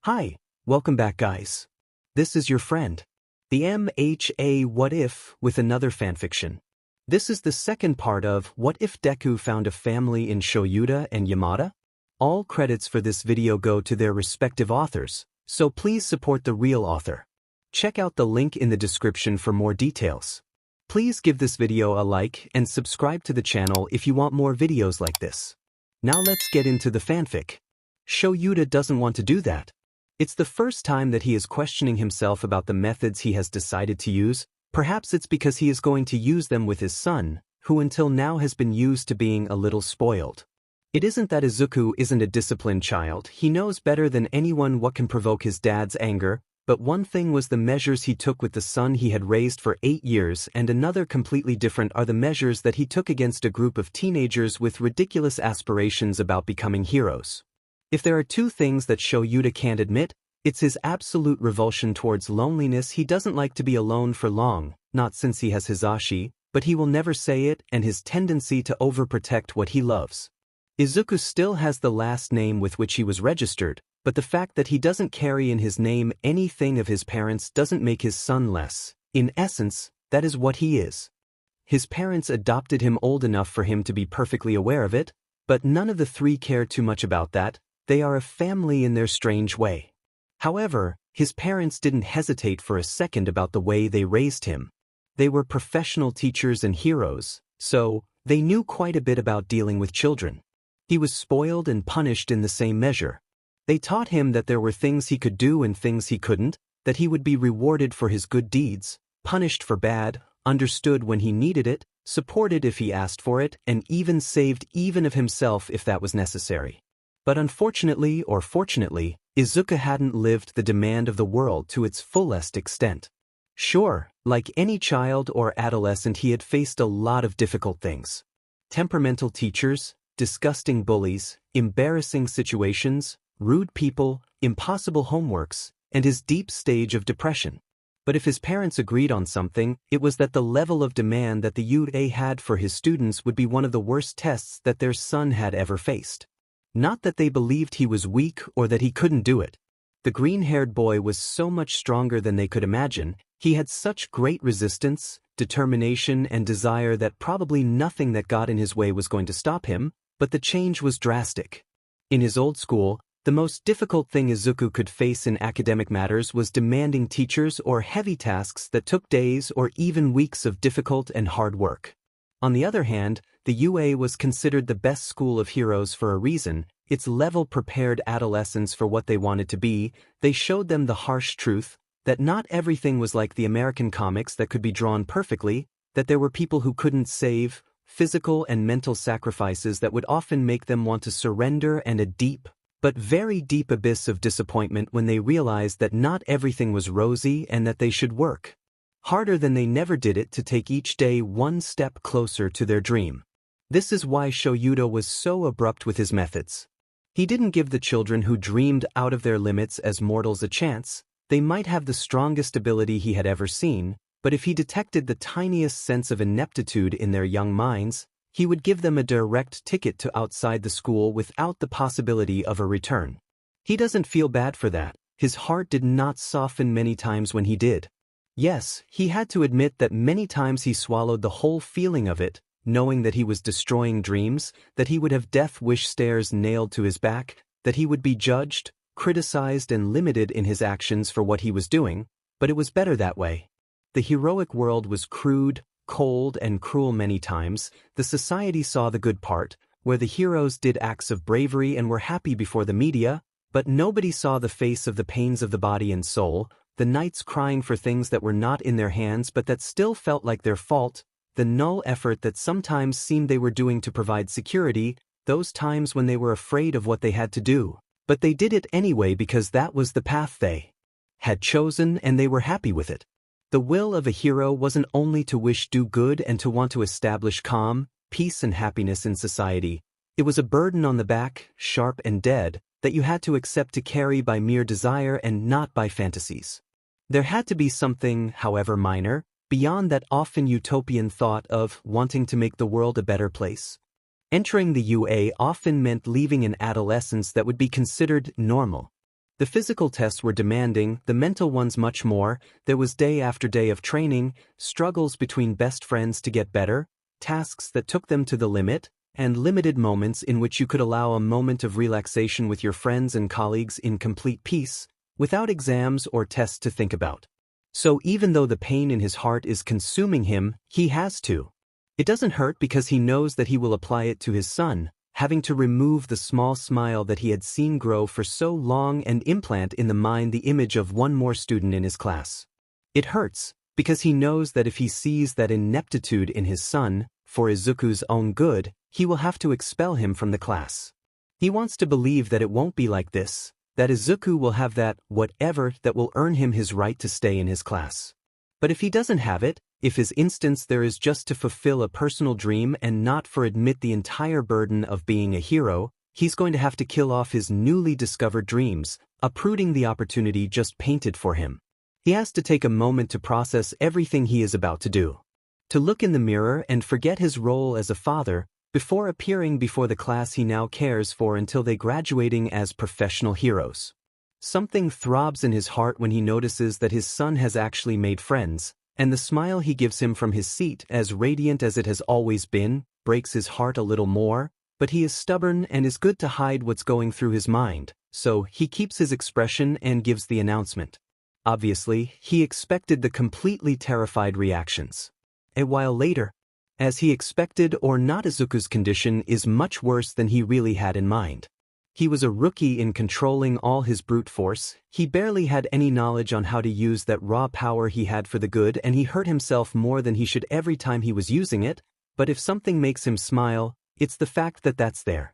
Hi, welcome back guys. This is your friend, the MHA What If with another fanfiction. This is the second part of What If Deku Found a Family in Shouta and Yamada? All credits for this video go to their respective authors, so please support the real author. Check out the link in the description for more details. Please give this video a like and subscribe to the channel if you want more videos like this. Now let's get into the fanfic. Shouta doesn't want to do that. It's the first time that he is questioning himself about the methods he has decided to use. Perhaps it's because he is going to use them with his son, who until now has been used to being a little spoiled. It isn't that Izuku isn't a disciplined child, he knows better than anyone what can provoke his dad's anger, but one thing was the measures he took with the son he had raised for 8 years, and another completely different are the measures that he took against a group of teenagers with ridiculous aspirations about becoming heroes. If there are two things that Shouta can't admit, it's his absolute revulsion towards loneliness. He doesn't like to be alone for long, not since he has Hisashi, but he will never say it, and his tendency to overprotect what he loves. Izuku still has the last name with which he was registered, but the fact that he doesn't carry in his name anything of his parents doesn't make his son less. In essence, that is what he is. His parents adopted him old enough for him to be perfectly aware of it, but none of the three care too much about that. They are a family in their strange way. However, his parents didn't hesitate for a second about the way they raised him. They were professional teachers and heroes, so they knew quite a bit about dealing with children. He was spoiled and punished in the same measure. They taught him that there were things he could do and things he couldn't, that he would be rewarded for his good deeds, punished for bad, understood when he needed it, supported if he asked for it, and even saved even of himself if that was necessary. But unfortunately or fortunately, Izuku hadn't lived the demand of the world to its fullest extent. Sure, like any child or adolescent, he had faced a lot of difficult things. Temperamental teachers, disgusting bullies, embarrassing situations, rude people, impossible homeworks, and his deep stage of depression. But if his parents agreed on something, it was that the level of demand that the UA had for his students would be one of the worst tests that their son had ever faced. Not that they believed he was weak or that he couldn't do it. The green-haired boy was so much stronger than they could imagine. He had such great resistance, determination, and desire that probably nothing that got in his way was going to stop him, but the change was drastic. In his old school, the most difficult thing Izuku could face in academic matters was demanding teachers or heavy tasks that took days or even weeks of difficult and hard work. On the other hand, the UA was considered the best school of heroes for a reason. Its level prepared adolescents for what they wanted to be. They showed them the harsh truth that not everything was like the American comics that could be drawn perfectly, that there were people who couldn't save, physical and mental sacrifices that would often make them want to surrender, and a deep, but very deep abyss of disappointment when they realized that not everything was rosy and that they should work harder than they never did it to take each day one step closer to their dream. This is why Shouta was so abrupt with his methods. He didn't give the children who dreamed out of their limits as mortals a chance. They might have the strongest ability he had ever seen, but if he detected the tiniest sense of ineptitude in their young minds, he would give them a direct ticket to outside the school without the possibility of a return. He doesn't feel bad for that. His heart did not soften many times when he did. Yes, he had to admit that many times he swallowed the whole feeling of it, knowing that he was destroying dreams, that he would have death wish stares nailed to his back, that he would be judged, criticized, and limited in his actions for what he was doing, but it was better that way. The heroic world was crude, cold, and cruel many times. The society saw the good part, where the heroes did acts of bravery and were happy before the media, but nobody saw the face of the pains of the body and soul, the nights crying for things that were not in their hands but that still felt like their fault, the null effort that sometimes seemed they were doing to provide security, those times when they were afraid of what they had to do. But they did it anyway because that was the path they had chosen and they were happy with it. The will of a hero wasn't only to wish do good and to want to establish calm, peace and happiness in society. It was a burden on the back, sharp and dead, that you had to accept to carry by mere desire and not by fantasies. There had to be something, however minor, beyond that often utopian thought of wanting to make the world a better place. Entering the UA often meant leaving an adolescence that would be considered normal. The physical tests were demanding, the mental ones much more. There was day after day of training, struggles between best friends to get better, tasks that took them to the limit, and limited moments in which you could allow a moment of relaxation with your friends and colleagues in complete peace, without exams or tests to think about. So even though the pain in his heart is consuming him, he has to. It doesn't hurt because he knows that he will apply it to his son, having to remove the small smile that he had seen grow for so long and implant in the mind the image of one more student in his class. It hurts, because he knows that if he sees that ineptitude in his son, for Izuku's own good, he will have to expel him from the class. He wants to believe that it won't be like this, that Izuku will have that whatever that will earn him his right to stay in his class. But if he doesn't have it, if his instance there is just to fulfill a personal dream and not for admit the entire burden of being a hero, he's going to have to kill off his newly discovered dreams, uprooting the opportunity just painted for him. He has to take a moment to process everything he is about to do. To look in the mirror and forget his role as a father, before appearing before the class he now cares for until they graduating as professional heroes. Something throbs in his heart when he notices that his son has actually made friends, and the smile he gives him from his seat, as radiant as it has always been, breaks his heart a little more, but he is stubborn and is good to hide what's going through his mind, so he keeps his expression and gives the announcement. Obviously, he expected the completely terrified reactions. A while later, as he expected or not, Izuku's condition is much worse than he really had in mind. He was a rookie in controlling all his brute force, he barely had any knowledge on how to use that raw power he had for the good, and he hurt himself more than he should every time he was using it, but if something makes him smile, it's the fact that that's there.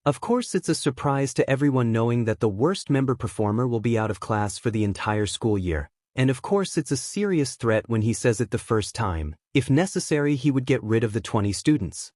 Of course it's a surprise to everyone knowing that the worst member performer will be out of class for the entire school year, and of course it's a serious threat when he says it the first time. If necessary, he would get rid of the 20 students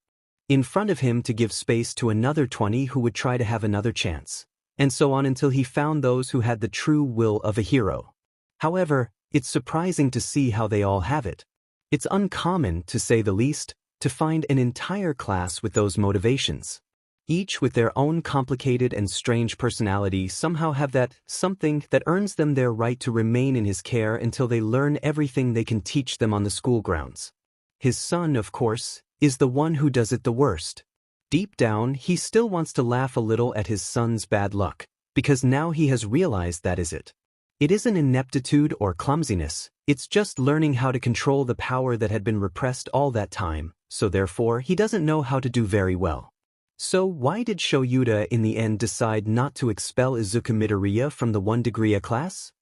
in front of him to give space to another 20 who would try to have another chance, and so on until he found those who had the true will of a hero. However, it's surprising to see how they all have it. It's uncommon, to say the least, to find an entire class with those motivations. Each with their own complicated and strange personality somehow have that something that earns them their right to remain in his care until they learn everything they can teach them on the school grounds. His son, of course, is the one who does it the worst. Deep down, he still wants to laugh a little at his son's bad luck, because now he has realized that is it. It isn't ineptitude or clumsiness, it's just learning how to control the power that had been repressed all that time, so therefore he doesn't know how to do very well. So why did Shouta in the end decide not to expel Izuku Midoriya from the 1 degree A class?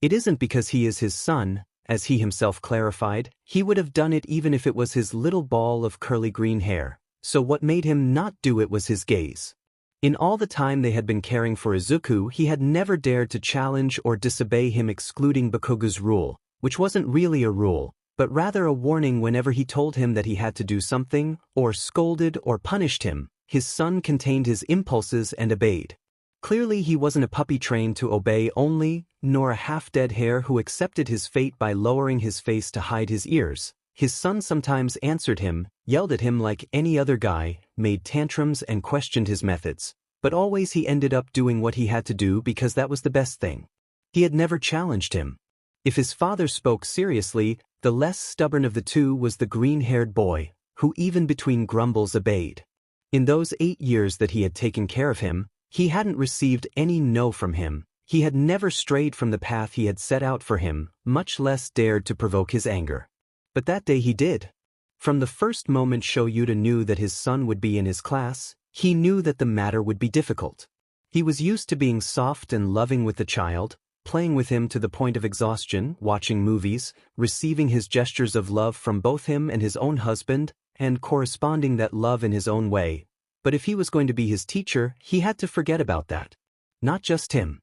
It isn't because he is his son. As he himself clarified, he would have done it even if it was his little ball of curly green hair, so what made him not do it was his gaze. In all the time they had been caring for Izuku, he had never dared to challenge or disobey him, excluding Bakugo's rule, which wasn't really a rule, but rather a warning whenever he told him that he had to do something, or scolded or punished him. His son contained his impulses and obeyed. Clearly he wasn't a puppy trained to obey only, nor a half-dead hare who accepted his fate by lowering his face to hide his ears. His son sometimes answered him, yelled at him like any other guy, made tantrums and questioned his methods, but always he ended up doing what he had to do because that was the best thing. He had never challenged him. If his father spoke seriously, the less stubborn of the two was the green-haired boy, who even between grumbles obeyed. In those 8 years that he had taken care of him, he hadn't received any no from him. He had never strayed from the path he had set out for him, much less dared to provoke his anger. But that day he did. From the first moment Shouta knew that his son would be in his class, he knew that the matter would be difficult. He was used to being soft and loving with the child, playing with him to the point of exhaustion, watching movies, receiving his gestures of love from both him and his own husband, and corresponding that love in his own way. But if he was going to be his teacher, he had to forget about that. Not just him.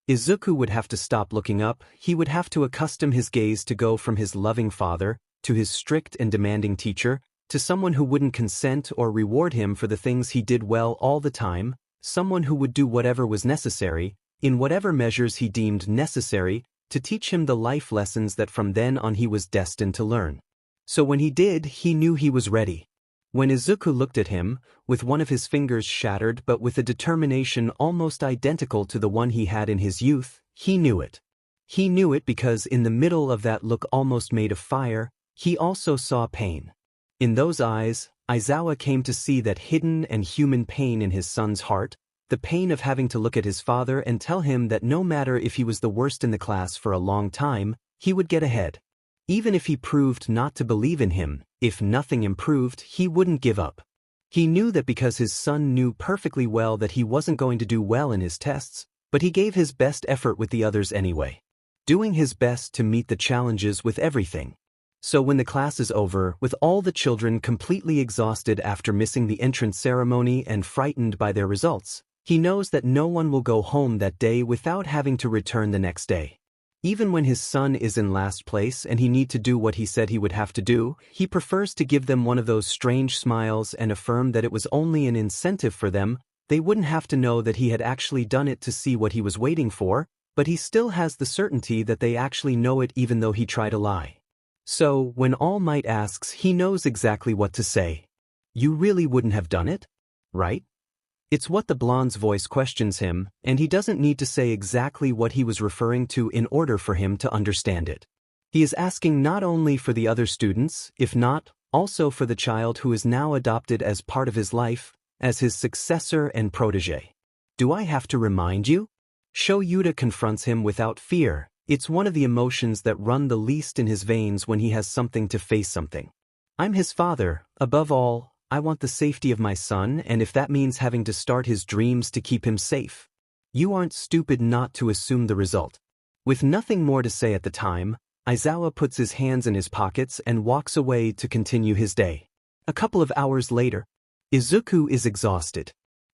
Izuku would have to stop looking up, he would have to accustom his gaze to go from his loving father, to his strict and demanding teacher, to someone who wouldn't consent or reward him for the things he did well all the time, someone who would do whatever was necessary, in whatever measures he deemed necessary, to teach him the life lessons that from then on he was destined to learn. So when he did, he knew he was ready. When Izuku looked at him, with one of his fingers shattered but with a determination almost identical to the one he had in his youth, he knew it. He knew it because in the middle of that look almost made of fire, he also saw pain. In those eyes, Aizawa came to see that hidden and human pain in his son's heart, the pain of having to look at his father and tell him that no matter if he was the worst in the class for a long time, he would get ahead. Even if he proved not to believe in him, if nothing improved, he wouldn't give up. He knew that because his son knew perfectly well that he wasn't going to do well in his tests, but he gave his best effort with the others anyway. Doing his best to meet the challenges with everything. So when the class is over, with all the children completely exhausted after missing the entrance ceremony and frightened by their results, he knows that no one will go home that day without having to return the next day. Even when his son is in last place and he needs to do what he said he would have to do, he prefers to give them one of those strange smiles and affirm that it was only an incentive for them. They wouldn't have to know that he had actually done it to see what he was waiting for, but he still has the certainty that they actually know it even though he tried to lie. So, when All Might asks, he knows exactly what to say. You really wouldn't have done it? Right? It's what the blonde's voice questions him, and he doesn't need to say exactly what he was referring to in order for him to understand it. He is asking not only for the other students, if not, also for the child who is now adopted as part of his life, as his successor and protege. Do I have to remind you? Shouta confronts him without fear. It's one of the emotions that run the least in his veins when he has something to face something. I'm his father, above all. I want the safety of my son, and if that means having to start his dreams to keep him safe. You aren't stupid not to assume the result. With nothing more to say at the time, Aizawa puts his hands in his pockets and walks away to continue his day. A couple of hours later, Izuku is exhausted.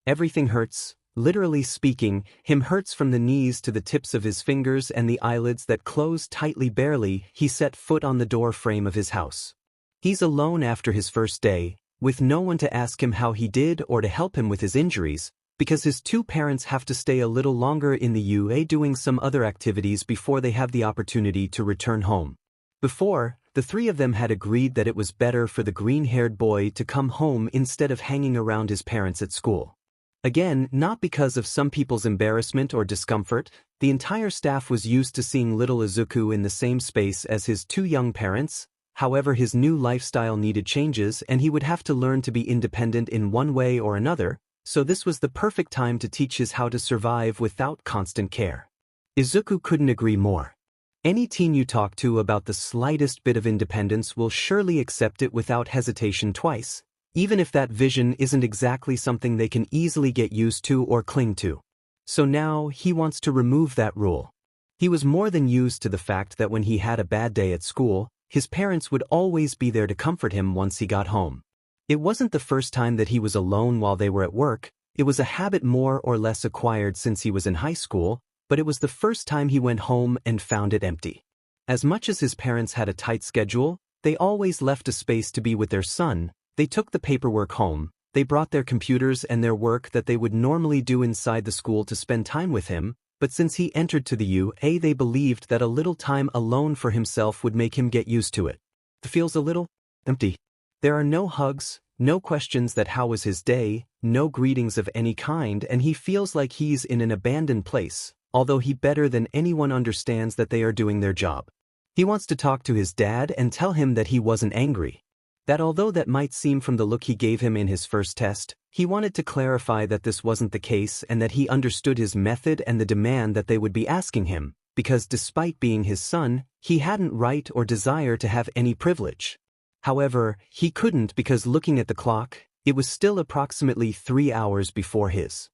Everything hurts, literally speaking, him hurts from the knees to the tips of his fingers and the eyelids that close tightly barely. He set foot on the door frame of his house. He's alone after his first day, with no one to ask him how he did or to help him with his injuries, because his two parents have to stay a little longer in the UA doing some other activities before they have the opportunity to return home. Before, the three of them had agreed that it was better for the green-haired boy to come home instead of hanging around his parents at school. Again, not because of some people's embarrassment or discomfort, the entire staff was used to seeing little Izuku in the same space as his two young parents. However, his new lifestyle needed changes and he would have to learn to be independent in one way or another, so this was the perfect time to teach his how to survive without constant care. Izuku couldn't agree more. Any teen you talk to about the slightest bit of independence will surely accept it without hesitation twice, even if that vision isn't exactly something they can easily get used to or cling to. So now he wants to remove that rule. He was more than used to the fact that when he had a bad day at school, his parents would always be there to comfort him once he got home. It wasn't the first time that he was alone while they were at work. It was a habit more or less acquired since he was in high school, but it was the first time he went home and found it empty. As much as his parents had a tight schedule, they always left a space to be with their son. They took the paperwork home, they brought their computers and their work that they would normally do inside the school to spend time with him, but since he entered to the UA they believed that a little time alone for himself would make him get used to it. It feels a little empty. There are no hugs, no questions that how was his day, no greetings of any kind, and he feels like he's in an abandoned place, although he better than anyone understands that they are doing their job. He wants to talk to his dad and tell him that he wasn't angry. That although that might seem from the look he gave him in his first test, he wanted to clarify that this wasn't the case and that he understood his method and the demand that they would be asking him, because despite being his son, he hadn't right or desire to have any privilege. However, he couldn't because looking at the clock, it was still approximately 3 hours before his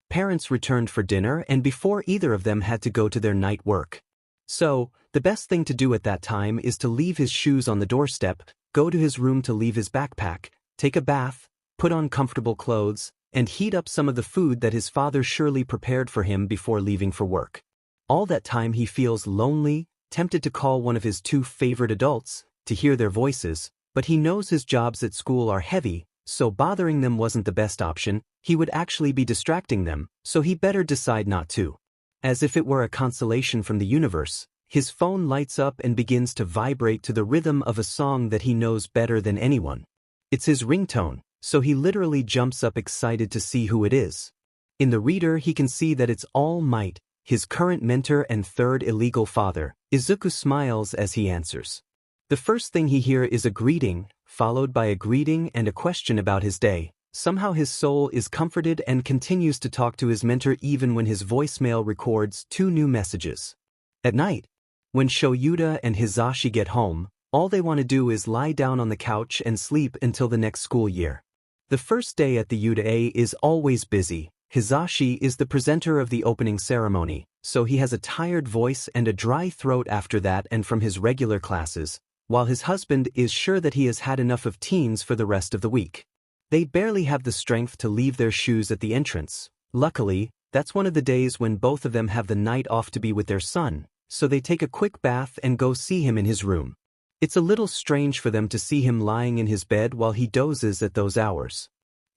parents returned for dinner and before either of them had to go to their night work. So, the best thing to do at that time is to leave his shoes on the doorstep, go to his room to leave his backpack, take a bath, put on comfortable clothes, and heat up some of the food that his father surely prepared for him before leaving for work. All that time he feels lonely, tempted to call one of his two favorite adults, to hear their voices, but he knows his jobs at school are heavy, so bothering them wasn't the best option. He would actually be distracting them, so he better decide not to. As if it were a consolation from the universe, his phone lights up and begins to vibrate to the rhythm of a song that he knows better than anyone. It's his ringtone, so he literally jumps up excited to see who it is. In the reader he can see that it's All Might, his current mentor and third illegal father. Izuku smiles as he answers. The first thing he hears is a greeting, followed by a greeting and a question about his day. Somehow his soul is comforted and continues to talk to his mentor even when his voicemail records 2 new messages. At night, when Shouta and Hisashi get home, all they want to do is lie down on the couch and sleep until the next school year. The first day at the UDA is always busy. Hisashi is the presenter of the opening ceremony, so he has a tired voice and a dry throat after that and from his regular classes, while his husband is sure that he has had enough of teens for the rest of the week. They barely have the strength to leave their shoes at the entrance. Luckily, that's one of the days when both of them have the night off to be with their son, so they take a quick bath and go see him in his room. It's a little strange for them to see him lying in his bed while he dozes at those hours.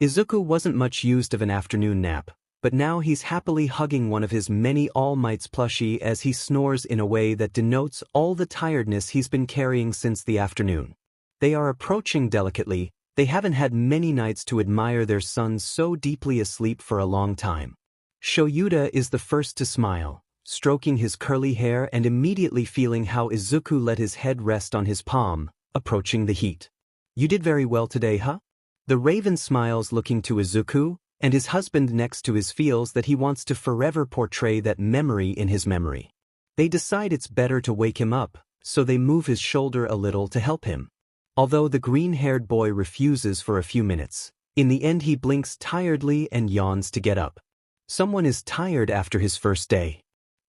Izuku wasn't much used of an afternoon nap, but now he's happily hugging one of his many All Might's plushie as he snores in a way that denotes all the tiredness he's been carrying since the afternoon. They are approaching delicately. They haven't had many nights to admire their son so deeply asleep for a long time. Shouta is the first to smile, stroking his curly hair and immediately feeling how Izuku let his head rest on his palm, approaching the heat. "You did very well today, huh?" The raven smiles looking to Izuku, and his husband next to his feels that he wants to forever portray that memory in his memory. They decide it's better to wake him up, so they move his shoulder a little to help him. Although the green-haired boy refuses for a few minutes, in the end he blinks tiredly and yawns to get up. Someone is tired after his first day.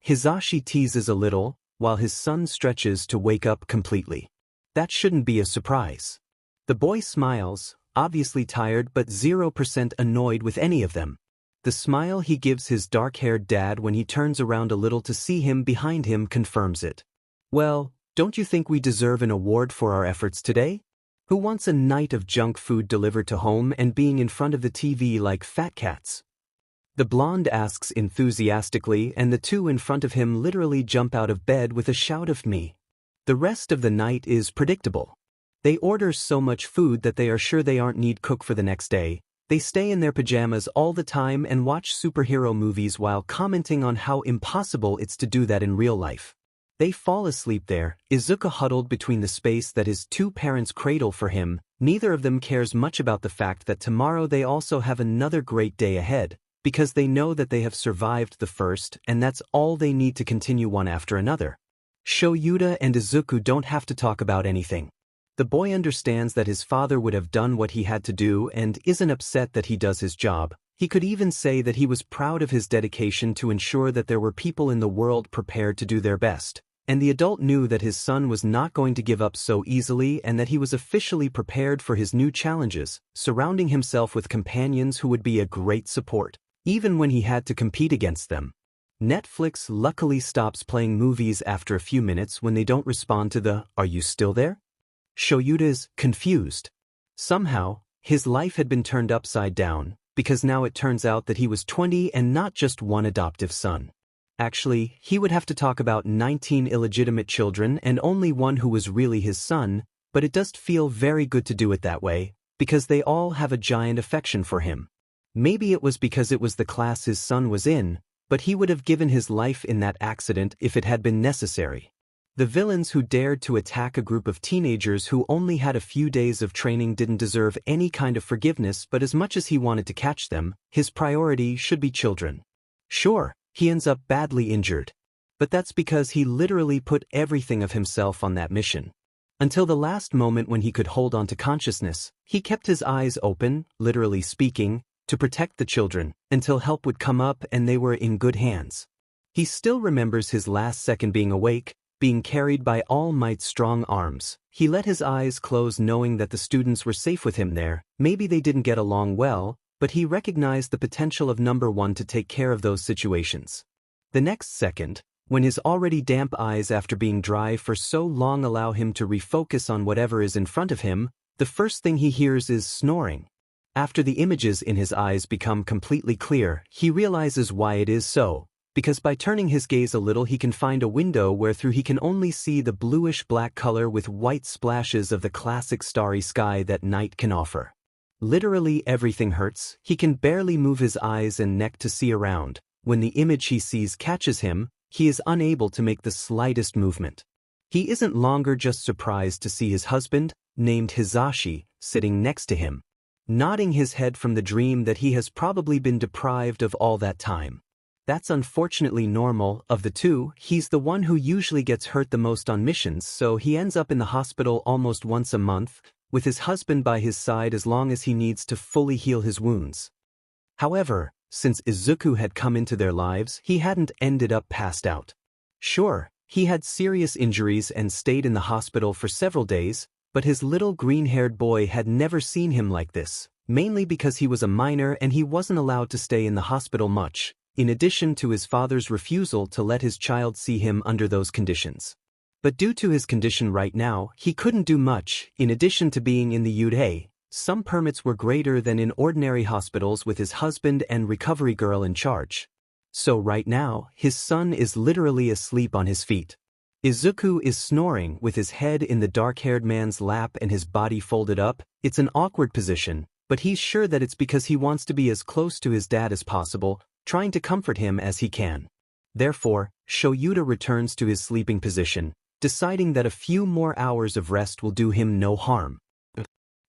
Hisashi teases a little, while his son stretches to wake up completely. That shouldn't be a surprise. The boy smiles, obviously tired but 0% annoyed with any of them. The smile he gives his dark-haired dad when he turns around a little to see him behind him confirms it. "Well, don't you think we deserve an award for our efforts today? Who wants a night of junk food delivered to home and being in front of the TV like fat cats?" The blonde asks enthusiastically, and the two in front of him literally jump out of bed with a shout of "me." The rest of the night is predictable. They order so much food that they are sure they aren't need cook for the next day. They stay in their pajamas all the time and watch superhero movies while commenting on how impossible it's to do that in real life. They fall asleep there, Izuku huddled between the space that his 2 parents cradle for him. Neither of them cares much about the fact that tomorrow they also have another great day ahead, because they know that they have survived the first and that's all they need to continue one after another. Shouta and Izuku don't have to talk about anything. The boy understands that his father would have done what he had to do and isn't upset that he does his job. He could even say that he was proud of his dedication to ensure that there were people in the world prepared to do their best. And the adult knew that his son was not going to give up so easily and that he was officially prepared for his new challenges, surrounding himself with companions who would be a great support, even when he had to compete against them. Netflix luckily stops playing movies after a few minutes when they don't respond to the "Are you still there?" Shoyuta's confused. Somehow, his life had been turned upside down, because now it turns out that he was 20 and not just one adoptive son. Actually, he would have to talk about 19 illegitimate children and only one who was really his son, but it does feel very good to do it that way, because they all have a giant affection for him. Maybe it was because it was the class his son was in, but he would have given his life in that accident if it had been necessary. The villains who dared to attack a group of teenagers who only had a few days of training didn't deserve any kind of forgiveness, but as much as he wanted to catch them, his priority should be children. Sure, he ends up badly injured. But that's because he literally put everything of himself on that mission. Until the last moment when he could hold on to consciousness, he kept his eyes open, literally speaking, to protect the children, until help would come up and they were in good hands. He still remembers his last second being awake, being carried by All Might's strong arms. He let his eyes close knowing that the students were safe with him there. Maybe they didn't get along well, but he recognized the potential of number one to take care of those situations. The next second, when his already damp eyes after being dry for so long allow him to refocus on whatever is in front of him, the first thing he hears is snoring. After the images in his eyes become completely clear, he realizes why it is so. because by turning his gaze a little he can find a window where through he can only see the bluish-black color with white splashes of the classic starry sky that night can offer. Literally everything hurts, he can barely move his eyes and neck to see around. When the image he sees catches him, he is unable to make the slightest movement. He isn't longer just surprised to see his husband, named Hizashi, sitting next to him, nodding his head from the dream that he has probably been deprived of all that time. That's unfortunately normal. Of the two, he's the one who usually gets hurt the most on missions, so he ends up in the hospital almost once a month, with his husband by his side as long as he needs to fully heal his wounds. However, since Izuku had come into their lives, he hadn't ended up passed out. Sure, he had serious injuries and stayed in the hospital for several days, but his little green-haired boy had never seen him like this, mainly because he was a minor and he wasn't allowed to stay in the hospital much, in addition to his father's refusal to let his child see him under those conditions. But due to his condition right now, he couldn't do much. In addition to being in the UDA, some permits were greater than in ordinary hospitals with his husband and recovery girl in charge. So right now, his son is literally asleep on his feet. Izuku is snoring with his head in the dark-haired man's lap and his body folded up. It's an awkward position, but he's sure that it's because he wants to be as close to his dad as possible, trying to comfort him as he can. Therefore, Shouta returns to his sleeping position, deciding that a few more hours of rest will do him no harm.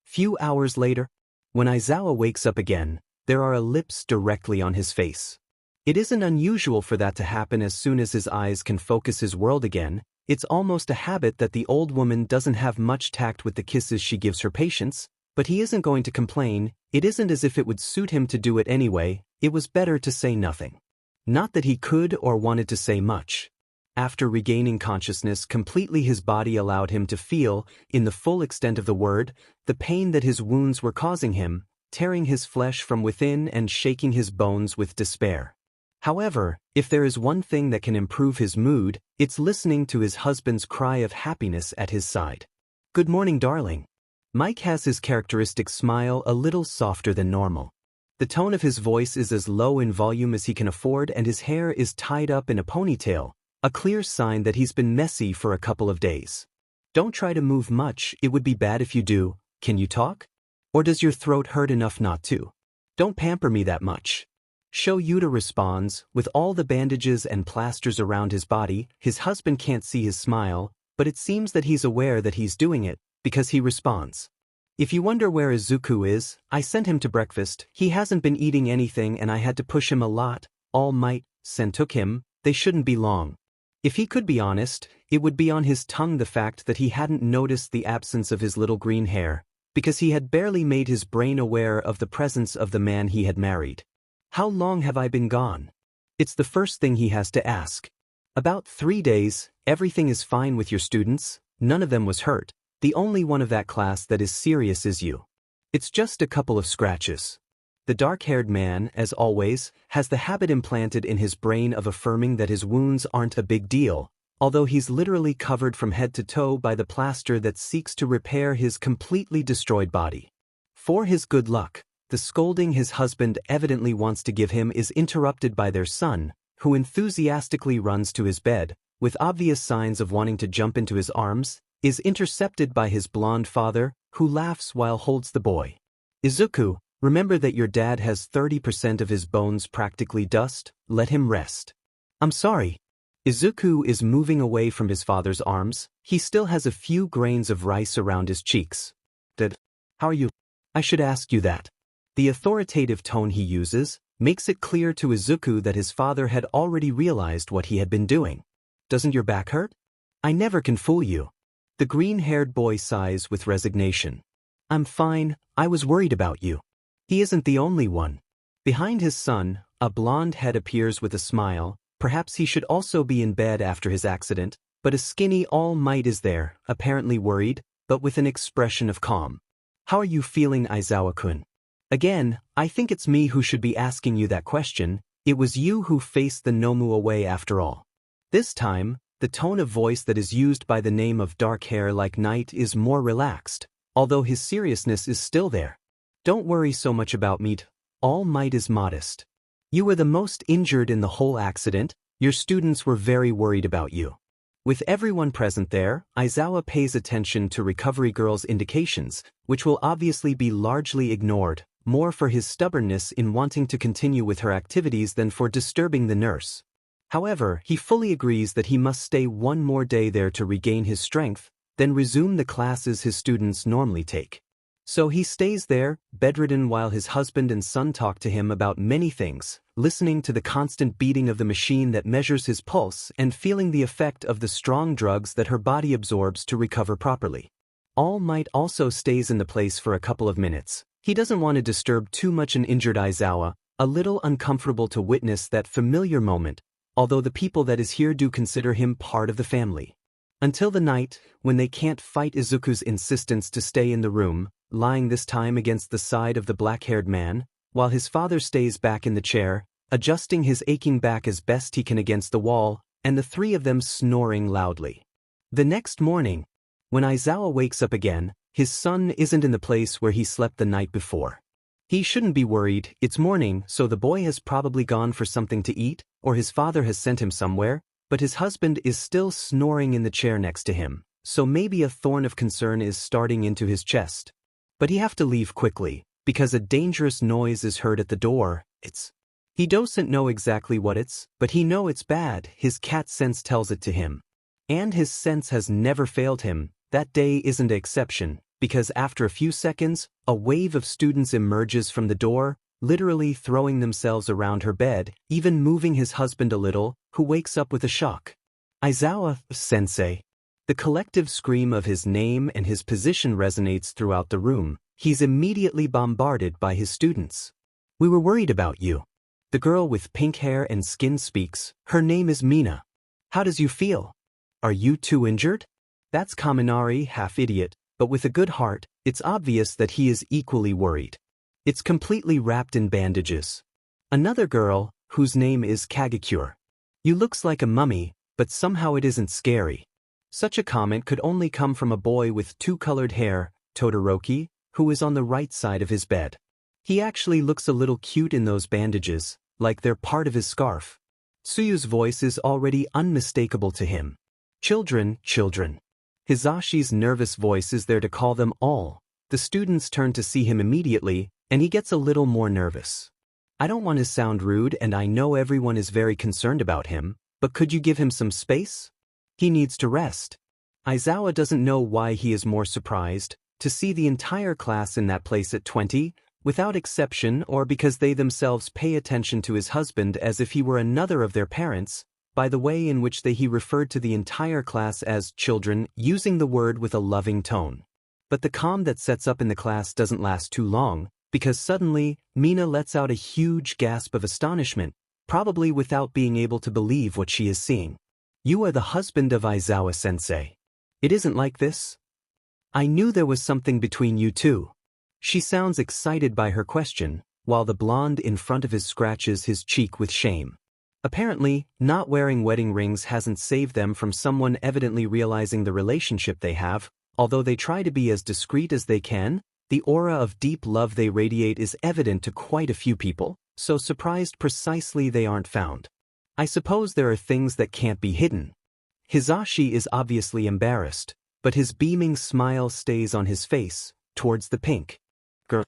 Few hours later, when Aizawa wakes up again, there are lips directly on his face. It isn't unusual for that to happen as soon as his eyes can focus his world again. It's almost a habit that the old woman doesn't have much tact with the kisses she gives her patients, but he isn't going to complain. It isn't as if it would suit him to do it anyway. It was better to say nothing. Not that he could or wanted to say much. After regaining consciousness completely, his body allowed him to feel, in the full extent of the word, the pain that his wounds were causing him, tearing his flesh from within and shaking his bones with despair. However, if there is one thing that can improve his mood, it's listening to his husband's cry of happiness at his side. "Good morning, darling." Mike has his characteristic smile a little softer than normal. The tone of his voice is as low in volume as he can afford and his hair is tied up in a ponytail, a clear sign that he's been messy for a couple of days. "Don't try to move much, it would be bad if you do. Can you talk? Or does your throat hurt enough not to? Don't pamper me that much." Shouta responds, with all the bandages and plasters around his body. His husband can't see his smile, but it seems that he's aware that he's doing it, because he responds. "If you wonder where Izuku is, I sent him to breakfast. He hasn't been eating anything and I had to push him a lot. All Might Sen took him. They shouldn't be long." If he could be honest, it would be on his tongue the fact that he hadn't noticed the absence of his little green hair, because he had barely made his brain aware of the presence of the man he had married. "How long have I been gone?" It's the first thing he has to ask. "About 3 days, everything is fine with your students, none of them was hurt. The only one of that class that is serious is you. It's just a couple of scratches." The dark-haired man, as always, has the habit implanted in his brain of affirming that his wounds aren't a big deal, although he's literally covered from head to toe by the plaster that seeks to repair his completely destroyed body. For his good luck, the scolding his husband evidently wants to give him is interrupted by their son, who enthusiastically runs to his bed, with obvious signs of wanting to jump into his arms, is intercepted by his blonde father, who laughs while holds the boy. "Izuku, remember that your dad has 30% of his bones practically dust. Let him rest." "I'm sorry." Izuku is moving away from his father's arms. He still has a few grains of rice around his cheeks. "Dad, how are you?" "I should ask you that." The authoritative tone he uses makes it clear to Izuku that his father had already realized what he had been doing. "Doesn't your back hurt?" "I never can fool you." The green-haired boy sighs with resignation. "I'm fine, I was worried about you." He isn't the only one. Behind his son, a blonde head appears with a smile. Perhaps he should also be in bed after his accident, but a skinny All Might is there, apparently worried, but with an expression of calm. "How are you feeling, Aizawa-kun?" "Again, I think it's me who should be asking you that question. It was you who faced the Nomu away after all." This time, the tone of voice that is used by the name of dark hair like night is more relaxed, although his seriousness is still there. "Don't worry so much about me. All Might is modest." You were the most injured in the whole accident. Your students were very worried about you. With everyone present there, Aizawa pays attention to Recovery Girl's indications, which will obviously be largely ignored, more for his stubbornness in wanting to continue with her activities than for disturbing the nurse. However, he fully agrees that he must stay one more day there to regain his strength, then resume the classes his students normally take. So he stays there, bedridden, while his husband and son talk to him about many things, listening to the constant beating of the machine that measures his pulse and feeling the effect of the strong drugs that her body absorbs to recover properly. All Might also stays in the place for a couple of minutes. He doesn't want to disturb too much an injured Aizawa, a little uncomfortable to witness that familiar moment, although the people that is here do consider him part of the family. Until the night, when they can't fight Izuku's insistence to stay in the room, lying this time against the side of the black-haired man, while his father stays back in the chair, adjusting his aching back as best he can against the wall, and the three of them snoring loudly. The next morning, when Aizawa wakes up again, his son isn't in the place where he slept the night before. He shouldn't be worried. It's morning, so the boy has probably gone for something to eat, or his father has sent him somewhere, but his husband is still snoring in the chair next to him, so maybe a thorn of concern is starting into his chest. But he have to leave quickly, because a dangerous noise is heard at the door. He doesn't know exactly what it's, but he know it's bad. His cat sense tells it to him. And his sense has never failed him. That day isn't an exception, because after a few seconds, a wave of students emerges from the door, literally throwing themselves around her bed, even moving his husband a little, who wakes up with a shock. Aizawa-sensei. The collective scream of his name and his position resonates throughout the room. He's immediately bombarded by his students. We were worried about you. The girl with pink hair and skin speaks. Her name is Mina. How does you feel? Are you too injured? That's Kaminari, half idiot, but with a good heart. It's obvious that he is equally worried. It's completely wrapped in bandages. Another girl, whose name is Kagekure. You looks like a mummy, but somehow it isn't scary. Such a comment could only come from a boy with two colored hair, Todoroki, who is on the right side of his bed. He actually looks a little cute in those bandages, like they're part of his scarf. Tsuyu's voice is already unmistakable to him. Children, children. Hizashi's nervous voice is there to call them all. The students turn to see him immediately, and he gets a little more nervous. I don't want to sound rude, and I know everyone is very concerned about him, but could you give him some space? He needs to rest. Aizawa doesn't know why he is more surprised to see the entire class in that place at 20, without exception, or because they themselves pay attention to his husband as if he were another of their parents, by the way in which he referred to the entire class as children, using the word with a loving tone. But the calm that sets up in the class doesn't last too long, because suddenly, Mina lets out a huge gasp of astonishment, probably without being able to believe what she is seeing. You are the husband of Aizawa-sensei. It isn't like this. I knew there was something between you two. She sounds excited by her question, while the blonde in front of his scratches his cheek with shame. Apparently, not wearing wedding rings hasn't saved them from someone evidently realizing the relationship they have. Although they try to be as discreet as they can, the aura of deep love they radiate is evident to quite a few people, so surprised precisely they aren't found. I suppose there are things that can't be hidden. Hizashi is obviously embarrassed, but his beaming smile stays on his face, towards the pink girl.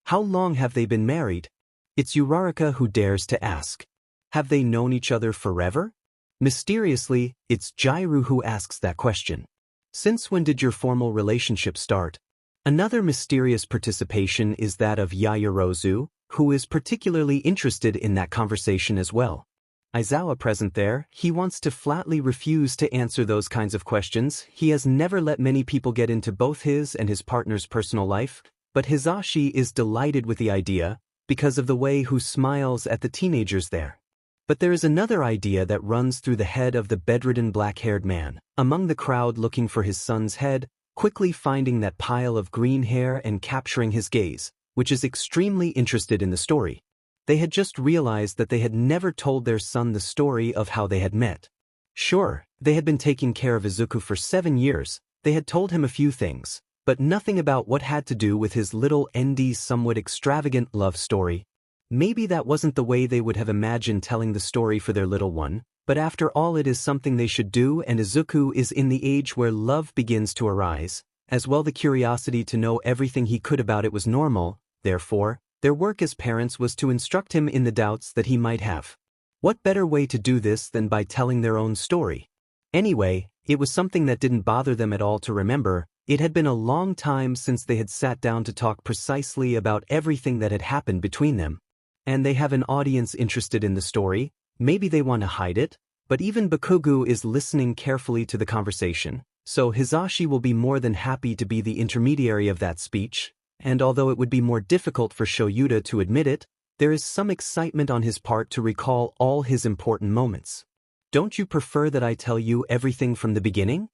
How long have they been married? It's Uraraka who dares to ask. Have they known each other forever? Mysteriously, it's Jairu who asks that question. Since when did your formal relationship start? Another mysterious participation is that of Yayarozu, who is particularly interested in that conversation as well. Aizawa present there, he wants to flatly refuse to answer those kinds of questions. He has never let many people get into both his and his partner's personal life, but Hizashi is delighted with the idea, because of the way who smiles at the teenagers there. But there is another idea that runs through the head of the bedridden black-haired man, among the crowd looking for his son's head, quickly finding that pile of green hair and capturing his gaze, which is extremely interested in the story. They had just realized that they had never told their son the story of how they had met. Sure, they had been taking care of Izuku for 7 years, they had told him a few things, but nothing about what had to do with his little ND's somewhat extravagant love story. Maybe that wasn't the way they would have imagined telling the story for their little one, but after all it is something they should do, and Izuku is in the age where love begins to arise, as well the curiosity to know everything he could about it was normal. Therefore, their work as parents was to instruct him in the doubts that he might have. What better way to do this than by telling their own story? Anyway, it was something that didn't bother them at all to remember. It had been a long time since they had sat down to talk precisely about everything that had happened between them. And they have an audience interested in the story. Maybe they want to hide it, but even Bakugo is listening carefully to the conversation, so Hisashi will be more than happy to be the intermediary of that speech, and although it would be more difficult for Shouta to admit it, there is some excitement on his part to recall all his important moments. Don't you prefer that I tell you everything from the beginning?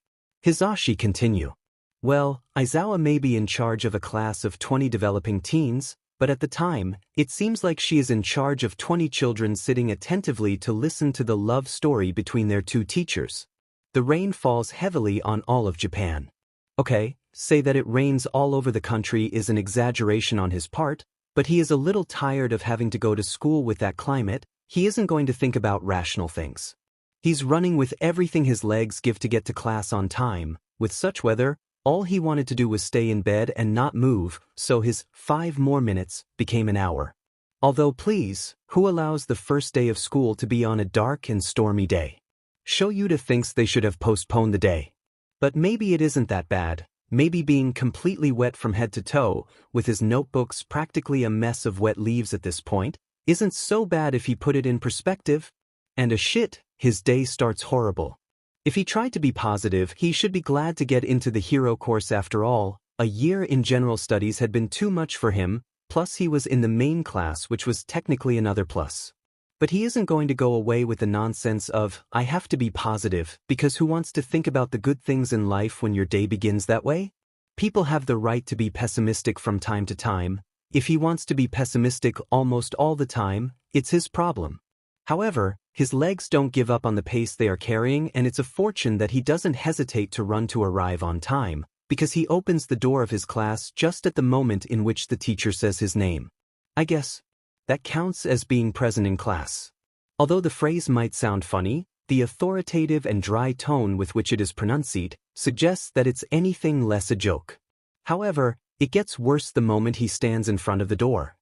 Hisashi continue. Well, Aizawa may be in charge of a class of 20 developing teens, but at the time, it seems like she is in charge of 20 children sitting attentively to listen to the love story between their two teachers. The rain falls heavily on all of Japan. Okay, say that it rains all over the country is an exaggeration on his part, but he is a little tired of having to go to school with that climate. He isn't going to think about rational things. He's running with everything his legs give to get to class on time. With such weather, all he wanted to do was stay in bed and not move, so his 5 more minutes became an hour. Although please, who allows the first day of school to be on a dark and stormy day? Shouta thinks they should have postponed the day. But maybe it isn't that bad. Maybe being completely wet from head to toe, with his notebooks practically a mess of wet leaves at this point, isn't so bad if he put it in perspective. And his day starts horrible. If he tried to be positive, he should be glad to get into the hero course after all. A year in general studies had been too much for him, plus he was in the main class, which was technically another plus. But he isn't going to go away with the nonsense of, I have to be positive, because who wants to think about the good things in life when your day begins that way? People have the right to be pessimistic from time to time. If he wants to be pessimistic almost all the time, it's his problem. However, his legs don't give up on the pace they are carrying, and it's a fortune that he doesn't hesitate to run to arrive on time, because he opens the door of his class just at the moment in which the teacher says his name. I guess that counts as being present in class. Although the phrase might sound funny, the authoritative and dry tone with which it is pronounced suggests that it's anything less a joke. However, it gets worse the moment he stands in front of the door.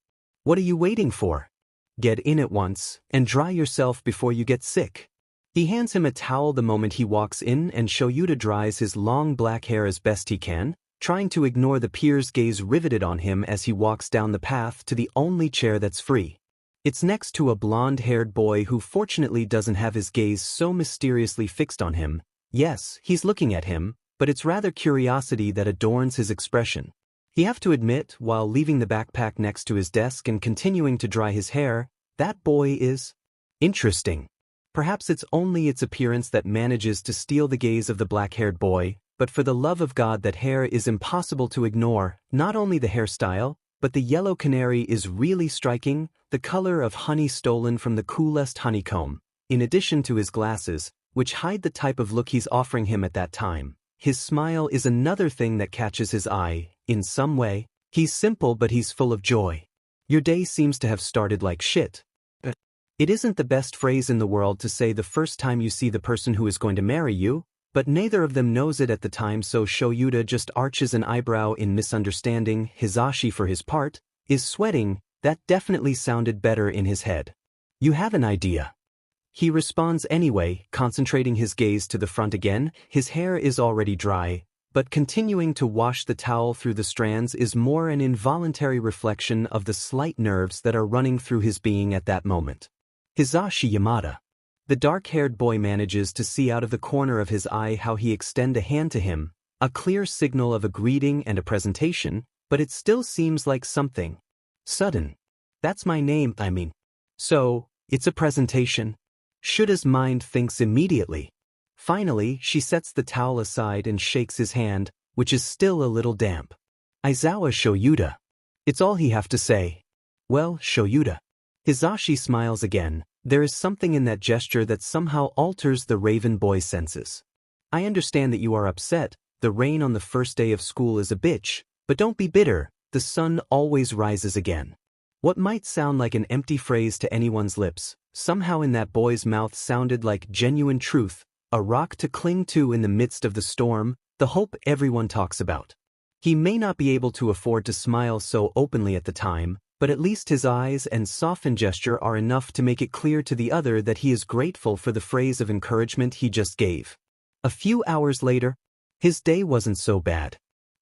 What are you waiting for? Get in at once, and dry yourself before you get sick. He hands him a towel the moment he walks in, and Shouta dries his long black hair as best he can, trying to ignore the peer's gaze riveted on him as he walks down the path to the only chair that's free. It's next to a blonde-haired boy who fortunately doesn't have his gaze so mysteriously fixed on him. Yes, he's looking at him, but it's rather curiosity that adorns his expression. He have to admit, while leaving the backpack next to his desk and continuing to dry his hair, that boy is interesting. Perhaps it's only its appearance that manages to steal the gaze of the black-haired boy, but for the love of God, that hair is impossible to ignore. Not only the hairstyle, but the yellow canary is really striking, the color of honey stolen from the coolest honeycomb, in addition to his glasses, which hide the type of look he's offering him at that time. His smile is another thing that catches his eye. In some way, he's simple but he's full of joy. Your day seems to have started like shit. It isn't the best phrase in the world to say the first time you see the person who is going to marry you, but neither of them knows it at the time, so Shouta just arches an eyebrow in misunderstanding. Hisashi, for his part, is sweating. That definitely sounded better in his head. You have an idea. He responds anyway, concentrating his gaze to the front again. His hair is already dry, but continuing to wash the towel through the strands is more an involuntary reflection of the slight nerves that are running through his being at that moment. Shouta Yamada. The dark-haired boy manages to see out of the corner of his eye how he extends a hand to him, a clear signal of a greeting and a presentation, but it still seems like something sudden. That's my name, I mean. So, it's a presentation? Shouda's mind thinks immediately. Finally, she sets the towel aside and shakes his hand, which is still a little damp. Aizawa Shouta. It's all he have to say. Well, Shouta. Hisashi smiles again. There is something in that gesture that somehow alters the raven boy's senses. I understand that you are upset. The rain on the first day of school is a bitch, but don't be bitter. The sun always rises again. What might sound like an empty phrase to anyone's lips, somehow in that boy's mouth sounded like genuine truth, a rock to cling to in the midst of the storm, the hope everyone talks about. He may not be able to afford to smile so openly at the time, but at least his eyes and softened gesture are enough to make it clear to the other that he is grateful for the phrase of encouragement he just gave. A few hours later, his day wasn't so bad.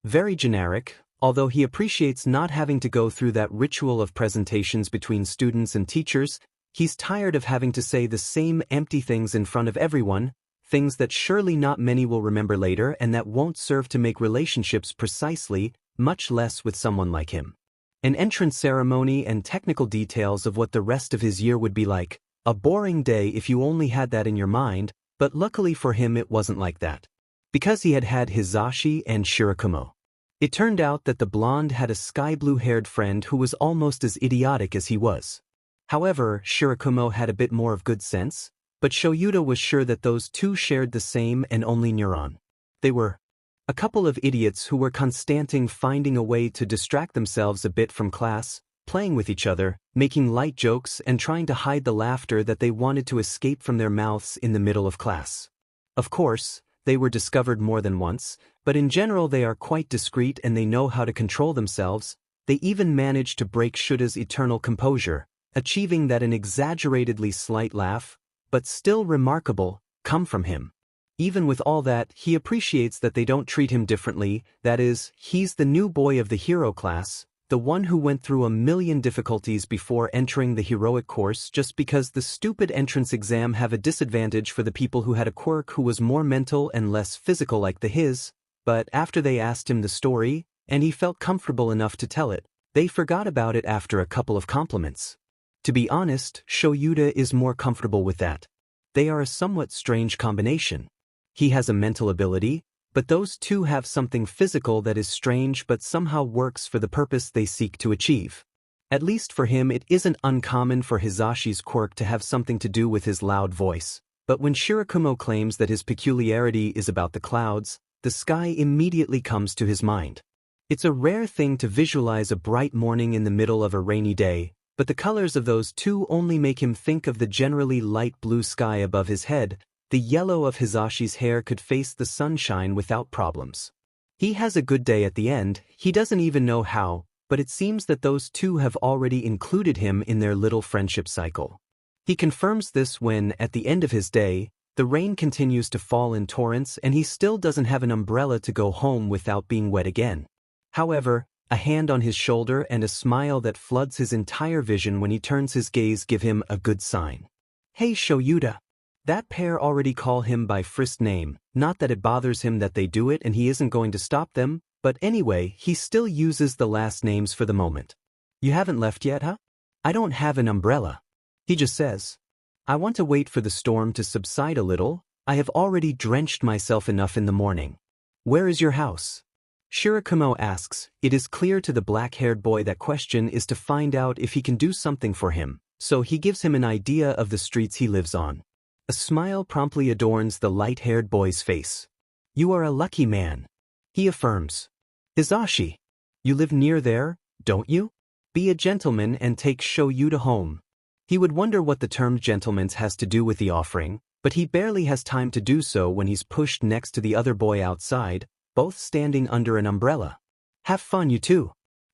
Very generic, although he appreciates not having to go through that ritual of presentations between students and teachers. He's tired of having to say the same empty things in front of everyone, things that surely not many will remember later and that won't serve to make relationships precisely, much less with someone like him. An entrance ceremony and technical details of what the rest of his year would be like, a boring day if you only had that in your mind, but luckily for him it wasn't like that. Because he had Hisashi and Shirakumo. It turned out that the blonde had a sky-blue-haired friend who was almost as idiotic as he was. However, Shirakumo had a bit more of good sense, but Shouta was sure that those two shared the same and only neuron. They were a couple of idiots who were constantly finding a way to distract themselves a bit from class, playing with each other, making light jokes and trying to hide the laughter that they wanted to escape from their mouths in the middle of class. Of course, they were discovered more than once, but in general they are quite discreet and they know how to control themselves. They even managed to break Shuta's eternal composure, achieving that an exaggeratedly slight laugh, but still remarkable, come from him. Even with all that, he appreciates that they don't treat him differently, that is, he's the new boy of the hero class, the one who went through a million difficulties before entering the heroic course just because the stupid entrance exam have a disadvantage for the people who had a quirk who was more mental and less physical like his, but after they asked him the story, and he felt comfortable enough to tell it, they forgot about it after a couple of compliments. To be honest, Shouta is more comfortable with that. They are a somewhat strange combination. He has a mental ability, but those two have something physical that is strange but somehow works for the purpose they seek to achieve. At least for him it isn't uncommon for Hisashi's quirk to have something to do with his loud voice, but when Shirakumo claims that his peculiarity is about the clouds, the sky immediately comes to his mind. It's a rare thing to visualize a bright morning in the middle of a rainy day, but the colors of those two only make him think of the generally light blue sky above his head. The yellow of Hisashi's hair could face the sunshine without problems. He has a good day at the end, he doesn't even know how, but it seems that those two have already included him in their little friendship cycle. He confirms this when, at the end of his day, the rain continues to fall in torrents and he still doesn't have an umbrella to go home without being wet again. However, a hand on his shoulder and a smile that floods his entire vision when he turns his gaze give him a good sign. Hey Shouta. That pair already call him by first name, not that it bothers him that they do it and he isn't going to stop them, but anyway, he still uses the last names for the moment. You haven't left yet, huh? I don't have an umbrella. He just says. I want to wait for the storm to subside a little, I have already drenched myself enough in the morning. Where is your house? Shirakumo asks. It is clear to the black-haired boy that question is to find out if he can do something for him, so he gives him an idea of the streets he lives on. A smile promptly adorns the light-haired boy's face. You are a lucky man. He affirms. Hisashi, you live near there, don't you? Be a gentleman and take Shouta home. He would wonder what the term gentleman's has to do with the offering, but he barely has time to do so when he's pushed next to the other boy outside, both standing under an umbrella. Have fun you two.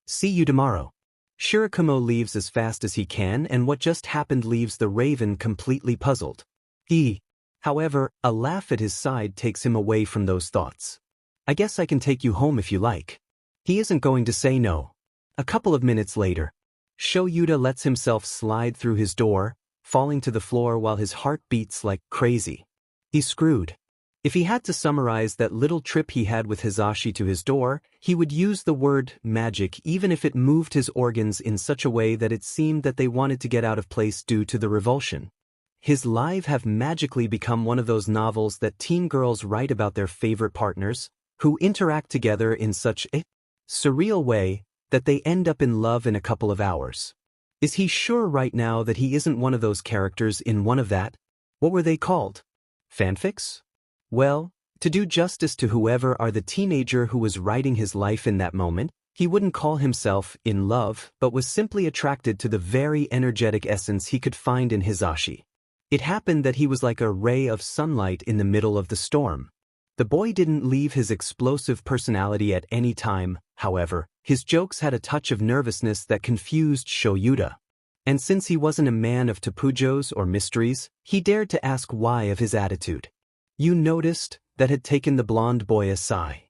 See you tomorrow. Shirakumo leaves as fast as he can and what just happened leaves the raven completely puzzled. However, a laugh at his side takes him away from those thoughts. I guess I can take you home if you like. He isn't going to say no. A couple of minutes later, Shouta lets himself slide through his door, falling to the floor while his heart beats like crazy. He's screwed. If he had to summarize that little trip he had with Hisashi to his door, he would use the word magic even if it moved his organs in such a way that it seemed that they wanted to get out of place due to the revulsion. His lives have magically become one of those novels that teen girls write about their favorite partners, who interact together in such a surreal way that they end up in love in a couple of hours. Is he sure right now that he isn't one of those characters in one of that? What were they called? Fanfics? Well, to do justice to whoever are the teenager who was writing his life in that moment, He wouldn't call himself in love, but was simply attracted to the very energetic essence he could find in Hisashi. It happened that he was like a ray of sunlight in the middle of the storm. The boy didn't leave his explosive personality at any time, however. His jokes had a touch of nervousness that confused Shouta. And since he wasn't a man of tapujos or mysteries, he dared to ask why of his attitude. "You noticed?" That had taken the blonde boy aside,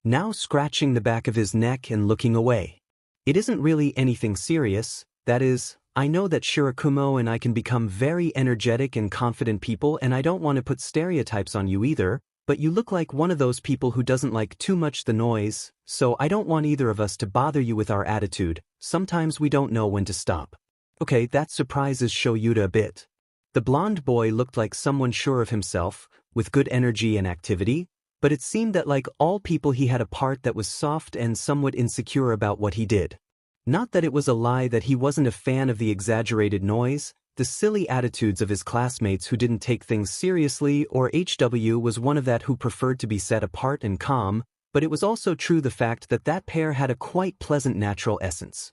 now scratching the back of his neck and looking away. "It isn't really anything serious. That is, I know that Shirakumo and I can become very energetic and confident people, and I don't want to put stereotypes on you either, but you look like one of those people who doesn't like too much the noise, so I don't want either of us to bother you with our attitude. Sometimes we don't know when to stop." Okay, that surprises Shouta a bit. The blonde boy looked like someone sure of himself, with good energy and activity, but it seemed that like all people he had a part that was soft and somewhat insecure about what he did. Not that it was a lie that he wasn't a fan of the exaggerated noise, the silly attitudes of his classmates who didn't take things seriously, or HW was one of that who preferred to be set apart and calm, but it was also true the fact that that pair had a quite pleasant natural essence.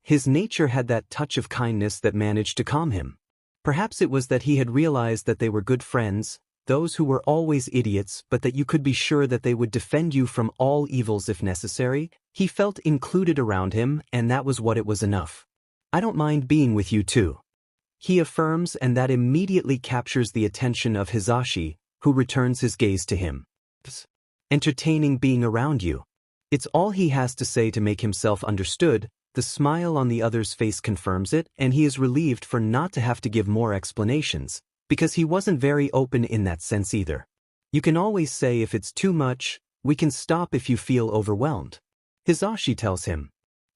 His nature had that touch of kindness that managed to calm him. Perhaps it was that he had realized that they were good friends, those who were always idiots but that you could be sure that they would defend you from all evils if necessary. He felt included around him, and that was what it was enough. "I don't mind being with you too," he affirms, and that immediately captures the attention of Hisashi, who returns his gaze to him. "It's entertaining being around you." It's all he has to say to make himself understood. The smile on the other's face confirms it, and he is relieved for not to have to give more explanations, because he wasn't very open in that sense either. "You can always say if it's too much. We can stop if you feel overwhelmed," Hisashi tells him.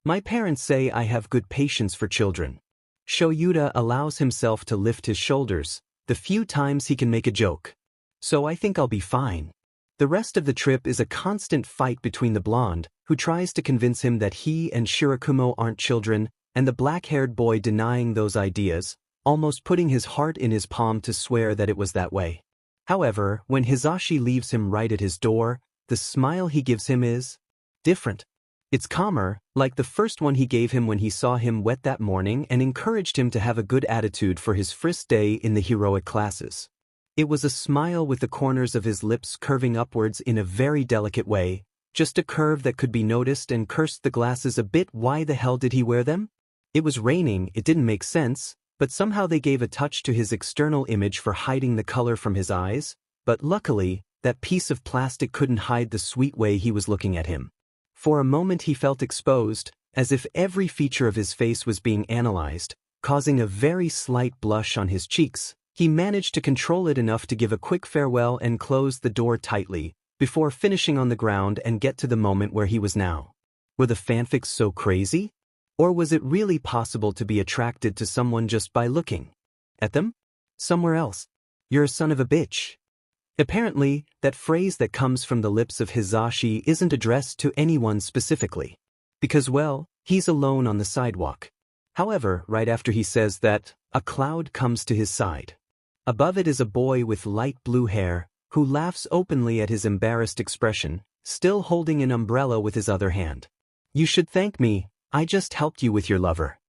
"My parents say I have good patience for children." Shouta allows himself to lift his shoulders, the few times he can make a joke. "So I think I'll be fine." The rest of the trip is a constant fight between the blonde, who tries to convince him that he and Shirakumo aren't children, and the black-haired boy denying those ideas, almost putting his heart in his palm to swear that it was that way. However, when Hisashi leaves him right at his door, the smile he gives him is different. It's calmer, like the first one he gave him when he saw him wet that morning and encouraged him to have a good attitude for his first day in the heroic classes. It was a smile with the corners of his lips curving upwards in a very delicate way, just a curve that could be noticed, and cursed the glasses a bit. Why the hell did he wear them? It was raining, it didn't make sense, but somehow they gave a touch to his external image for hiding the color from his eyes, but luckily, that piece of plastic couldn't hide the sweet way he was looking at him. For a moment he felt exposed, as if every feature of his face was being analyzed, causing a very slight blush on his cheeks. He managed to control it enough to give a quick farewell and close the door tightly, before finishing on the ground and get to the moment where he was now. Were the fanfics so crazy? Or was it really possible to be attracted to someone just by looking at them? Somewhere else. "You're a son of a bitch." Apparently, that phrase that comes from the lips of Hisashi isn't addressed to anyone specifically. Because, well, he's alone on the sidewalk. However, right after he says that, a cloud comes to his side. Above it is a boy with light blue hair, who laughs openly at his embarrassed expression, still holding an umbrella with his other hand. "You should thank me, I just helped you with your lover."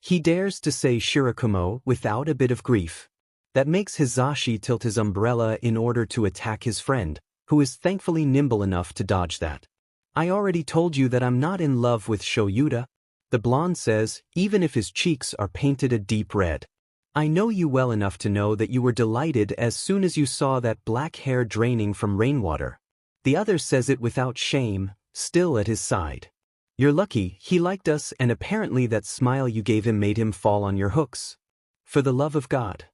He dares to say Shirakumo without a bit of grief. That makes Hisashi tilt his umbrella in order to attack his friend, who is thankfully nimble enough to dodge that. "I already told you that I'm not in love with Shouta," the blonde says, even if his cheeks are painted a deep red. "I know you well enough to know that you were delighted as soon as you saw that black hair draining from rainwater." The other says it without shame, still at his side. "You're lucky, he liked us, and apparently that smile you gave him made him fall on your hooks. For the love of God."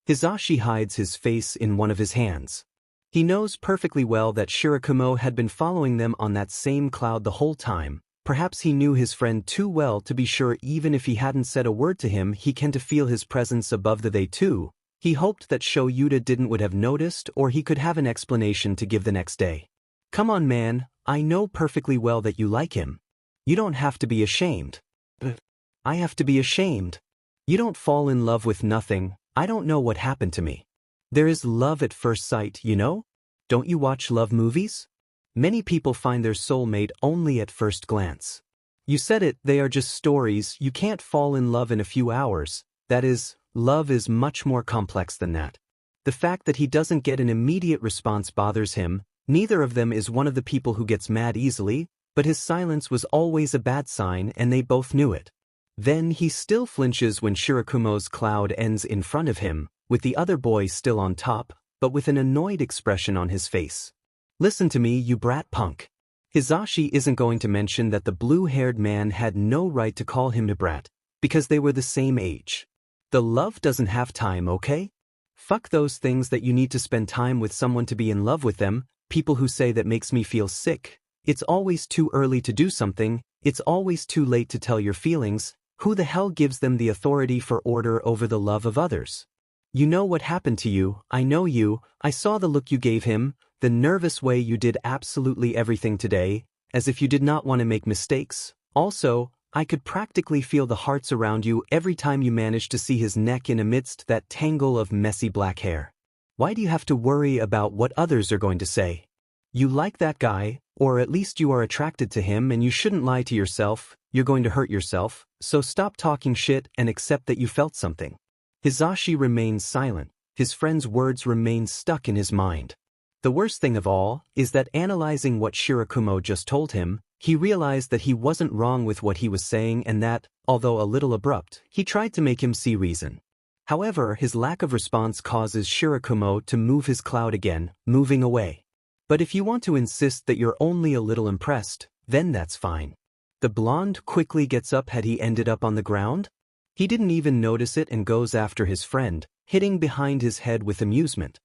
Hisashi hides his face in one of his hands. He knows perfectly well that Shirakumo had been following them on that same cloud the whole time. Perhaps he knew his friend too well to be sure even if he hadn't said a word to him he can to feel his presence above the they too. He hoped that Shouta didn't would have noticed, or he could have an explanation to give the next day. "Come on man, I know perfectly well that you like him. You don't have to be ashamed." "But I have to be ashamed. You don't fall in love with nothing. I don't know what happened to me. There is love at first sight, you know? Don't you watch love movies? Many people find their soulmate only at first glance. You said it, they are just stories. You can't fall in love in a few hours. That is, love is much more complex than that. The fact that he doesn't get an immediate response bothers him. Neither of them is one of the people who gets mad easily, but his silence was always a bad sign and they both knew it. Then he still flinches when Shirakumo's cloud ends in front of him, with the other boy still on top, but with an annoyed expression on his face. Listen to me, you brat punk. Hizashi isn't going to mention that the blue-haired man had no right to call him a brat, because they were the same age. The love doesn't have time, okay? Fuck those things that you need to spend time with someone to be in love with them. People who say that makes me feel sick. It's always too early to do something, it's always too late to tell your feelings. Who the hell gives them the authority for order over the love of others? You know what happened to you, I know you, I saw the look you gave him, the nervous way you did absolutely everything today, as if you did not want to make mistakes. Also, I could practically feel the hearts around you every time you managed to see his neck in amidst that tangle of messy black hair. Why do you have to worry about what others are going to say? You like that guy, or at least you are attracted to him, and you shouldn't lie to yourself. You're going to hurt yourself, so stop talking shit and accept that you felt something. Hizashi remains silent. His friend's words remain stuck in his mind. The worst thing of all is that analyzing what Shirakumo just told him, he realized that he wasn't wrong with what he was saying and that, although a little abrupt, he tried to make him see reason. However, his lack of response causes Shirakumo to move his cloud again, moving away. But if you want to insist that you're only a little impressed, then that's fine. The blonde quickly gets up. Had he ended up on the ground? He didn't even notice it and goes after his friend, hitting behind his head with amusement.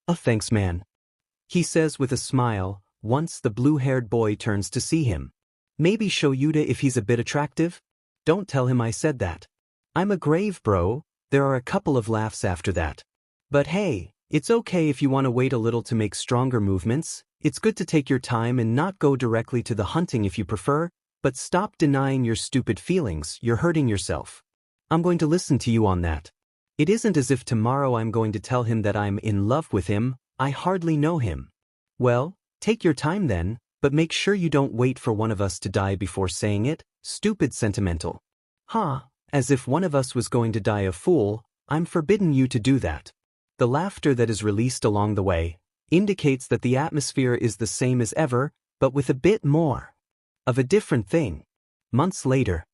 Oh, thanks, man. He says with a smile, once the blue-haired boy turns to see him. Maybe show Yuta if he's a bit attractive? Don't tell him I said that. I'm a grave bro. There are a couple of laughs after that. But hey, it's okay if you want to wait a little to make stronger movements. It's good to take your time and not go directly to the hunting if you prefer, but stop denying your stupid feelings. You're hurting yourself. I'm going to listen to you on that. It isn't as if tomorrow I'm going to tell him that I'm in love with him. I hardly know him. Well, take your time then, but make sure you don't wait for one of us to die before saying it. Stupid sentimental. Huh, as if one of us was going to die a fool. I'm forbidden you to do that. The laughter that is released along the way indicates that the atmosphere is the same as ever, but with a bit more of a different thing. Months later.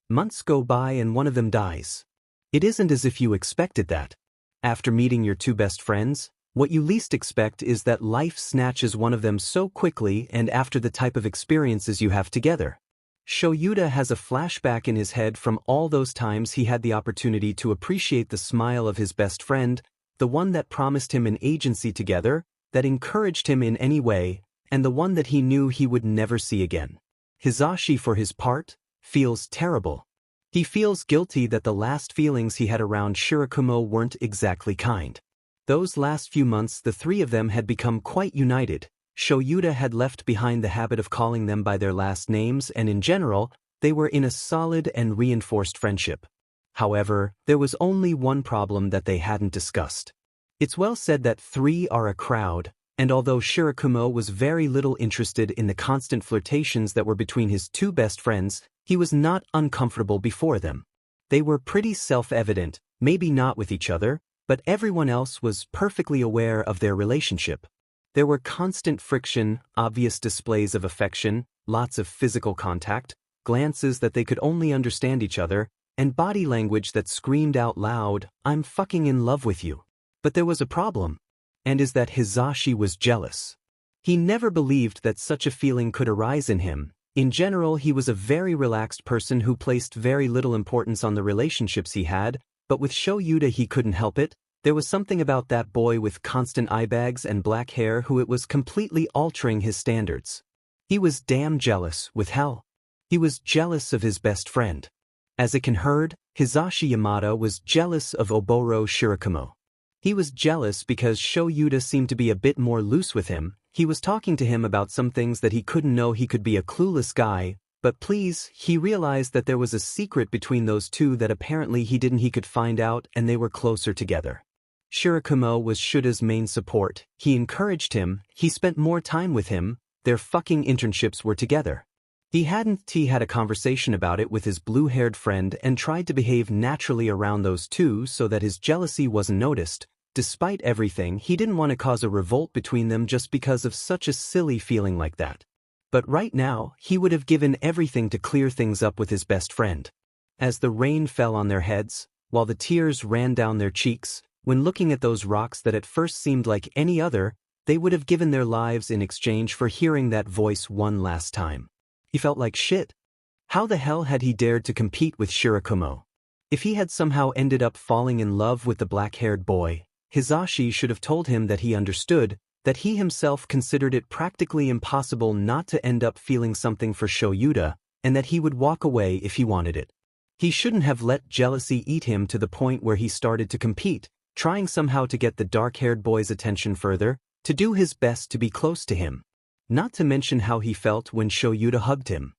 Months go by and one of them dies. It isn't as if you expected that. After meeting your two best friends, what you least expect is that life snatches one of them so quickly and after the type of experiences you have together. Shoyuta has a flashback in his head from all those times he had the opportunity to appreciate the smile of his best friend, the one that promised him an agency together, that encouraged him in any way, and the one that he knew he would never see again. Hizashi, for his part, feels terrible. He feels guilty that the last feelings he had around Shirakumo weren't exactly kind. Those last few months the three of them had become quite united. Shoyuta had left behind the habit of calling them by their last names and in general, they were in a solid and reinforced friendship. However, there was only one problem that they hadn't discussed. It's well said that three are a crowd, and although Shirakumo was very little interested in the constant flirtations that were between his two best friends, he was not uncomfortable before them. They were pretty self-evident, maybe not with each other, but everyone else was perfectly aware of their relationship. There were constant friction, obvious displays of affection, lots of physical contact, glances that they could only understand each other, and body language that screamed out loud, "I'm fucking in love with you." But there was a problem, and is that Hizashi was jealous. He never believed that such a feeling could arise in him. In general, he was a very relaxed person who placed very little importance on the relationships he had, but with Shoyuta he couldn't help it. There was something about that boy with constant eye bags and black hair who it was completely altering his standards. He was damn jealous, with hell. He was jealous of his best friend. As it can heard, Hizashi Yamada was jealous of Oboro Shirakumo. He was jealous because Shoyuta seemed to be a bit more loose with him. He was talking to him about some things that he couldn't know. He could be a clueless guy, but please, he realized that there was a secret between those two that apparently he could find out, and they were closer together. Shirakumo was Shuta's main support. He encouraged him, he spent more time with him, their fucking internships were together. He had a conversation about it with his blue-haired friend and tried to behave naturally around those two so that his jealousy wasn't noticed. Despite everything, he didn't want to cause a revolt between them just because of such a silly feeling like that. But right now, he would have given everything to clear things up with his best friend. As the rain fell on their heads, while the tears ran down their cheeks, when looking at those rocks that at first seemed like any other, they would have given their lives in exchange for hearing that voice one last time. He felt like shit. How the hell had he dared to compete with Shirakumo? If he had somehow ended up falling in love with the black-haired boy, Hisashi should have told him that he understood, that he himself considered it practically impossible not to end up feeling something for Shouta, and that he would walk away if he wanted it. He shouldn't have let jealousy eat him to the point where he started to compete, trying somehow to get the dark-haired boy's attention further, to do his best to be close to him. Not to mention how he felt when Shouta hugged him.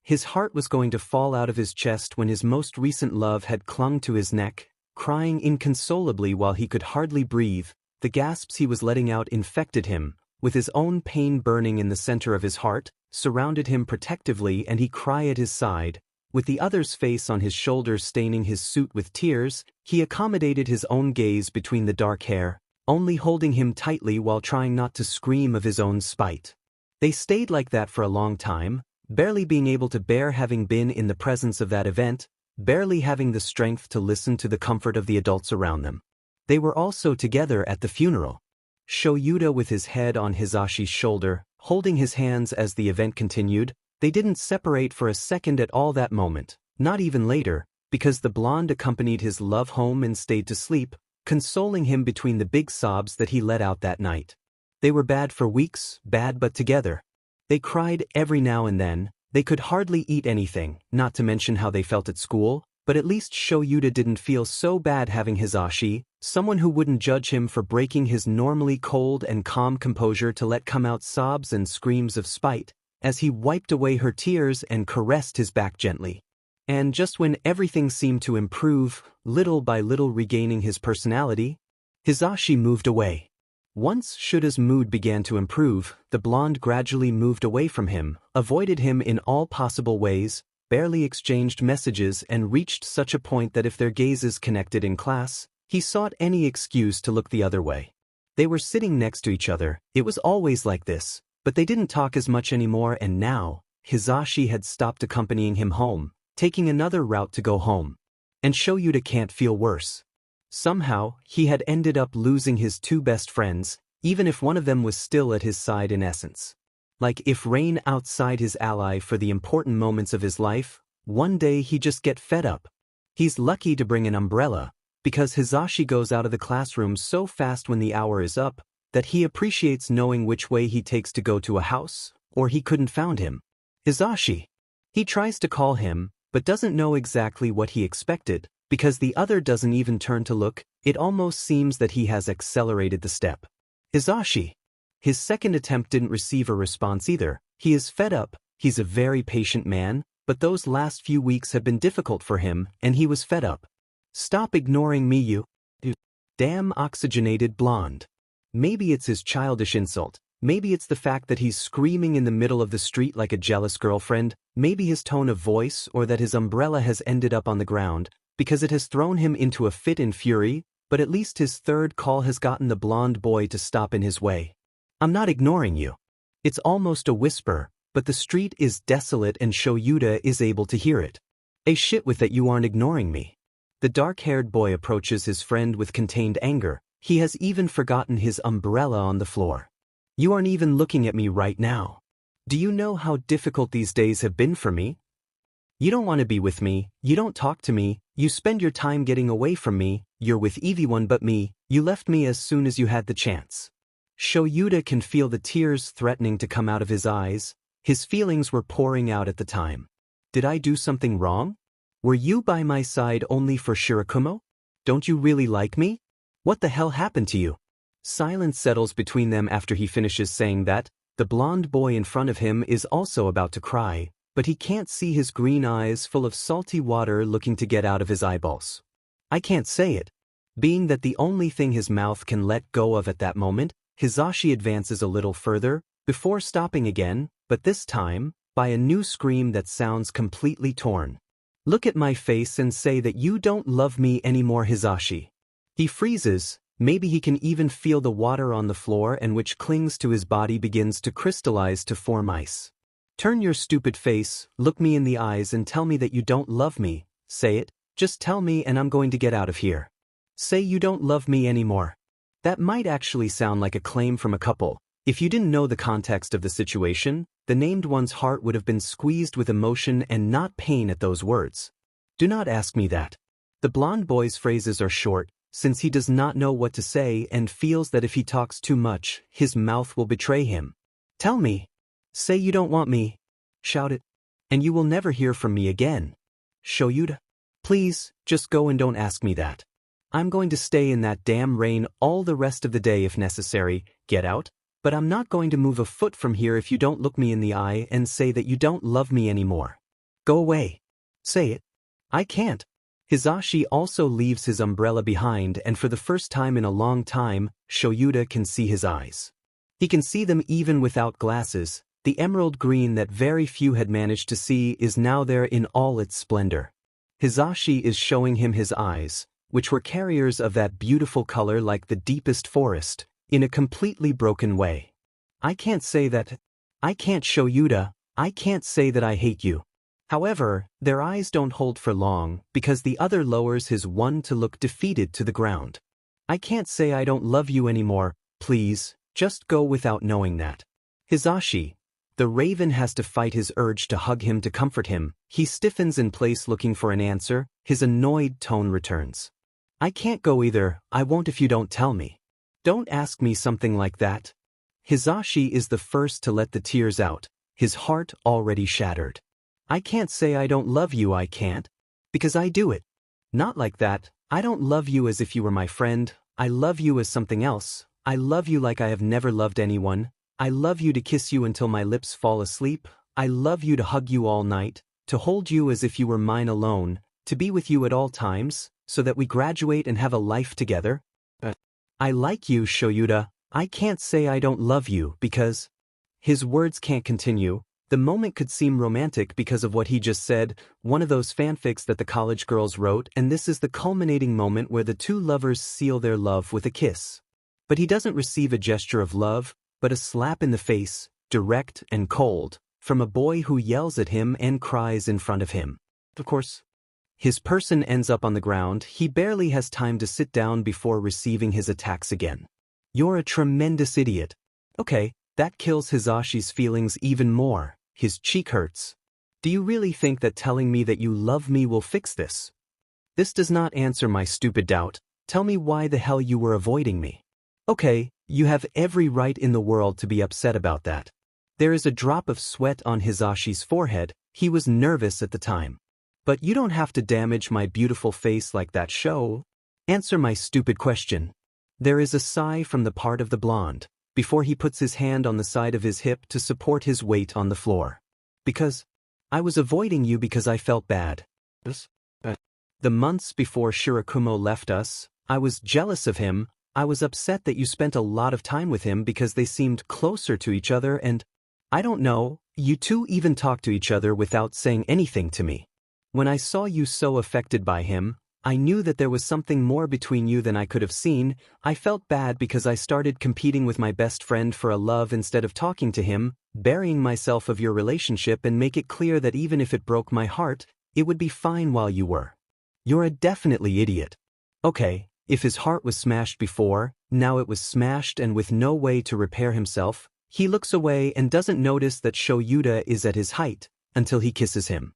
His heart was going to fall out of his chest when his most recent love had clung to his neck, crying inconsolably while he could hardly breathe. The gasps he was letting out infected him, with his own pain burning in the center of his heart, surrounded him protectively, and he cried at his side. With the other's face on his shoulders staining his suit with tears, he accommodated his own gaze between the dark hair, only holding him tightly while trying not to scream of his own spite. They stayed like that for a long time, barely being able to bear having been in the presence of that event, barely having the strength to listen to the comfort of the adults around them. They were also together at the funeral. Shouta with his head on Hisashi's shoulder, holding his hands as the event continued. They didn't separate for a second at all that moment, not even later, because the blonde accompanied his love home and stayed to sleep, consoling him between the big sobs that he let out that night. They were bad for weeks, bad but together. They cried every now and then. They could hardly eat anything, not to mention how they felt at school, but at least Shouta didn't feel so bad having Hisashi, someone who wouldn't judge him for breaking his normally cold and calm composure to let come out sobs and screams of spite, as he wiped away her tears and caressed his back gently. And just when everything seemed to improve, little by little regaining his personality, Hisashi moved away. Once Shuta's mood began to improve, the blonde gradually moved away from him, avoided him in all possible ways, barely exchanged messages, and reached such a point that if their gazes connected in class, he sought any excuse to look the other way. They were sitting next to each other. It was always like this, but they didn't talk as much anymore, and now, Hisashi had stopped accompanying him home, taking another route to go home. And Shouta can't feel worse. Somehow, he had ended up losing his two best friends, even if one of them was still at his side in essence. Like if Rain outside his ally for the important moments of his life, one day he just get fed up. He's lucky to bring an umbrella, because Hisashi goes out of the classroom so fast when the hour is up, that he appreciates knowing which way he takes to go to a house, or he couldn't found him. Hisashi. He tries to call him, but doesn't know exactly what he expected, because the other doesn't even turn to look. It almost seems that he has accelerated the step. Hisashi. His second attempt didn't receive a response either. He is fed up. He's a very patient man, but those last few weeks have been difficult for him, and he was fed up. Stop ignoring me, you damn oxygenated blonde. Maybe it's his childish insult. Maybe it's the fact that he's screaming in the middle of the street like a jealous girlfriend. Maybe his tone of voice, or that his umbrella has ended up on the ground, because it has thrown him into a fit in fury, but at least his third call has gotten the blonde boy to stop in his way. I'm not ignoring you. It's almost a whisper, but the street is desolate and Shouta is able to hear it. A shit with that you aren't ignoring me. The dark-haired boy approaches his friend with contained anger. He has even forgotten his umbrella on the floor. You aren't even looking at me right now. Do you know how difficult these days have been for me? You don't want to be with me, you don't talk to me, you spend your time getting away from me, you're with everyone but me, you left me as soon as you had the chance. Shouta can feel the tears threatening to come out of his eyes. His feelings were pouring out at the time. Did I do something wrong? Were you by my side only for Shirakumo? Don't you really like me? What the hell happened to you? Silence settles between them after he finishes saying that. The blonde boy in front of him is also about to cry, but he can't see his green eyes full of salty water looking to get out of his eyeballs. I can't say it. Being that the only thing his mouth can let go of at that moment, Hisashi advances a little further, before stopping again, but this time, by a new scream that sounds completely torn. Look at my face and say that you don't love me anymore, Hisashi. He freezes, maybe he can even feel the water on the floor and which clings to his body begins to crystallize to form ice. Turn your stupid face, look me in the eyes and tell me that you don't love me. Say it, just tell me and I'm going to get out of here. Say you don't love me anymore. That might actually sound like a claim from a couple. If you didn't know the context of the situation, the named one's heart would have been squeezed with emotion and not pain at those words. Do not ask me that. The blonde boy's phrases are short, since he does not know what to say and feels that if he talks too much, his mouth will betray him. Tell me. Say you don't want me. Shout it. And you will never hear from me again. Shouta. Please, just go and don't ask me that. I'm going to stay in that damn rain all the rest of the day if necessary. Get out. But I'm not going to move a foot from here if you don't look me in the eye and say that you don't love me anymore. Go away. Say it. I can't. Hisashi also leaves his umbrella behind and for the first time in a long time, Shouta can see his eyes. He can see them even without glasses. The emerald green that very few had managed to see is now there in all its splendor. Hisashi is showing him his eyes, which were carriers of that beautiful color like the deepest forest, in a completely broken way. I can't say that. I can't Shouta. I can't say that I hate you. However, their eyes don't hold for long because the other lowers his one to look defeated to the ground. I can't say I don't love you anymore, please, just go without knowing that. Hisashi. The raven has to fight his urge to hug him to comfort him. He stiffens in place looking for an answer. His annoyed tone returns. I can't go either. I won't if you don't tell me. Don't ask me something like that. Hisashi is the first to let the tears out, his heart already shattered. I can't say I don't love you, I can't. Because I do it. Not like that. I don't love you as if you were my friend. I love you as something else. I love you like I have never loved anyone. I love you to kiss you until my lips fall asleep. I love you to hug you all night, to hold you as if you were mine alone, to be with you at all times, so that we graduate and have a life together. But I like you, Shouta. I can't say I don't love you because... His words can't continue. The moment could seem romantic because of what he just said, one of those fanfics that the college girls wrote, and this is the culminating moment where the two lovers seal their love with a kiss. But he doesn't receive a gesture of love, but a slap in the face, direct and cold, from a boy who yells at him and cries in front of him. Of course, his person ends up on the ground. He barely has time to sit down before receiving his attacks again. You're a tremendous idiot. Okay, that kills Hisashi's feelings even more. His cheek hurts. Do you really think that telling me that you love me will fix this? This does not answer my stupid doubt. Tell me why the hell you were avoiding me. Okay, you have every right in the world to be upset about that. There is a drop of sweat on Hisashi's forehead. He was nervous at the time. But you don't have to damage my beautiful face like that, show. Answer my stupid question. There is a sigh from the part of the blonde, before he puts his hand on the side of his hip to support his weight on the floor. Because I was avoiding you because I felt bad. The months before Shirakumo left us, I was jealous of him. I was upset that you spent a lot of time with him because they seemed closer to each other and, I don't know, you two even talked to each other without saying anything to me. When I saw you so affected by him, I knew that there was something more between you than I could have seen. I felt bad because I started competing with my best friend for a love instead of talking to him, burying myself of your relationship and make it clear that even if it broke my heart, it would be fine while you were. You're a definitely idiot. Okay. If his heart was smashed before, now it was smashed and with no way to repair himself, he looks away and doesn't notice that Shouta is at his height, until he kisses him.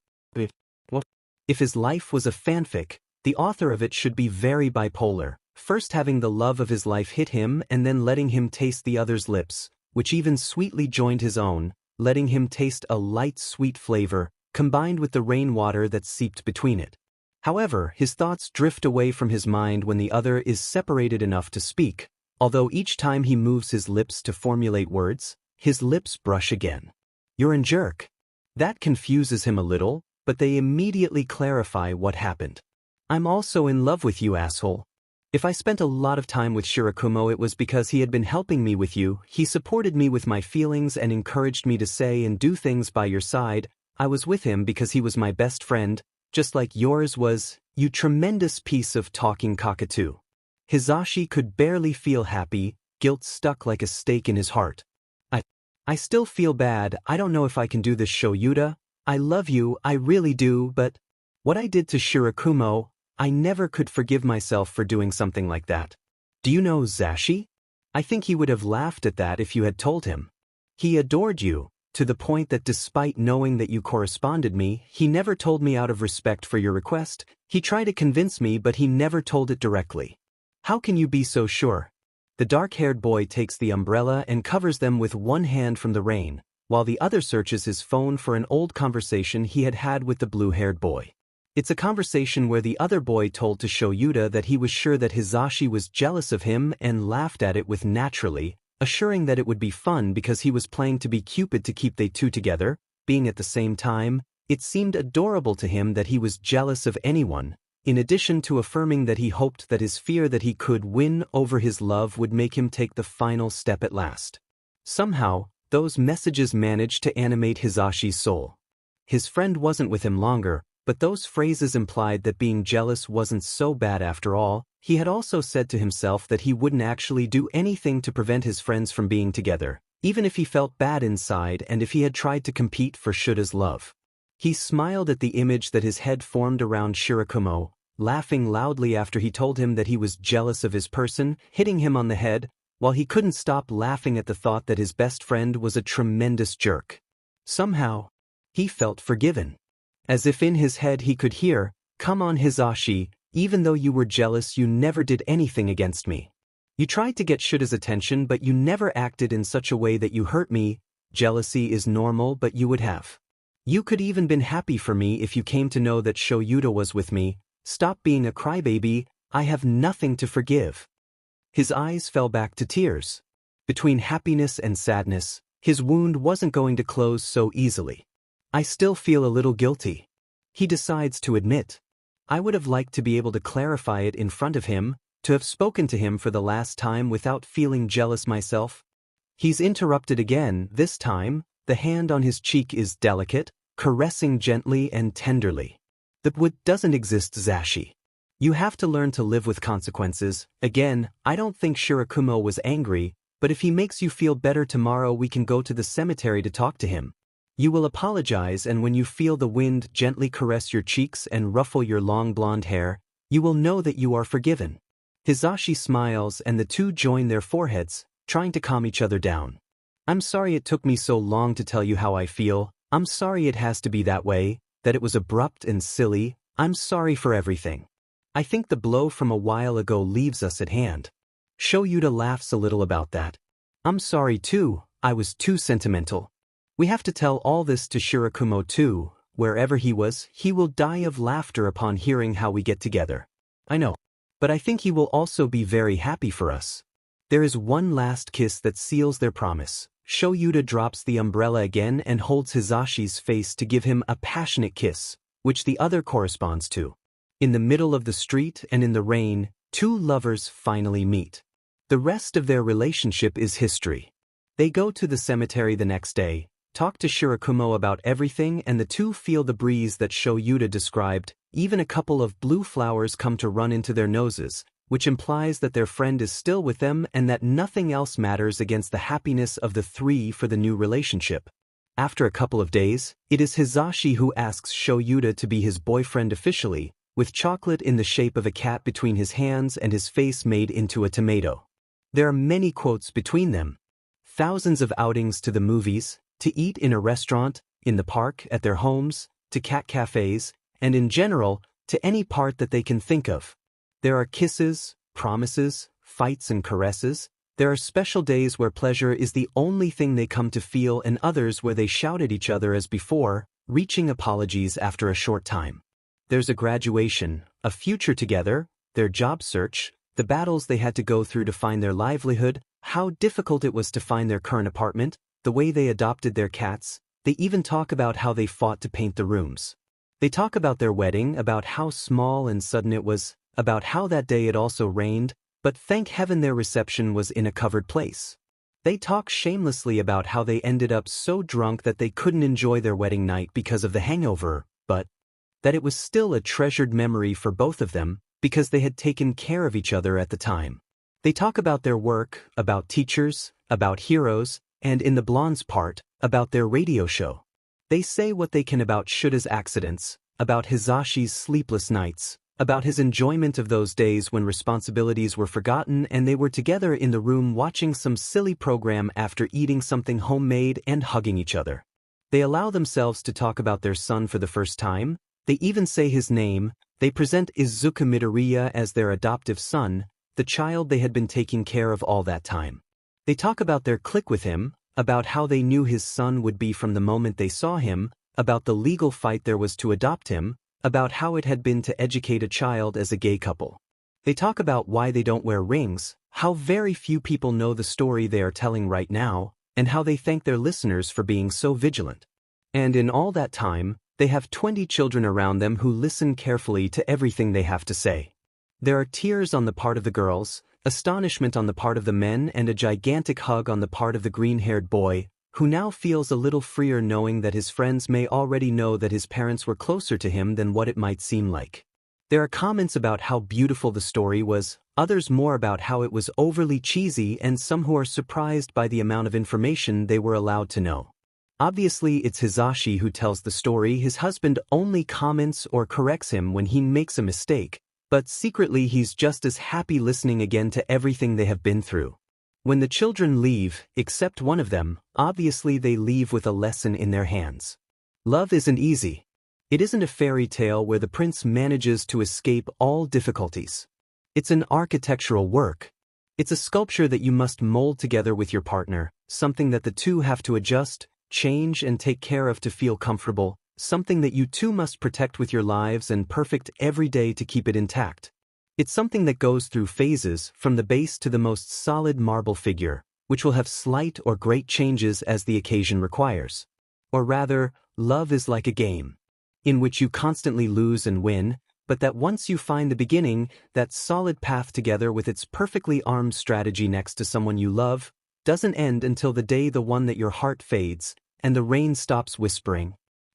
What? If his life was a fanfic, the author of it should be very bipolar, first having the love of his life hit him and then letting him taste the other's lips, which even sweetly joined his own, letting him taste a light sweet flavor, combined with the rainwater that seeped between it. However, his thoughts drift away from his mind when the other is separated enough to speak, although each time he moves his lips to formulate words, his lips brush again. You're a jerk. That confuses him a little, but they immediately clarify what happened. I'm also in love with you, asshole. If I spent a lot of time with Shirakumo, it was because he had been helping me with you, he supported me with my feelings and encouraged me to say and do things by your side. I was with him because he was my best friend, just like yours was, you tremendous piece of talking cockatoo. Hizashi could barely feel happy, guilt stuck like a stake in his heart. I still feel bad, I don't know if I can do this, Shouta. I love you, I really do, but what I did to Shirakumo, I never could forgive myself for doing something like that. Do you know Zashi? I think he would have laughed at that if you had told him. He adored you, to the point that despite knowing that you corresponded me, he never told me out of respect for your request. He tried to convince me, but he never told it directly. How can you be so sure? The dark-haired boy takes the umbrella and covers them with one hand from the rain, while the other searches his phone for an old conversation he had had with the blue-haired boy. It's a conversation where the other boy told to Shouta that he was sure that Hizashi was jealous of him and laughed at it with naturally, assuring that it would be fun because he was playing to be Cupid to keep they two together, being at the same time. It seemed adorable to him that he was jealous of anyone, in addition to affirming that he hoped that his fear that he could win over his love would make him take the final step at last. Somehow, those messages managed to animate Hizashi's soul. His friend wasn't with him longer, but those phrases implied that being jealous wasn't so bad after all. He had also said to himself that he wouldn't actually do anything to prevent his friends from being together, even if he felt bad inside and if he had tried to compete for Shuta's love. He smiled at the image that his head formed around Shirakumo, laughing loudly after he told him that he was jealous of his person, hitting him on the head, while he couldn't stop laughing at the thought that his best friend was a tremendous jerk. Somehow, he felt forgiven. As if in his head he could hear, "Come on Hizashi, even though you were jealous you never did anything against me. You tried to get Shuta's attention but you never acted in such a way that you hurt me. Jealousy is normal but you would have. You could even been happy for me if you came to know that Shouta was with me. Stop being a crybaby, I have nothing to forgive." His eyes fell back to tears. Between happiness and sadness, his wound wasn't going to close so easily. I still feel a little guilty. He decides to admit. I would have liked to be able to clarify it in front of him, to have spoken to him for the last time without feeling jealous myself. He's interrupted again, this time. The hand on his cheek is delicate, caressing gently and tenderly. The wood doesn't exist, Zashi. You have to learn to live with consequences. Again, I don't think Shirakumo was angry, but if he makes you feel better tomorrow we can go to the cemetery to talk to him. You will apologize and when you feel the wind gently caress your cheeks and ruffle your long blonde hair, you will know that you are forgiven. Hizashi smiles and the two join their foreheads, trying to calm each other down. I'm sorry it took me so long to tell you how I feel. I'm sorry it has to be that way, that it was abrupt and silly. I'm sorry for everything. I think the blow from a while ago leaves us at hand. Shouta laughs a little about that. I'm sorry too, I was too sentimental. We have to tell all this to Shirakumo too. Wherever he was, he will die of laughter upon hearing how we get together. I know. But I think he will also be very happy for us. There is one last kiss that seals their promise. Shouta drops the umbrella again and holds Hizashi's face to give him a passionate kiss, which the other corresponds to. In the middle of the street and in the rain, two lovers finally meet. The rest of their relationship is history. They go to the cemetery the next day, talk to Shirakumo about everything and the two feel the breeze that Shouta described. Even a couple of blue flowers come to run into their noses, which implies that their friend is still with them and that nothing else matters against the happiness of the three for the new relationship. After a couple of days, it is Hizashi who asks Shouta to be his boyfriend officially, with chocolate in the shape of a cat between his hands and his face made into a tomato. There are many quotes between them. Thousands of outings to the movies, to eat in a restaurant, in the park, at their homes, to cat cafes, and in general, to any part that they can think of. There are kisses, promises, fights and caresses. There are special days where pleasure is the only thing they come to feel and others where they shout at each other as before, reaching apologies after a short time. There's a graduation, a future together, their job search, the battles they had to go through to find their livelihood, how difficult it was to find their current apartment, the way they adopted their cats. They even talk about how they fought to paint the rooms. They talk about their wedding, about how small and sudden it was. about how that day it also rained, but thank heaven their reception was in a covered place. They talk shamelessly about how they ended up so drunk that they couldn't enjoy their wedding night because of the hangover, but that it was still a treasured memory for both of them because they had taken care of each other at the time. They talk about their work, about teachers, about heroes, and in the blonde's part, about their radio show. They say what they can about Shouta's accidents, about Hisashi's sleepless nights, about his enjoyment of those days when responsibilities were forgotten and they were together in the room watching some silly program after eating something homemade and hugging each other. They allow themselves to talk about their son for the first time. They even say his name. They present Izuku Midoriya as their adoptive son, the child they had been taking care of all that time. They talk about their clique with him, about how they knew his son would be from the moment they saw him, about the legal fight there was to adopt him, about how it had been to educate a child as a gay couple. They talk about why they don't wear rings, how very few people know the story they are telling right now, and how they thank their listeners for being so vigilant. And in all that time, they have 20 children around them who listen carefully to everything they have to say. There are tears on the part of the girls, astonishment on the part of the men, and a gigantic hug on the part of the green-haired boy, who now feels a little freer knowing that his friends may already know that his parents were closer to him than what it might seem like. There are comments about how beautiful the story was, others more about how it was overly cheesy, and some who are surprised by the amount of information they were allowed to know. Obviously, it's Hisashi who tells the story. His husband only comments or corrects him when he makes a mistake, but secretly he's just as happy listening again to everything they have been through. When the children leave, except one of them, obviously they leave with a lesson in their hands. Love isn't easy. It isn't a fairy tale where the prince manages to escape all difficulties. It's an architectural work. It's a sculpture that you must mold together with your partner, something that the two have to adjust, change, and take care of to feel comfortable, something that you two must protect with your lives and perfect every day to keep it intact. It's something that goes through phases, from the base to the most solid marble figure, which will have slight or great changes as the occasion requires. Or rather, love is like a game, in which you constantly lose and win, but that once you find the beginning, that solid path together with its perfectly armed strategy next to someone you love, doesn't end until the day the one that your heart fades, and the rain stops whispering.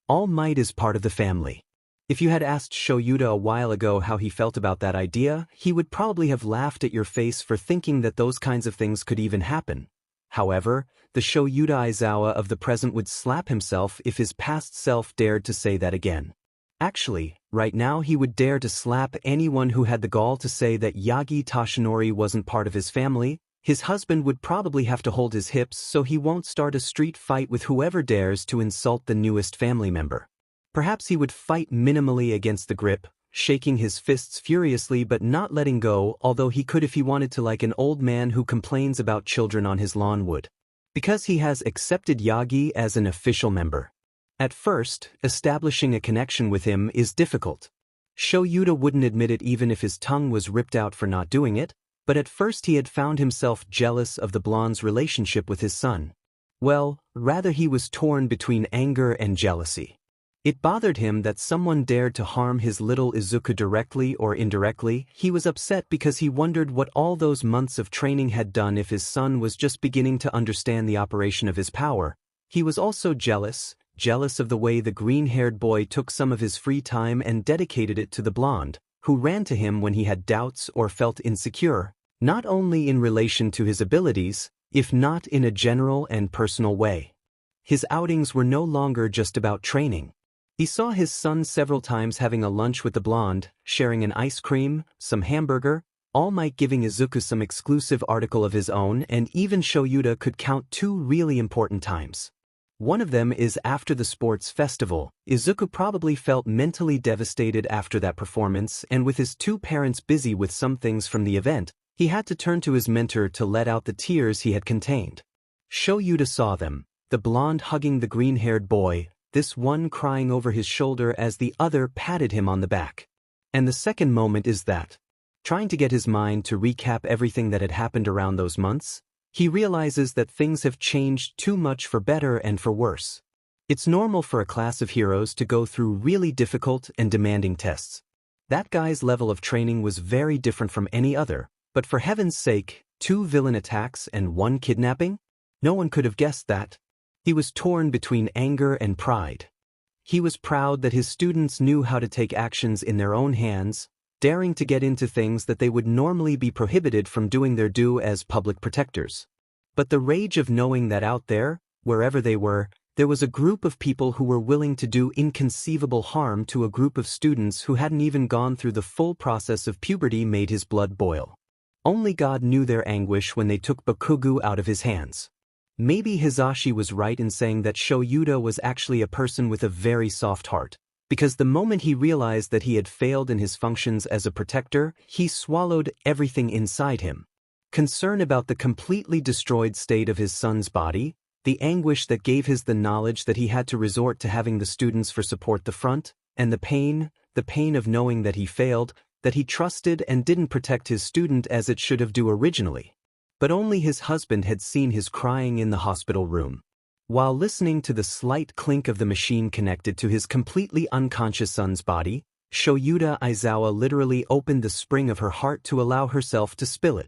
All might is part of the family. If you had asked Shouta a while ago how he felt about that idea, he would probably have laughed at your face for thinking that those kinds of things could even happen. However, the Shouta Aizawa of the present would slap himself if his past self dared to say that again. Actually, right now he would dare to slap anyone who had the gall to say that Yagi Toshinori wasn't part of his family. His husband would probably have to hold his hips so he won't start a street fight with whoever dares to insult the newest family member. Perhaps he would fight minimally against the grip, shaking his fists furiously but not letting go, although he could if he wanted to, like an old man who complains about children on his lawn would. Because he has accepted Yagi as an official member. At first, establishing a connection with him is difficult. Shouta wouldn't admit it even if his tongue was ripped out for not doing it, but at first he had found himself jealous of the blonde's relationship with his son. Well, rather he was torn between anger and jealousy. It bothered him that someone dared to harm his little Izuku directly or indirectly. He was upset because he wondered what all those months of training had done if his son was just beginning to understand the operation of his power. He was also jealous of the way the green-haired boy took some of his free time and dedicated it to the blonde, who ran to him when he had doubts or felt insecure, not only in relation to his abilities, if not in a general and personal way. His outings were no longer just about training. He saw his son several times having a lunch with the blonde, sharing an ice cream, some hamburger, All Might giving Izuku some exclusive article of his own, and even Shouta could count 2 really important times. One of them is after the sports festival. Izuku probably felt mentally devastated after that performance, and with his 2 parents busy with some things from the event, he had to turn to his mentor to let out the tears he had contained. Shouta saw them, the blonde hugging the green-haired boy, this one crying over his shoulder as the other patted him on the back. And the second moment is that, trying to get his mind to recap everything that had happened around those months, he realizes that things have changed too much for better and for worse. It's normal for a class of heroes to go through really difficult and demanding tests. That guy's level of training was very different from any other, but for heaven's sake, 2 villain attacks and 1 kidnapping? No one could have guessed that. He was torn between anger and pride. He was proud that his students knew how to take actions in their own hands, daring to get into things that they would normally be prohibited from doing their due as public protectors. But the rage of knowing that out there, wherever they were, there was a group of people who were willing to do inconceivable harm to a group of students who hadn't even gone through the full process of puberty made his blood boil. Only God knew their anguish when they took Bakugo out of his hands. Maybe Hisashi was right in saying that Shouta was actually a person with a very soft heart, because the moment he realized that he had failed in his functions as a protector, he swallowed everything inside him. Concern about the completely destroyed state of his son's body, the anguish that gave his the knowledge that he had to resort to having the students for support the front, and the pain of knowing that he failed, that he trusted and didn't protect his student as it should have do originally. But only his husband had seen his crying in the hospital room. While listening to the slight clink of the machine connected to his completely unconscious son's body, Shouta Aizawa literally opened the spring of her heart to allow herself to spill it.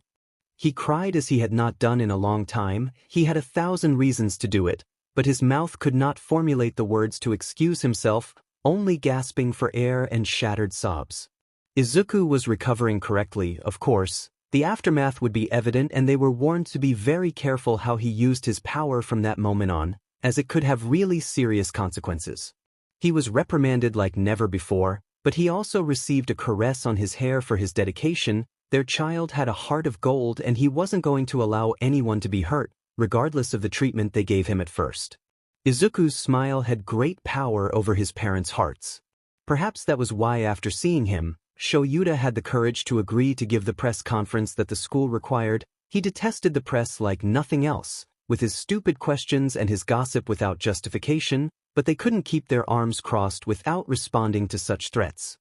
He cried as he had not done in a long time. He had 1,000 reasons to do it, but his mouth could not formulate the words to excuse himself, only gasping for air and shattered sobs. Izuku was recovering correctly, of course. The aftermath would be evident, and they were warned to be very careful how he used his power from that moment on, as it could have really serious consequences. He was reprimanded like never before, but he also received a caress on his hair for his dedication. Their child had a heart of gold, and he wasn't going to allow anyone to be hurt, regardless of the treatment they gave him at first. Izuku's smile had great power over his parents' hearts. Perhaps that was why after seeing him, Shouta had the courage to agree to give the press conference that the school required. He detested the press like nothing else, with his stupid questions and his gossip without justification, but they couldn't keep their arms crossed without responding to such threats.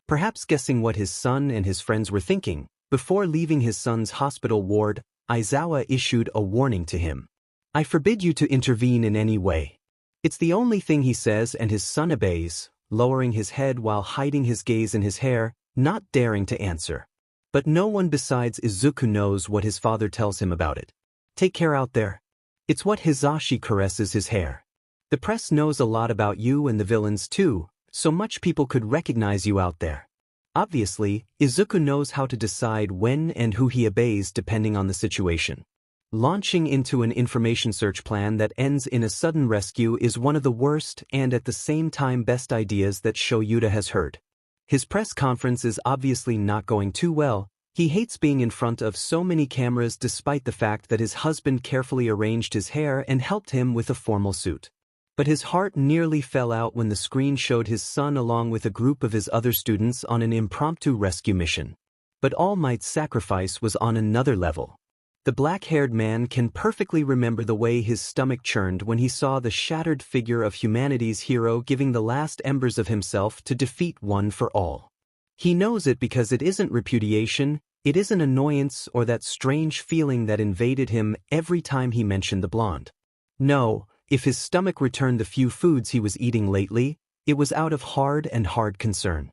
Perhaps guessing what his son and his friends were thinking, before leaving his son's hospital ward, Aizawa issued a warning to him. "I forbid you to intervene in any way." It's the only thing he says, and his son obeys, lowering his head while hiding his gaze in his hair, not daring to answer. But no one besides Izuku knows what his father tells him about it. "Take care out there." It's what Hisashi caresses his hair. "The press knows a lot about you and the villains too, so much people could recognize you out there." Obviously, Izuku knows how to decide when and who he obeys depending on the situation. Launching into an information search plan that ends in a sudden rescue is one of the worst and at the same time best ideas that Shouta has heard. His press conference is obviously not going too well. He hates being in front of so many cameras despite the fact that his husband carefully arranged his hair and helped him with a formal suit. But his heart nearly fell out when the screen showed his son along with a group of his other students on an impromptu rescue mission. But All Might's sacrifice was on another level. The black-haired man can perfectly remember the way his stomach churned when he saw the shattered figure of humanity's hero giving the last embers of himself to defeat one for all. He knows it because it isn't repudiation, it isn't annoyance or that strange feeling that invaded him every time he mentioned the blonde. No, if his stomach returned the few foods he was eating lately, it was out of hard concern.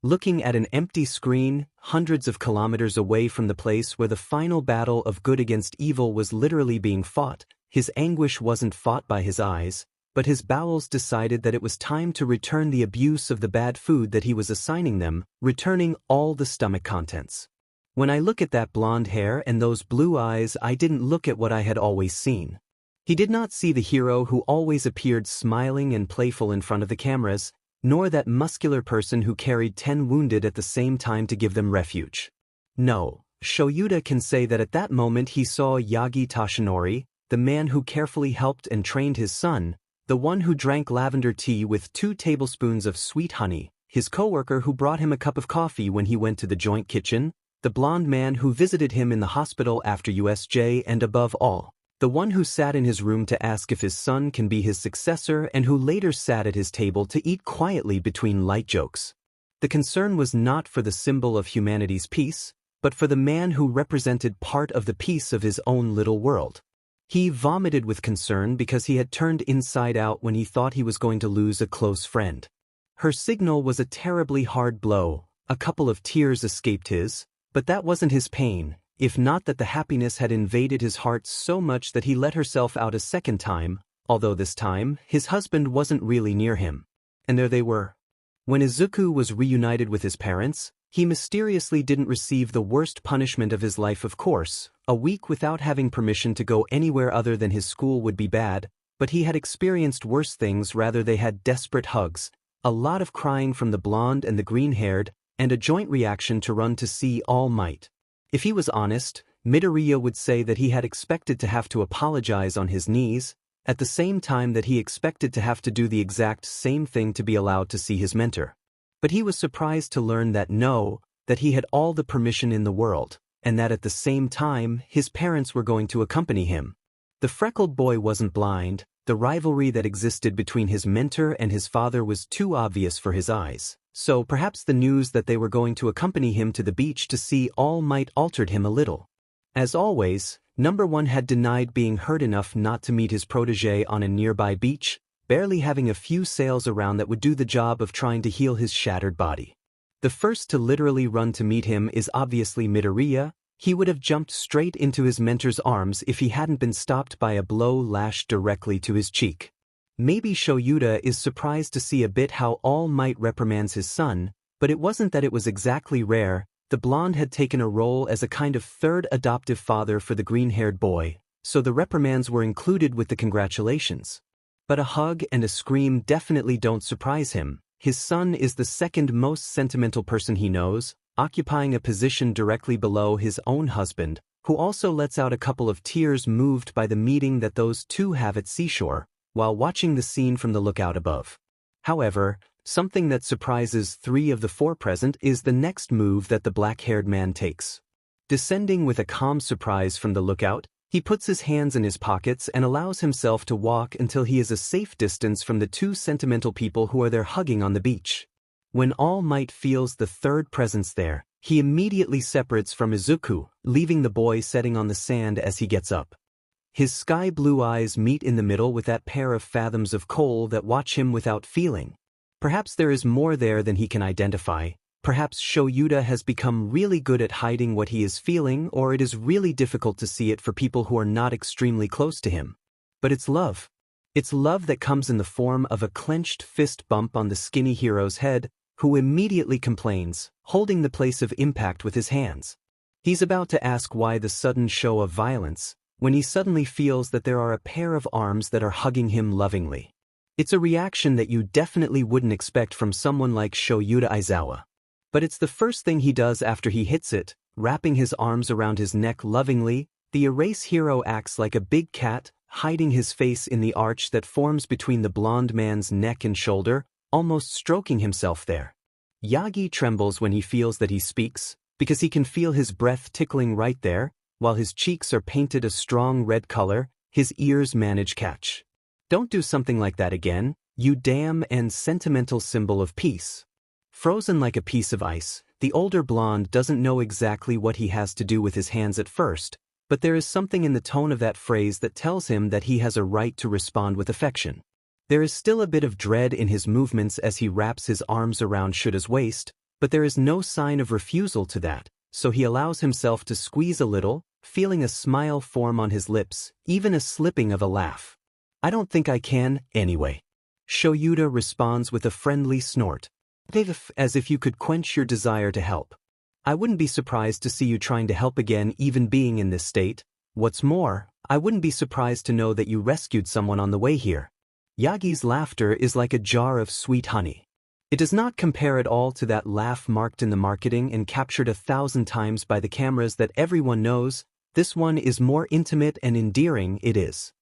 Looking at an empty screen, hundreds of kilometers away from the place where the final battle of good against evil was literally being fought, his anguish wasn't fought by his eyes, but his bowels decided that it was time to return the abuse of the bad food that he was assigning them, returning all the stomach contents. When I look at that blonde hair and those blue eyes, I didn't look at what I had always seen. He did not see the hero who always appeared smiling and playful in front of the cameras, nor that muscular person who carried 10 wounded at the same time to give them refuge. No, Shouta can say that at that moment he saw Yagi Tashinori, the man who carefully helped and trained his son, the one who drank lavender tea with 2 tablespoons of sweet honey, his coworker who brought him a cup of coffee when he went to the joint kitchen, the blonde man who visited him in the hospital after USJ, and above all, the one who sat in his room to ask if his son can be his successor and who later sat at his table to eat quietly between light jokes. The concern was not for the symbol of humanity's peace, but for the man who represented part of the peace of his own little world. He vomited with concern because he had turned inside out when he thought he was going to lose a close friend. Her signal was a terribly hard blow, A couple of tears escaped his, but that wasn't his pain, if not that the happiness had invaded his heart so much that he let herself out a second time, although this time, his husband wasn't really near him. And there they were. When Izuku was reunited with his parents, he mysteriously didn't receive the worst punishment of his life, of course. A week without having permission to go anywhere other than his school would be bad, but he had experienced worse things. Rather, they had desperate hugs, a lot of crying from the blonde and the green-haired, and a joint reaction to run to see All Might. If he was honest, Midoriya would say that he had expected to have to apologize on his knees, at the same time that he expected to have to do the exact same thing to be allowed to see his mentor. But he was surprised to learn that that he had all the permission in the world, and that at the same time his parents were going to accompany him. The freckled boy wasn't blind. The rivalry that existed between his mentor and his father was too obvious for his eyes, so perhaps the news that they were going to accompany him to the beach to see All Might altered him a little. As always, Number 1 had denied being hurt enough not to meet his protégé on a nearby beach, barely having a few sails around that would do the job of trying to heal his shattered body. The first to literally run to meet him is obviously Midoriya. He would have jumped straight into his mentor's arms if he hadn't been stopped by a blow lashed directly to his cheek. Maybe Shouta is surprised to see a bit how All Might reprimands his son, but it wasn't that it was exactly rare. The blonde had taken a role as a kind of third adoptive father for the green-haired boy, so the reprimands were included with the congratulations. But a hug and a scream definitely don't surprise him. His son is the second most sentimental person he knows, occupying a position directly below his own husband, who also lets out a couple of tears moved by the meeting that those two have at seashore, while watching the scene from the lookout above. However, something that surprises 3 of the 4 present is the next move that the black-haired man takes. Descending with a calm surprise from the lookout, he puts his hands in his pockets and allows himself to walk until he is a safe distance from the 2 sentimental people who are there hugging on the beach. When All Might feels the third presence there, he immediately separates from Izuku, leaving the boy sitting on the sand as he gets up. His sky-blue eyes meet in the middle with that pair of fathoms of coal that watch him without feeling. Perhaps there is more there than he can identify. Perhaps Shouta has become really good at hiding what he is feeling, or it is really difficult to see it for people who are not extremely close to him. But it's love. It's love that comes in the form of a clenched fist bump on the skinny hero's head, who immediately complains, holding the place of impact with his hands. He's about to ask why the sudden show of violence, when he suddenly feels that there are a pair of arms that are hugging him lovingly. It's a reaction that you definitely wouldn't expect from someone like Shouta Aizawa. But it's the first thing he does after he hits it, wrapping his arms around his neck lovingly. The Erase hero acts like a big cat, hiding his face in the arch that forms between the blonde man's neck and shoulder, almost stroking himself there. Yagi trembles when he feels that he speaks, because he can feel his breath tickling right there, while his cheeks are painted a strong red color. His ears manage catch. Don't do something like that again, you damn and sentimental symbol of peace. Frozen like a piece of ice, the older blonde doesn't know exactly what he has to do with his hands at first, but there is something in the tone of that phrase that tells him that he has a right to respond with affection. There is still a bit of dread in his movements as he wraps his arms around Shuta's waist, but there is no sign of refusal to that, so he allows himself to squeeze a little, feeling a smile form on his lips, even a slipping of a laugh. I don't think I can, anyway. Shouta responds with a friendly snort. As if you could quench your desire to help. I wouldn't be surprised to see you trying to help again, even being in this state. What's more, I wouldn't be surprised to know that you rescued someone on the way here. Yagi's laughter is like a jar of sweet honey. It does not compare at all to that laugh marked in the marketing and captured 1,000 times by the cameras that everyone knows. This one is more intimate and endearing. It is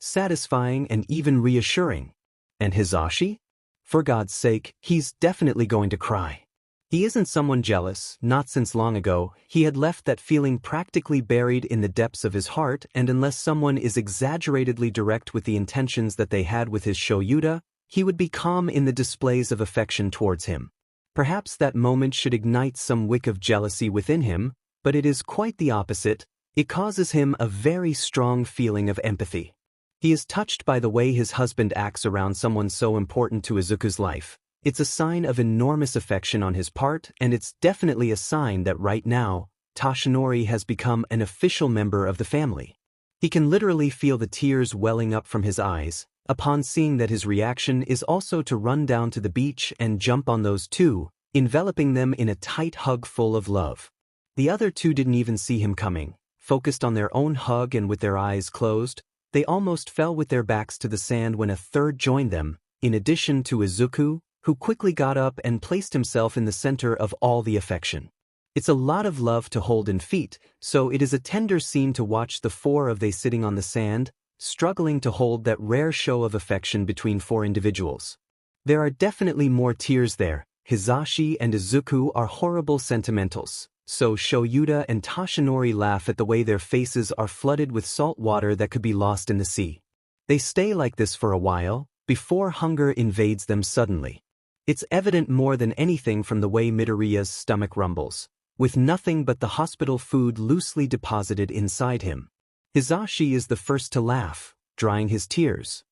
satisfying and even reassuring. And Hisashi? For God's sake, he's definitely going to cry. He isn't someone jealous, not since long ago. He had left that feeling practically buried in the depths of his heart, and unless someone is exaggeratedly direct with the intentions that they had with his Shouta, he would be calm in the displays of affection towards him. Perhaps that moment should ignite some wick of jealousy within him, but it is quite the opposite. It causes him a very strong feeling of empathy. He is touched by the way his husband acts around someone so important to Izuku's life, It's a sign of enormous affection on his part, and it's definitely a sign that right now, Toshinori has become an official member of the family. He can literally feel the tears welling up from his eyes, upon seeing that his reaction is also to run down to the beach and jump on those two, enveloping them in a tight hug full of love. The other two didn't even see him coming, focused on their own hug and with their eyes closed, they almost fell with their backs to the sand when a third joined them, in addition to Izuku, who quickly got up and placed himself in the center of all the affection. It's a lot of love to hold in feet, so it is a tender scene to watch the four of they sitting on the sand, struggling to hold that rare show of affection between four individuals. There are definitely more tears there. Hisashi and Izuku are horrible sentimentals, so Shouta and Toshinori laugh at the way their faces are flooded with salt water that could be lost in the sea. They stay like this for a while, before hunger invades them suddenly. It's evident more than anything from the way Midoriya's stomach rumbles, with nothing but the hospital food loosely deposited inside him. Hisashi is the first to laugh, drying his tears.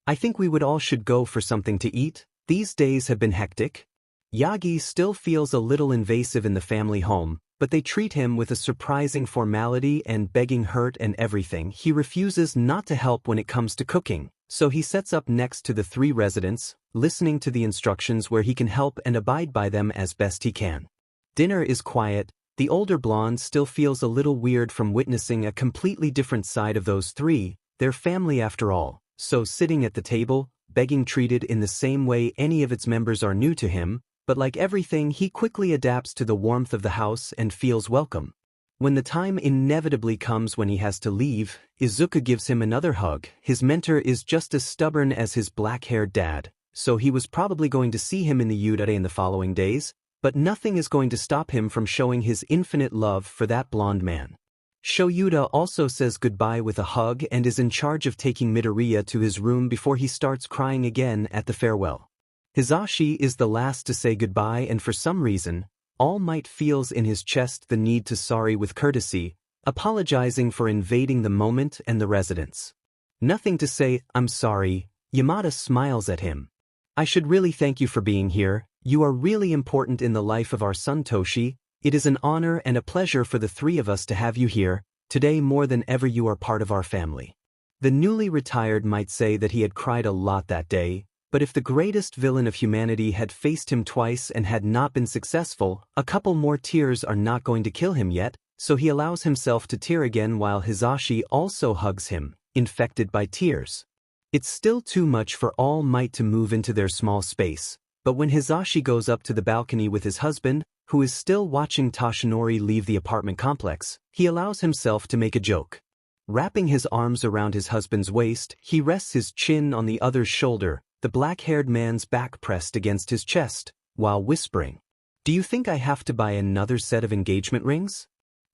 I think we would all should go for something to eat. These days have been hectic. Yagi still feels a little invasive in the family home, but they treat him with a surprising formality and begging hurt and everything. He refuses not to help when it comes to cooking, so he sets up next to the three residents, listening to the instructions where he can help and abide by them as best he can. Dinner is quiet. The older blonde still feels a little weird from witnessing a completely different side of those three, their family after all, so sitting at the table, begging treated in the same way any of its members are new to him, but like everything he quickly adapts to the warmth of the house and feels welcome. When the time inevitably comes when he has to leave, Izuku gives him another hug. His mentor is just as stubborn as his black-haired dad, so he was probably going to see him in the Yurare in the following days, but nothing is going to stop him from showing his infinite love for that blonde man. Shouta also says goodbye with a hug and is in charge of taking Midoriya to his room before he starts crying again at the farewell. Hisashi is the last to say goodbye, and for some reason, All Might feels in his chest the need to sorry with courtesy, apologizing for invading the moment and the residence. Nothing to say, I'm sorry. Yamada smiles at him. I should really thank you for being here. You are really important in the life of our son Toshi. It is an honor and a pleasure for the three of us to have you here. Today more than ever you are part of our family. The newly retired might say that he had cried a lot that day, but if the greatest villain of humanity had faced him twice and had not been successful, a couple more tears are not going to kill him yet, so he allows himself to tear again while Hisashi also hugs him, infected by tears. It's still too much for All Might to move into their small space, but when Hisashi goes up to the balcony with his husband, who is still watching Toshinori leave the apartment complex, he allows himself to make a joke. Wrapping his arms around his husband's waist, he rests his chin on the other's shoulder, the black-haired man's back pressed against his chest, while whispering, "Do you think I have to buy another set of engagement rings?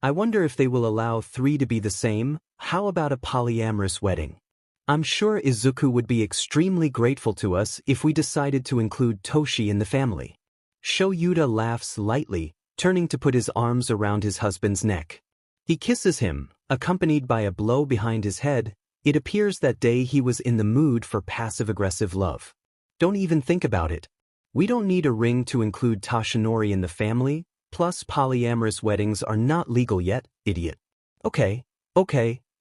I wonder if they will allow 3 to be the same. How about a polyamorous wedding? I'm sure Izuku would be extremely grateful to us if we decided to include Toshi in the family." Shouta laughs lightly, turning to put his arms around his husband's neck. He kisses him, accompanied by a blow behind his head. It appears that day he was in the mood for passive-aggressive love. Don't even think about it. We don't need a ring to include Toshinori in the family, plus polyamorous weddings are not legal yet, idiot. Okay,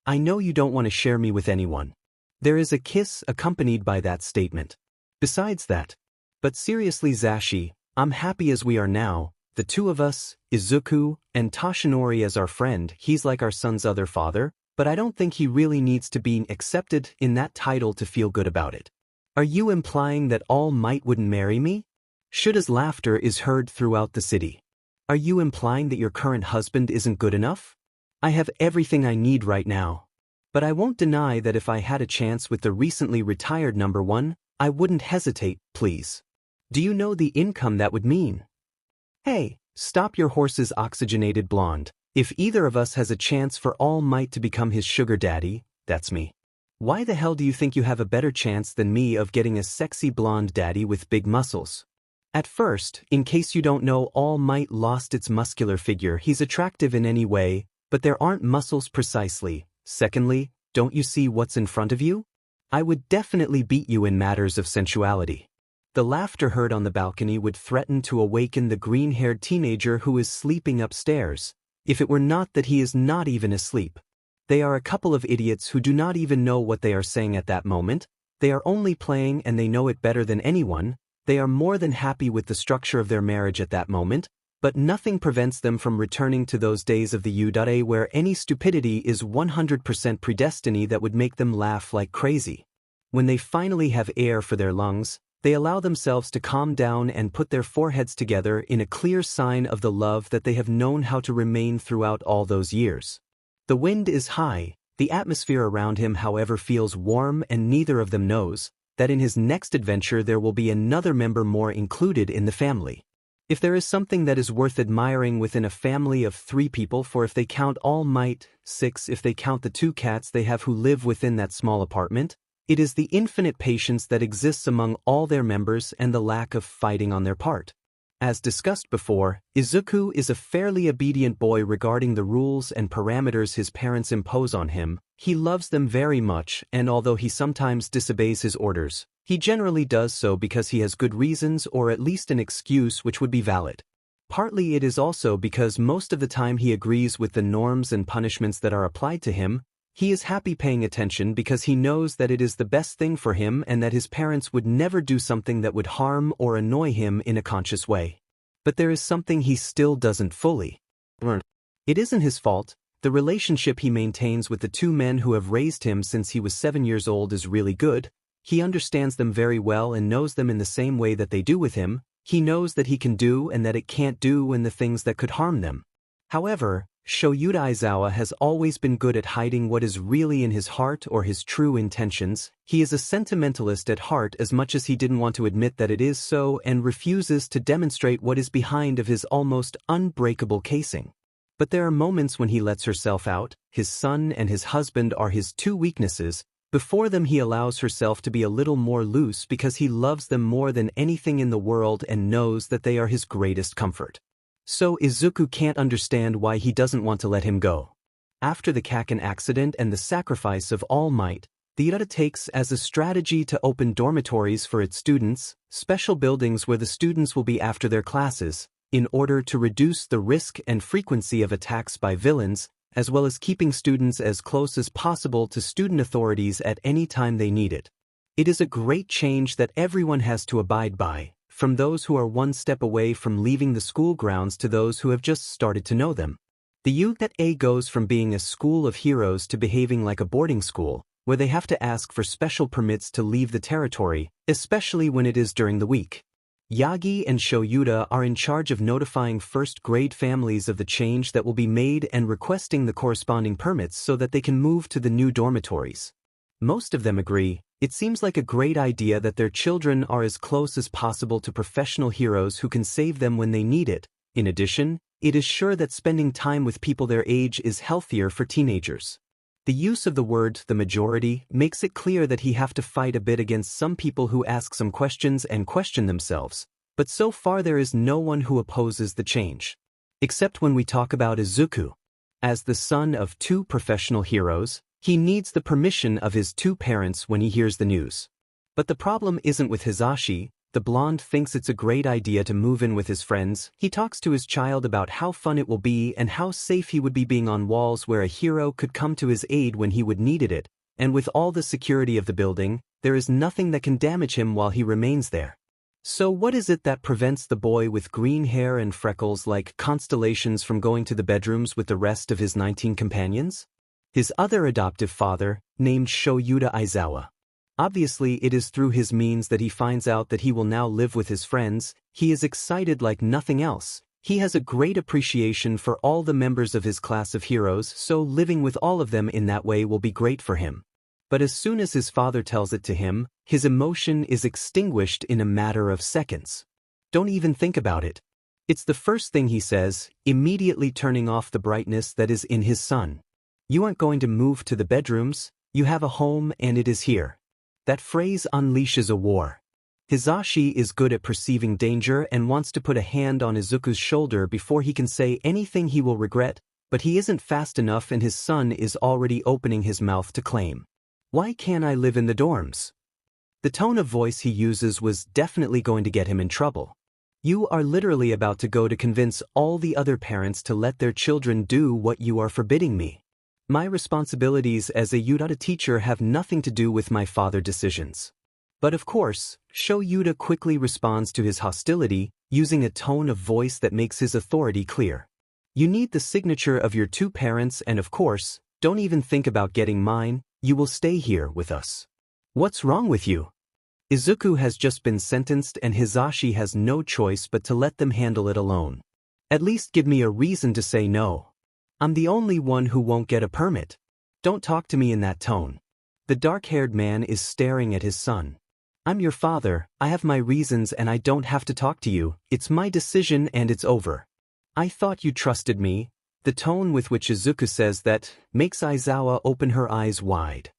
I know you don't want to share me with anyone. There is a kiss accompanied by that statement. Besides that. But seriously Zashi, I'm happy as we are now, the two of us, Izuku, and Toshinori as our friend. He's like our son's other father, but I don't think he really needs to be accepted in that title to feel good about it. Are you implying that All Might wouldn't marry me? Shouda's laughter is heard throughout the city. Are you implying that your current husband isn't good enough? I have everything I need right now. But I won't deny that if I had a chance with the recently retired number 1, I wouldn't hesitate, please. Do you know the income that would mean? Hey, stop your horse's oxygenated blonde. If either of us has a chance for All Might to become his sugar daddy, that's me. Why the hell do you think you have a better chance than me of getting a sexy blonde daddy with big muscles? At first, in case you don't know, All Might lost its muscular figure. He's attractive in any way, but there aren't muscles precisely. Secondly, don't you see what's in front of you? I would definitely beat you in matters of sensuality. The laughter heard on the balcony would threaten to awaken the green-haired teenager who is sleeping upstairs, if it were not that he is not even asleep. They are a couple of idiots who do not even know what they are saying at that moment. They are only playing and they know it better than anyone. They are more than happy with the structure of their marriage at that moment, but nothing prevents them from returning to those days of the U.A where any stupidity is 100% predestiny that would make them laugh like crazy. When they finally have air for their lungs, they allow themselves to calm down and put their foreheads together in a clear sign of the love that they have known how to remain throughout all those years. The wind is high, the atmosphere around him however feels warm, and neither of them knows that in his next adventure there will be another member more included in the family. If there is something that is worth admiring within a family of 3 people, for if they count All Might, 6 if they count the 2 cats they have who live within that small apartment, it is the infinite patience that exists among all their members and the lack of fighting on their part. As discussed before, Izuku is a fairly obedient boy regarding the rules and parameters his parents impose on him. He loves them very much, and although he sometimes disobeys his orders, he generally does so because he has good reasons or at least an excuse which would be valid. Partly it is also because most of the time he agrees with the norms and punishments that are applied to him. He is happy paying attention because he knows that it is the best thing for him and that his parents would never do something that would harm or annoy him in a conscious way. But there is something he still doesn't fully learn. It isn't his fault. The relationship he maintains with the 2 men who have raised him since he was 7 years old is really good. He understands them very well and knows them in the same way that they do with him. He knows that he can do and that it can't do and the things that could harm them. However, Shouta Aizawa has always been good at hiding what is really in his heart or his true intentions. He is a sentimentalist at heart as much as he didn't want to admit that it is so, and refuses to demonstrate what is behind of his almost unbreakable casing. But there are moments when he lets herself out. His son and his husband are his 2 weaknesses. Before them he allows herself to be a little more loose because he loves them more than anything in the world and knows that they are his greatest comfort. So Izuku can't understand why he doesn't want to let him go. After the Kaken accident and the sacrifice of All Might, the U.A takes as a strategy to open dormitories for its students, special buildings where the students will be after their classes, in order to reduce the risk and frequency of attacks by villains, as well as keeping students as close as possible to student authorities at any time they need it. It is a great change that everyone has to abide by, from those who are 1 step away from leaving the school grounds to those who have just started to know them. The U.A goes from being a school of heroes to behaving like a boarding school, where they have to ask for special permits to leave the territory, especially when it is during the week. Yagi and Shouta are in charge of notifying first-grade families of the change that will be made and requesting the corresponding permits so that they can move to the new dormitories. Most of them agree. It seems like a great idea that their children are as close as possible to professional heroes who can save them when they need it. In addition, it is sure that spending time with people their age is healthier for teenagers. The use of the word "the majority" makes it clear that he have to fight a bit against some people who ask some questions and question themselves, but so far there is no one who opposes the change. Except when we talk about Izuku. As the son of 2 professional heroes, he needs the permission of his 2 parents when he hears the news. But the problem isn't with Hisashi. The blonde thinks it's a great idea to move in with his friends. He talks to his child about how fun it will be and how safe he would be being on walls where a hero could come to his aid when he would needed it, and with all the security of the building, there is nothing that can damage him while he remains there. So what is it that prevents the boy with green hair and freckles like constellations from going to the bedrooms with the rest of his 19 companions? His other adoptive father, named Shouta Aizawa. Obviously it is through his means that he finds out that he will now live with his friends. He is excited like nothing else. He has a great appreciation for all the members of his class of heroes, so living with all of them in that way will be great for him. But as soon as his father tells it to him, his emotion is extinguished in a matter of seconds. Don't even think about it. It's the first thing he says, immediately turning off the brightness that is in his son. You aren't going to move to the bedrooms, you have a home and it is here. That phrase unleashes a war. Hisashi is good at perceiving danger and wants to put a hand on Izuku's shoulder before he can say anything he will regret, but he isn't fast enough and his son is already opening his mouth to claim. Why can't I live in the dorms? The tone of voice he uses was definitely going to get him in trouble. You are literally about to go to convince all the other parents to let their children do what you are forbidding me. My responsibilities as a Yurata teacher have nothing to do with my father's decisions. But of course, Shouta quickly responds to his hostility, using a tone of voice that makes his authority clear. You need the signature of your two parents and of course, don't even think about getting mine, you will stay here with us. What's wrong with you? Izuku has just been sentenced and Hisashi has no choice but to let them handle it alone. At least give me a reason to say no. I'm the only one who won't get a permit. Don't talk to me in that tone. The dark-haired man is staring at his son. I'm your father, I have my reasons and I don't have to talk to you, it's my decision and it's over. I thought you trusted me. The tone with which Izuku says that makes Aizawa open her eyes wide.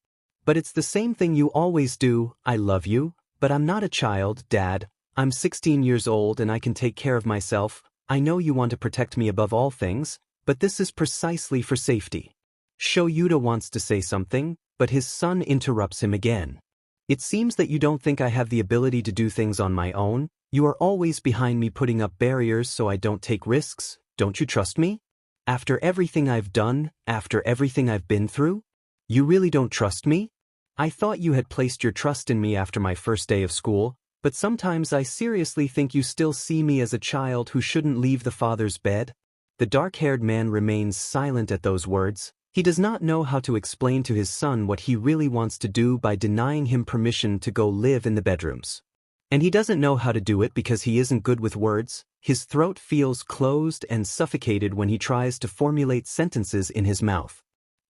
But it's the same thing you always do, I love you, but I'm not a child, Dad. I'm 16 years old and I can take care of myself. I know you want to protect me above all things, but this is precisely for safety. Shouta wants to say something, but his son interrupts him again. It seems that you don't think I have the ability to do things on my own. You are always behind me putting up barriers so I don't take risks. Don't you trust me? After everything I've done, after everything I've been through? You really don't trust me? I thought you had placed your trust in me after my first day of school, but sometimes I seriously think you still see me as a child who shouldn't leave the father's bed. The dark-haired man remains silent at those words. He does not know how to explain to his son what he really wants to do by denying him permission to go live in the bedrooms. And he doesn't know how to do it because he isn't good with words. His throat feels closed and suffocated when he tries to formulate sentences in his mouth.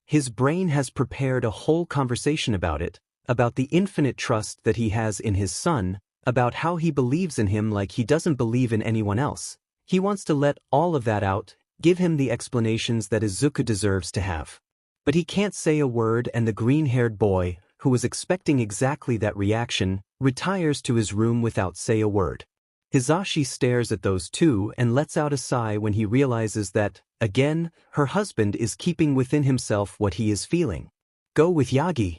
His brain has prepared a whole conversation about it, about the infinite trust that he has in his son, about how he believes in him like he doesn't believe in anyone else. He wants to let all of that out, give him the explanations that Izuku deserves to have. But he can't say a word and the green-haired boy, who was expecting exactly that reaction, retires to his room without say a word. Hisashi stares at those two and lets out a sigh when he realizes that, again, her husband is keeping within himself what he is feeling. Go with Yagi.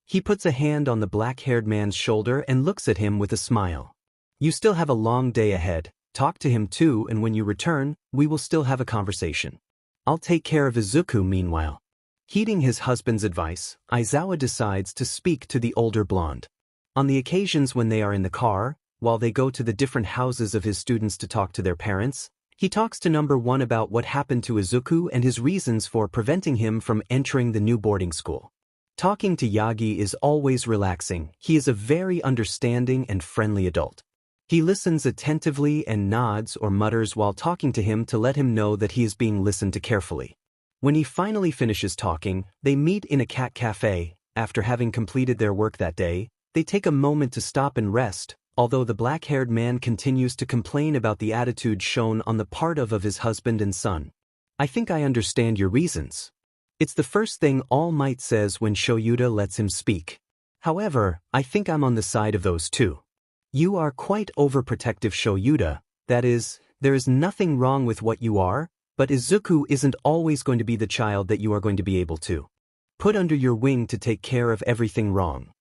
He puts a hand on the black-haired man's shoulder and looks at him with a smile. You still have a long day ahead. Talk to him too, and when you return, we will still have a conversation. I'll take care of Izuku meanwhile. Heeding his husband's advice, Aizawa decides to speak to the older blonde. On the occasions when they are in the car, while they go to the different houses of his students to talk to their parents, he talks to number one about what happened to Izuku and his reasons for preventing him from entering the new boarding school. Talking to Yagi is always relaxing. He is a very understanding and friendly adult. He listens attentively and nods or mutters while talking to him to let him know that he is being listened to carefully. When he finally finishes talking, they meet in a cat cafe. After having completed their work that day, they take a moment to stop and rest, although the black-haired man continues to complain about the attitude shown on the part of his husband and son. I think I understand your reasons. It's the first thing All Might says when Shouta lets him speak. However, I think I'm on the side of those two. You are quite overprotective, Shouta. That is, there is nothing wrong with what you are, but Izuku isn't always going to be the child that you are going to be able to put under your wing to take care of everything wrong.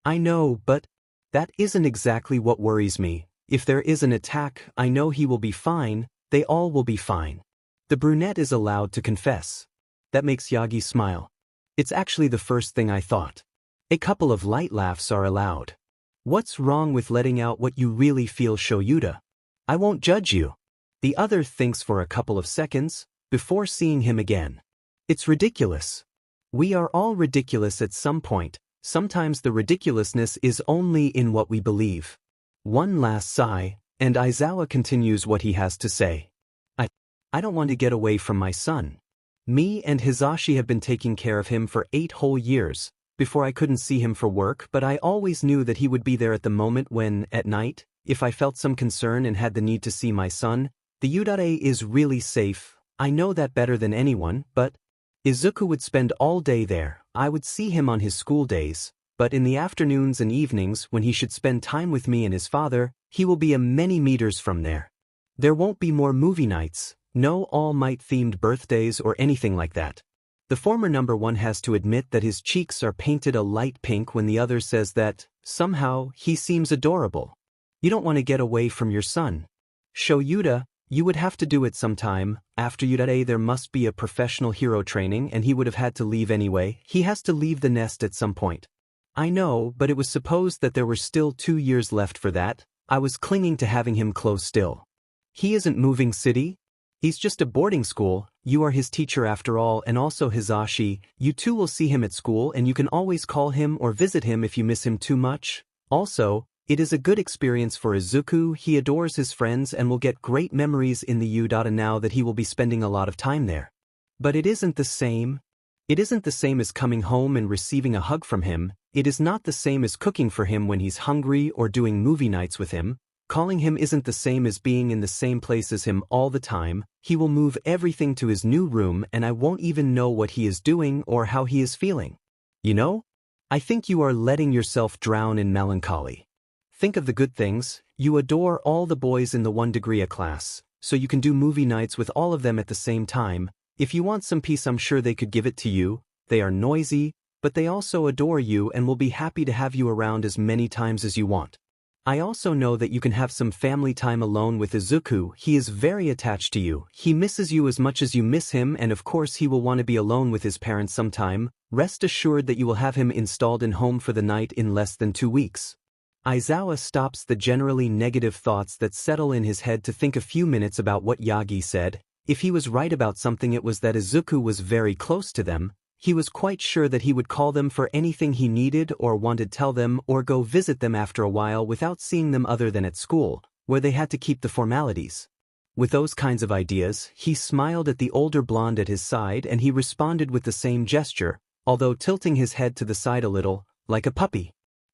I know, but that isn't exactly what worries me. If there is an attack, I know he will be fine, they all will be fine. The brunette is allowed to confess. That makes Yagi smile. It's actually the first thing I thought. A couple of light laughs are allowed. What's wrong with letting out what you really feel, Shouta? I won't judge you. The other thinks for a couple of seconds, before seeing him again. It's ridiculous. We are all ridiculous at some point. Sometimes the ridiculousness is only in what we believe. One last sigh, and Aizawa continues what he has to say. I don't want to get away from my son. Me and Hisashi have been taking care of him for 8 whole years. Before I couldn't see him for work, but I always knew that he would be there at the moment when, at night, if I felt some concern and had the need to see my son. The Yurare is really safe. I know that better than anyone, but Izuku would spend all day there. I would see him on his school days, but in the afternoons and evenings when he should spend time with me and his father, he will be a many meters from there. There won't be more movie nights, no All Might-themed birthdays or anything like that. The former number one has to admit that his cheeks are painted a light pink when the other says that Somehow, he seems adorable. You don't want to get away from your son. Shouta, you would have to do it sometime. After Yuda there must be a professional hero training and he would have had to leave anyway. He has to leave the nest at some point. I know, but it was supposed that there were still 2 years left for that. I was clinging to having him close still. He isn't moving city. He's just a boarding school. You are his teacher after all, and also Hizashi. You two will see him at school and you can always call him or visit him if you miss him too much. Also, it is a good experience for Izuku. He adores his friends and will get great memories in the Yuda now that he will be spending a lot of time there. But it isn't the same. It isn't the same as coming home and receiving a hug from him. It is not the same as cooking for him when he's hungry or doing movie nights with him. Calling him isn't the same as being in the same place as him all the time. He will move everything to his new room and I won't even know what he is doing or how he is feeling. You know? I think you are letting yourself drown in melancholy. Think of the good things. You adore all the boys in the 1 degree class, so you can do movie nights with all of them at the same time. If you want some peace, I'm sure they could give it to you. They are noisy, but they also adore you and will be happy to have you around as many times as you want. I also know that you can have some family time alone with Izuku. He is very attached to you. He misses you as much as you miss him, and of course he will want to be alone with his parents sometime. Rest assured that you will have him installed in home for the night in less than 2 weeks. Aizawa stops the generally negative thoughts that settle in his head to think a few minutes about what Yagi said. If he was right about something, it was that Izuku was very close to them. He was quite sure that he would call them for anything he needed or wanted, tell them or go visit them after a while without seeing them other than at school, where they had to keep the formalities. With those kinds of ideas, he smiled at the older blonde at his side and he responded with the same gesture, although tilting his head to the side a little, like a puppy.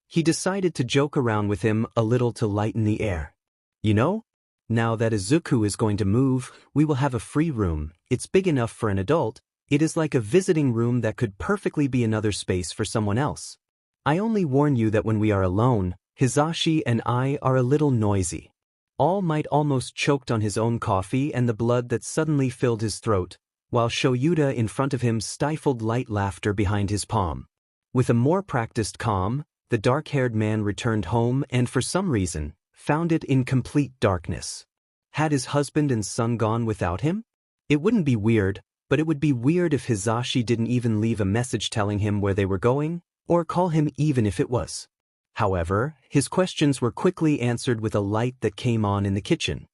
He decided to joke around with him a little to lighten the air. You know? Now that Izuku is going to move, we will have a free room. It's big enough for an adult. It is like a visiting room that could perfectly be another space for someone else. I only warn you that when we are alone, Hizashi and I are a little noisy. All Might almost choked on his own coffee and the blood that suddenly filled his throat, while Shouta in front of him stifled light laughter behind his palm. With a more practiced calm, the dark-haired man returned home and for some reason, found it in complete darkness. Had his husband and son gone without him? It wouldn't be weird, but it would be weird if Hizashi didn't even leave a message telling him where they were going, or call him even if it was. However, his questions were quickly answered with a light that came on in the kitchen.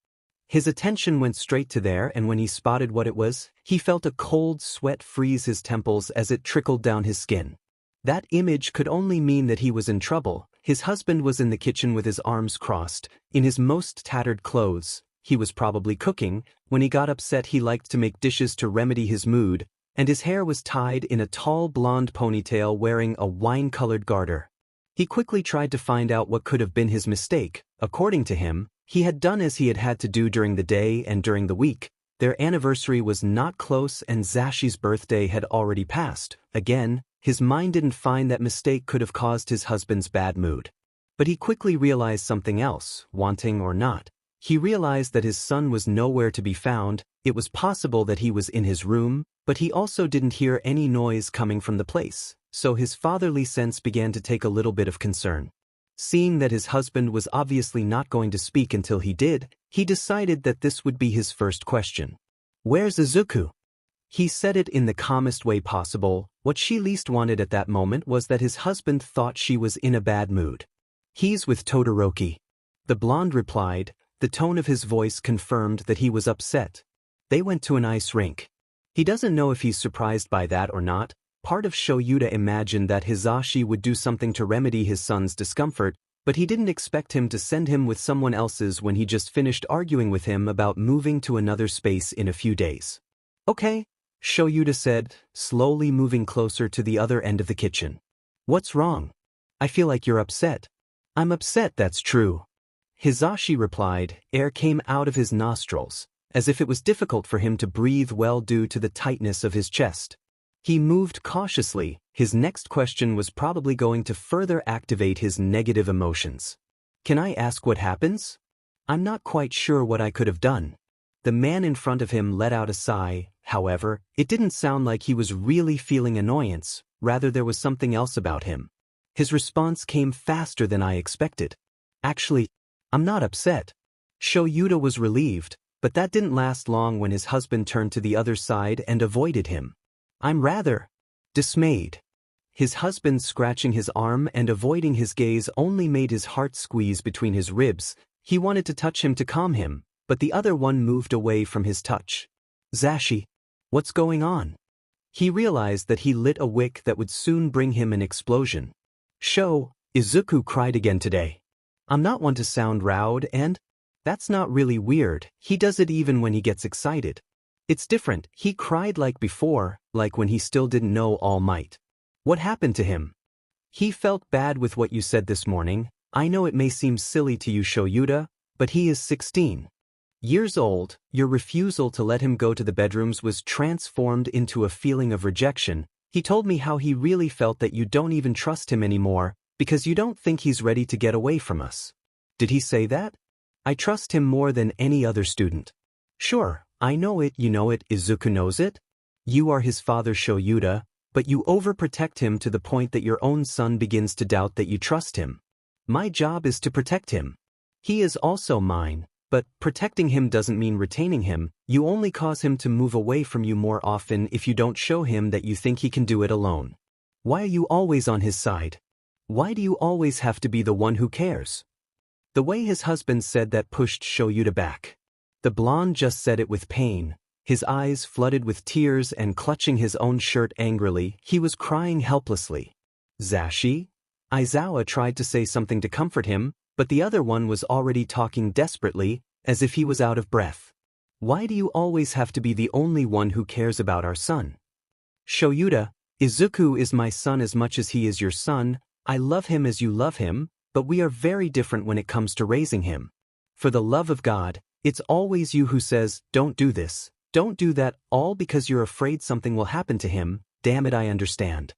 His attention went straight to there, and when he spotted what it was, he felt a cold sweat freeze his temples as it trickled down his skin. That image could only mean that he was in trouble. His husband was in the kitchen with his arms crossed, in his most tattered clothes. He was probably cooking. When he got upset, he liked to make dishes to remedy his mood, and his hair was tied in a tall blonde ponytail wearing a wine-colored garter. He quickly tried to find out what could have been his mistake. According to him, he had done as he had had to do during the day and during the week. Their anniversary was not close and Zashi's birthday had already passed. Again, his mind didn't find that mistake could have caused his husband's bad mood. But he quickly realized something else, wanting or not. He realized that his son was nowhere to be found. It was possible that he was in his room, but he also didn't hear any noise coming from the place, so his fatherly sense began to take a little bit of concern. Seeing that his husband was obviously not going to speak until he did, he decided that this would be his first question. "Where's Izuku?" He said it in the calmest way possible. What she least wanted at that moment was that his husband thought she was in a bad mood. "He's with Todoroki," the blonde replied. The tone of his voice confirmed that he was upset. "They went to an ice rink." He doesn't know if he's surprised by that or not. Part of Shouta imagined that Hizashi would do something to remedy his son's discomfort, but he didn't expect him to send him with someone else's when he just finished arguing with him about moving to another space in a few days. "Okay," Shouta said, slowly moving closer to the other end of the kitchen. "What's wrong? I feel like you're upset." "I'm upset, that's true." Hizashi replied. Air came out of his nostrils, as if it was difficult for him to breathe well due to the tightness of his chest. He moved cautiously. His next question was probably going to further activate his negative emotions. "Can I ask what happens? I'm not quite sure what I could have done." The man in front of him let out a sigh. However, it didn't sound like he was really feeling annoyance, rather there was something else about him. His response came faster than I expected. Actually, I'm not upset. Shouta was relieved, but that didn't last long when his husband turned to the other side and avoided him. I'm rather dismayed. His husband scratching his arm and avoiding his gaze only made his heart squeeze between his ribs. He wanted to touch him to calm him, but the other one moved away from his touch. Zashi, what's going on? He realized that he lit a wick that would soon bring him an explosion. Izuku cried again today. I'm not one to sound loud, and that's not really weird. He does it even when he gets excited. It's different. He cried like before, like when he still didn't know All Might. What happened to him? He felt bad with what you said this morning. I know it may seem silly to you, Shouta, but he is 16 years old. Your refusal to let him go to the bedrooms was transformed into a feeling of rejection. He told me how he really felt that you don't even trust him anymore, because you don't think he's ready to get away from us. Did he say that? I trust him more than any other student. Sure, I know it, you know it, Izuku knows it. You are his father, Shouta, but you overprotect him to the point that your own son begins to doubt that you trust him. My job is to protect him. He is also mine, but protecting him doesn't mean retaining him. You only cause him to move away from you more often if you don't show him that you think he can do it alone. Why are you always on his side? Why do you always have to be the one who cares? The way his husband said that pushed Shouta back. The blonde just said it with pain, his eyes flooded with tears and clutching his own shirt angrily, he was crying helplessly. Zashi? Aizawa tried to say something to comfort him, but the other one was already talking desperately, as if he was out of breath. Why do you always have to be the only one who cares about our son? Shouta, Izuku is my son as much as he is your son. I love him as you love him, but we are very different when it comes to raising him. For the love of God, it's always you who says, don't do this, don't do that, all because you're afraid something will happen to him. Damn it, I understand.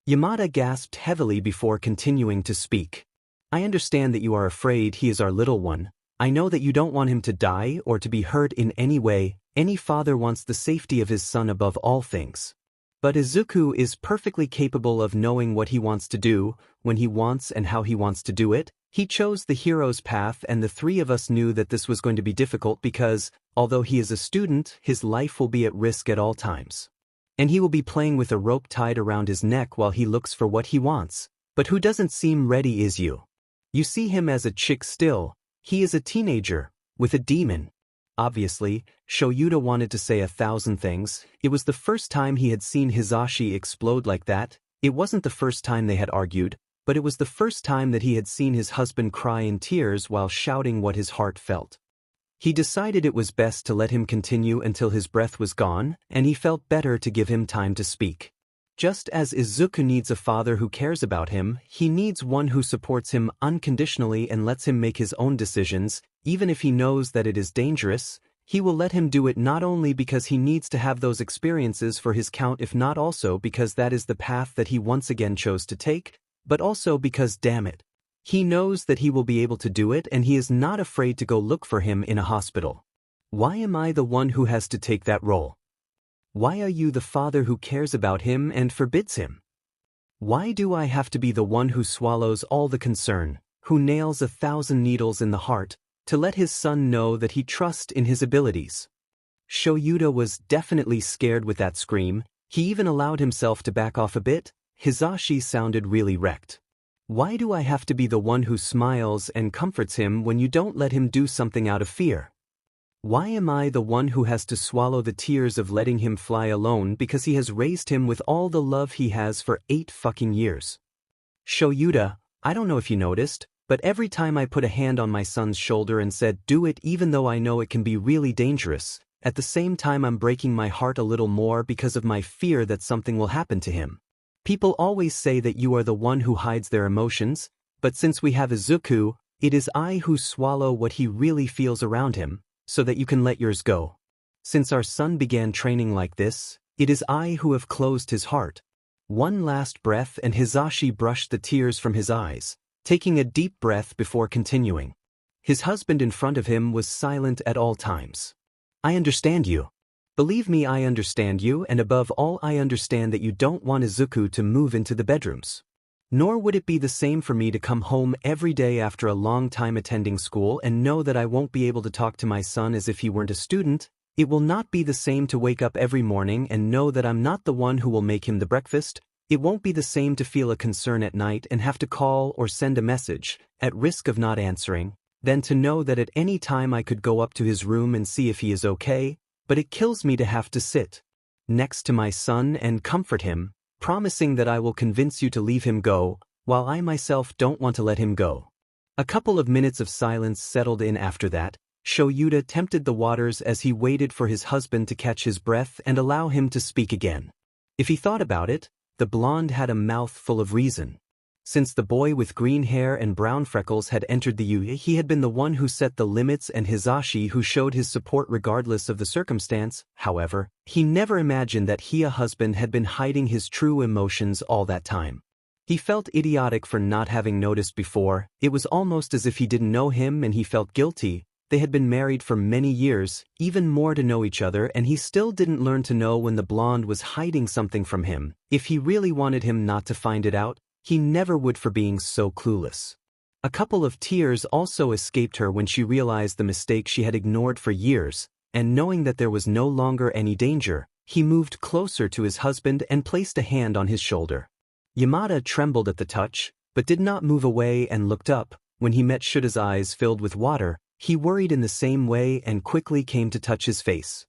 Yamada gasped heavily before continuing to speak. I understand that you are afraid he is our little one. I know that you don't want him to die or to be hurt in any way. Any father wants the safety of his son above all things. But Izuku is perfectly capable of knowing what he wants to do, when he wants and how he wants to do it. He chose the hero's path, and the three of us knew that this was going to be difficult because, although he is a student, his life will be at risk at all times. And he will be playing with a rope tied around his neck while he looks for what he wants. But who doesn't seem ready is you. You see him as a chick still. He is a teenager, with a demon. Obviously, Shouta wanted to say 1,000 things. It was the first time he had seen Hisashi explode like that. It wasn't the first time they had argued, but it was the first time that he had seen his husband cry in tears while shouting what his heart felt. He decided it was best to let him continue until his breath was gone, and he felt better to give him time to speak. Just as Izuku needs a father who cares about him, he needs one who supports him unconditionally and lets him make his own decisions. Even if he knows that it is dangerous, he will let him do it not only because he needs to have those experiences for his count, if not also because that is the path that he once again chose to take, but also because, damn it, he knows that he will be able to do it and he is not afraid to go look for him in a hospital. Why am I the one who has to take that role? Why are you the father who cares about him and forbids him? Why do I have to be the one who swallows all the concern, who nails 1,000 needles in the heart, to let his son know that he trusts in his abilities? Shouta was definitely scared with that scream. He even allowed himself to back off a bit. Hisashi sounded really wrecked. Why do I have to be the one who smiles and comforts him when you don't let him do something out of fear? Why am I the one who has to swallow the tears of letting him fly alone because he has raised him with all the love he has for 8 fucking years? Shouta, I don't know if you noticed, but every time I put a hand on my son's shoulder and said, do it even though I know it can be really dangerous, at the same time I'm breaking my heart a little more because of my fear that something will happen to him. People always say that you are the one who hides their emotions, but since we have Izuku, it is I who swallow what he really feels around him, so that you can let yours go. Since our son began training like this, it is I who have closed his heart. One last breath and Hisashi brushed the tears from his eyes, taking a deep breath before continuing. His husband in front of him was silent at all times. I understand you. Believe me, I understand you, and above all I understand that you don't want Izuku to move into the bedrooms. Nor would it be the same for me to come home every day after a long time attending school and know that I won't be able to talk to my son as if he weren't a student. It will not be the same to wake up every morning and know that I'm not the one who will make him the breakfast. It won't be the same to feel a concern at night and have to call or send a message, at risk of not answering, than to know that at any time I could go up to his room and see if he is okay, but it kills me to have to sit next to my son and comfort him, promising that I will convince you to leave him go, while I myself don't want to let him go. A couple of minutes of silence settled in after that. Shouta tempted the waters as he waited for his husband to catch his breath and allow him to speak again. If he thought about it, the blonde had a mouth full of reason. Since the boy with green hair and brown freckles had entered the Yuya, he had been the one who set the limits and Hisashi who showed his support regardless of the circumstance. However, he never imagined that he, a husband, had been hiding his true emotions all that time. He felt idiotic for not having noticed before. It was almost as if he didn't know him and he felt guilty. They had been married for many years, even more to know each other, and he still didn't learn to know when the blonde was hiding something from him. If he really wanted him not to find it out, he never would for being so clueless. A couple of tears also escaped her when she realized the mistake she had ignored for years, and knowing that there was no longer any danger, he moved closer to his husband and placed a hand on his shoulder. Yamada trembled at the touch, but did not move away and looked up. When he met Shuta's eyes filled with water, he worried in the same way and quickly came to touch his face.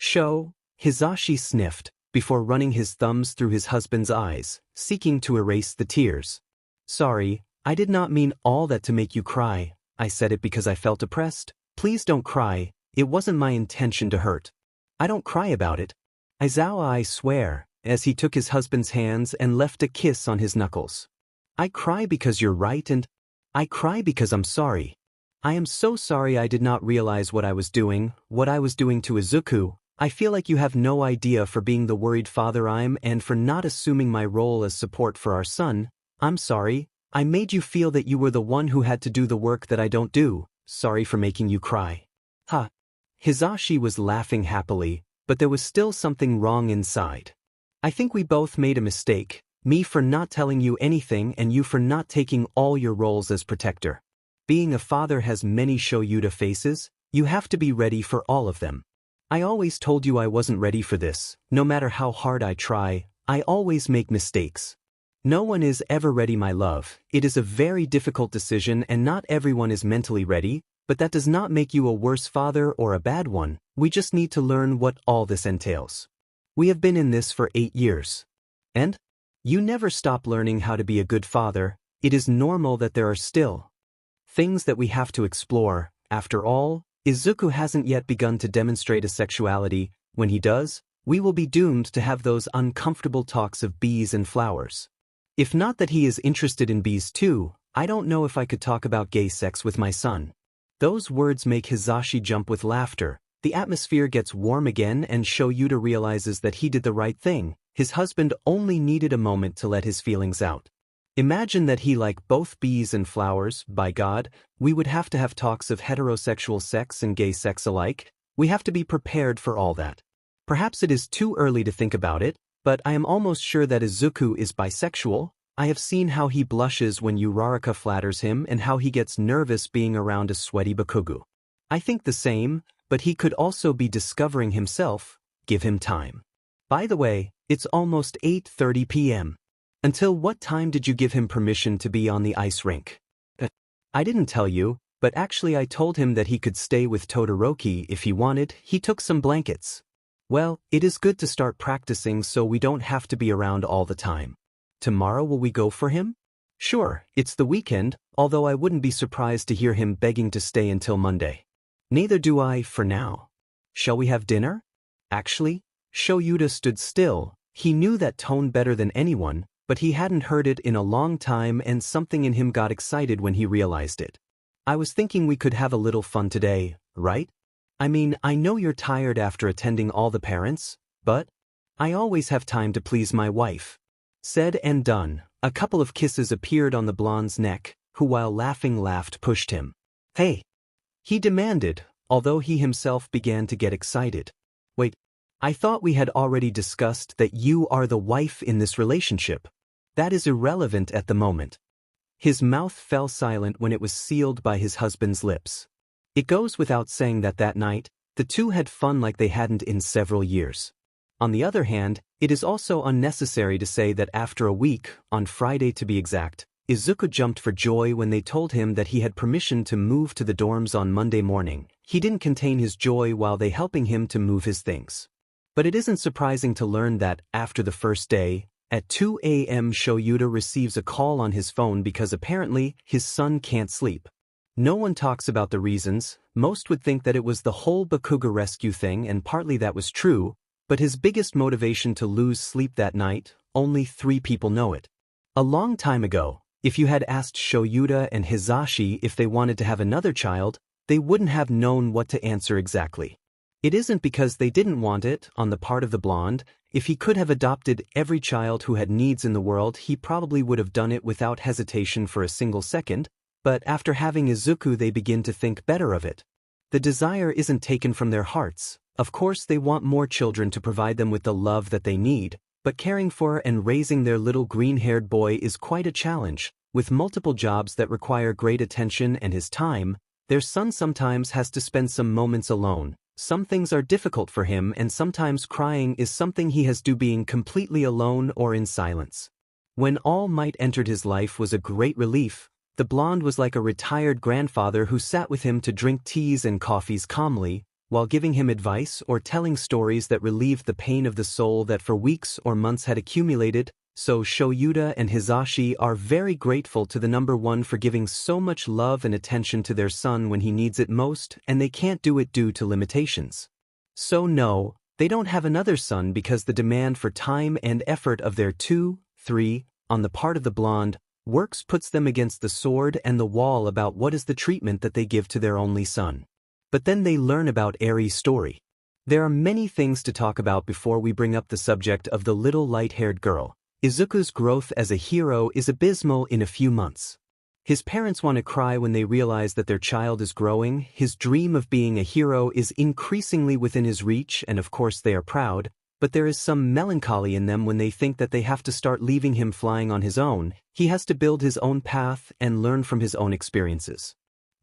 Hisashi sniffed, before running his thumbs through his husband's eyes, seeking to erase the tears. Sorry, I did not mean all that to make you cry. I said it because I felt oppressed. Please don't cry. It wasn't my intention to hurt. I don't cry about it. I swear, as he took his husband's hands and left a kiss on his knuckles. I cry because you're right and I cry because I'm sorry. I am so sorry I did not realize what I was doing to Izuku. I feel like you have no idea for being the worried father I'm and for not assuming my role as support for our son. I'm sorry. I made you feel that you were the one who had to do the work that I don't do. Sorry for making you cry. Ha. Hisashi was laughing happily, but there was still something wrong inside. I think we both made a mistake, me for not telling you anything and you for not taking all your roles as protector. Being a father has many Shouta faces. You have to be ready for all of them. I always told you I wasn't ready for this. No matter how hard I try, I always make mistakes. No one is ever ready, my love. It is a very difficult decision and not everyone is mentally ready, but that does not make you a worse father or a bad one. We just need to learn what all this entails. We have been in this for 8 years. And? You never stop learning how to be a good father. It is normal that there are still things that we have to explore. After all, Izuku hasn't yet begun to demonstrate a sexuality. When he does, we will be doomed to have those uncomfortable talks of bees and flowers. If not that he is interested in bees too, I don't know if I could talk about gay sex with my son. Those words make Hisashi jump with laughter. The atmosphere gets warm again and Shouta realizes that he did the right thing. His husband only needed a moment to let his feelings out. Imagine that he liked both bees and flowers. By God, we would have to have talks of heterosexual sex and gay sex alike. We have to be prepared for all that. Perhaps it is too early to think about it, but I am almost sure that Izuku is bisexual. I have seen how he blushes when Uraraka flatters him and how he gets nervous being around a sweaty Bakugo. I think the same, but he could also be discovering himself. Give him time. By the way, it's almost 8:30 p.m. Until what time did you give him permission to be on the ice rink? I didn't tell you, but actually I told him that he could stay with Todoroki if he wanted. He took some blankets. Well, it is good to start practicing so we don't have to be around all the time. Tomorrow will we go for him? Sure, it's the weekend, although I wouldn't be surprised to hear him begging to stay until Monday. Neither do I for now. Shall we have dinner? Actually, Shouta stood still. He knew that tone better than anyone, but he hadn't heard it in a long time and something in him got excited when he realized it. I was thinking we could have a little fun today, right? I mean, I know you're tired after attending all the parents, but I always have time to please my wife. Said and done, a couple of kisses appeared on the blonde's neck, who while laughing pushed him. Hey! He demanded, although he himself began to get excited. Wait, I thought we had already discussed that you are the wife in this relationship. That is irrelevant at the moment. His mouth fell silent when it was sealed by his husband's lips. It goes without saying that that night, the two had fun like they hadn't in several years. On the other hand, it is also unnecessary to say that after a week, on Friday to be exact, Izuku jumped for joy when they told him that he had permission to move to the dorms on Monday morning. He didn't contain his joy while they helping him to move his things. But it isn't surprising to learn that, after the first day, at 2 a.m. Shouta receives a call on his phone because apparently, his son can't sleep. No one talks about the reasons. Most would think that it was the whole Bakuga rescue thing, and partly that was true, but his biggest motivation to lose sleep that night, only 3 people know it. A long time ago, if you had asked Shouta and Hisashi if they wanted to have another child, they wouldn't have known what to answer exactly. It isn't because they didn't want it, on the part of the blonde. If he could have adopted every child who had needs in the world, he probably would have done it without hesitation for a single second, but after having Izuku they begin to think better of it. The desire isn't taken from their hearts. Of course they want more children to provide them with the love that they need, but caring for and raising their little green-haired boy is quite a challenge. With multiple jobs that require great attention and his time, their son sometimes has to spend some moments alone. Some things are difficult for him, and sometimes crying is something he has to do being completely alone or in silence. When All Might entered his life was a great relief. The blonde was like a retired grandfather who sat with him to drink teas and coffees calmly, while giving him advice or telling stories that relieved the pain of the soul that for weeks or months had accumulated. So Shouta and Hisashi are very grateful to the number one for giving so much love and attention to their son when he needs it most, and they can't do it due to limitations. So no, they don't have another son because the demand for time and effort of their 2, 3, on the part of the blonde, works puts them against the sword and the wall about what is the treatment that they give to their only son. But then they learn about Eri's story. There are many things to talk about before we bring up the subject of the little light-haired girl. Izuku's growth as a hero is abysmal in a few months. His parents want to cry when they realize that their child is growing. His dream of being a hero is increasingly within his reach, and of course they are proud, but there is some melancholy in them when they think that they have to start leaving him flying on his own. He has to build his own path and learn from his own experiences.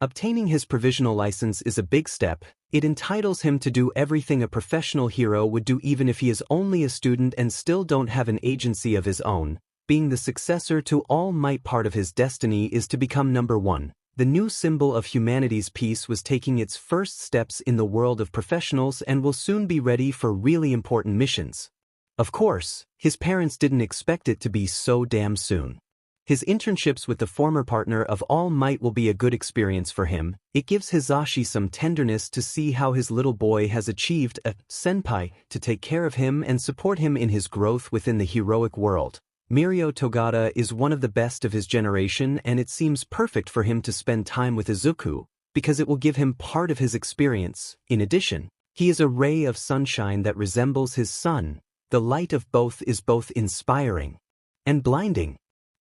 Obtaining his provisional license is a big step. It entitles him to do everything a professional hero would do even if he is only a student and still don't have an agency of his own. Being the successor to All Might, part of his destiny is to become number one. The new symbol of humanity's peace was taking its first steps in the world of professionals and will soon be ready for really important missions. Of course, his parents didn't expect it to be so damn soon. His internships with the former partner of All Might will be a good experience for him. It gives Hisashi some tenderness to see how his little boy has achieved a senpai to take care of him and support him in his growth within the heroic world. Mirio Togata is one of the best of his generation, and it seems perfect for him to spend time with Izuku, because it will give him part of his experience. In addition, he is a ray of sunshine that resembles his son. The light of both is both inspiring and blinding.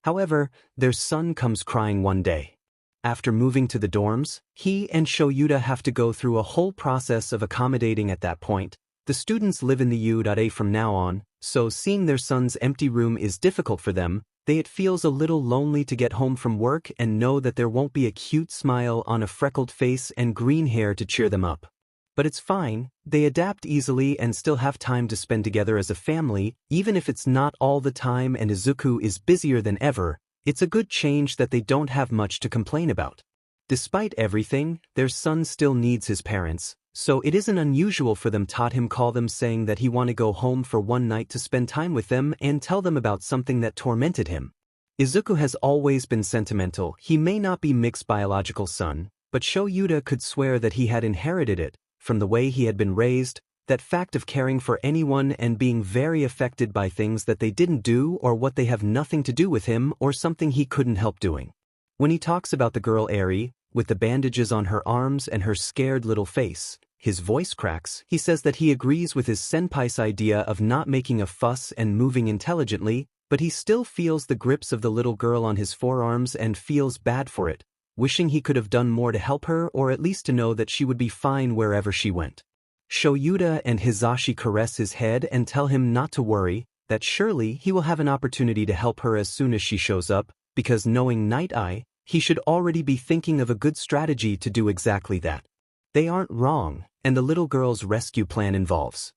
However, their son comes crying one day. After moving to the dorms, he and Shouta have to go through a whole process of accommodating at that point. The students live in the U.A from now on, so seeing their son's empty room is difficult for them. It feels a little lonely to get home from work and know that there won't be a cute smile on a freckled face and green hair to cheer them up. But it's fine, they adapt easily and still have time to spend together as a family, even if it's not all the time and Izuku is busier than ever. It's a good change that they don't have much to complain about. Despite everything, their son still needs his parents, so it isn't unusual for them to call them saying that he want to go home for one night to spend time with them and tell them about something that tormented him. Izuku has always been sentimental. He may not be Mick's biological son, but Shouta could swear that he had inherited it. From the way he had been raised, that fact of caring for anyone and being very affected by things that they didn't do or what they have nothing to do with him or something he couldn't help doing. When he talks about the girl Eri, with the bandages on her arms and her scared little face, his voice cracks. He says that he agrees with his senpai's idea of not making a fuss and moving intelligently, but he still feels the grips of the little girl on his forearms and feels bad for it, wishing he could have done more to help her or at least to know that she would be fine wherever she went. Shouta and Hisashi caress his head and tell him not to worry. that surely he will have an opportunity to help her as soon as she shows up, because knowing Night Eye, he should already be thinking of a good strategy to do exactly that. They aren't wrong, and the little girl's rescue plan involves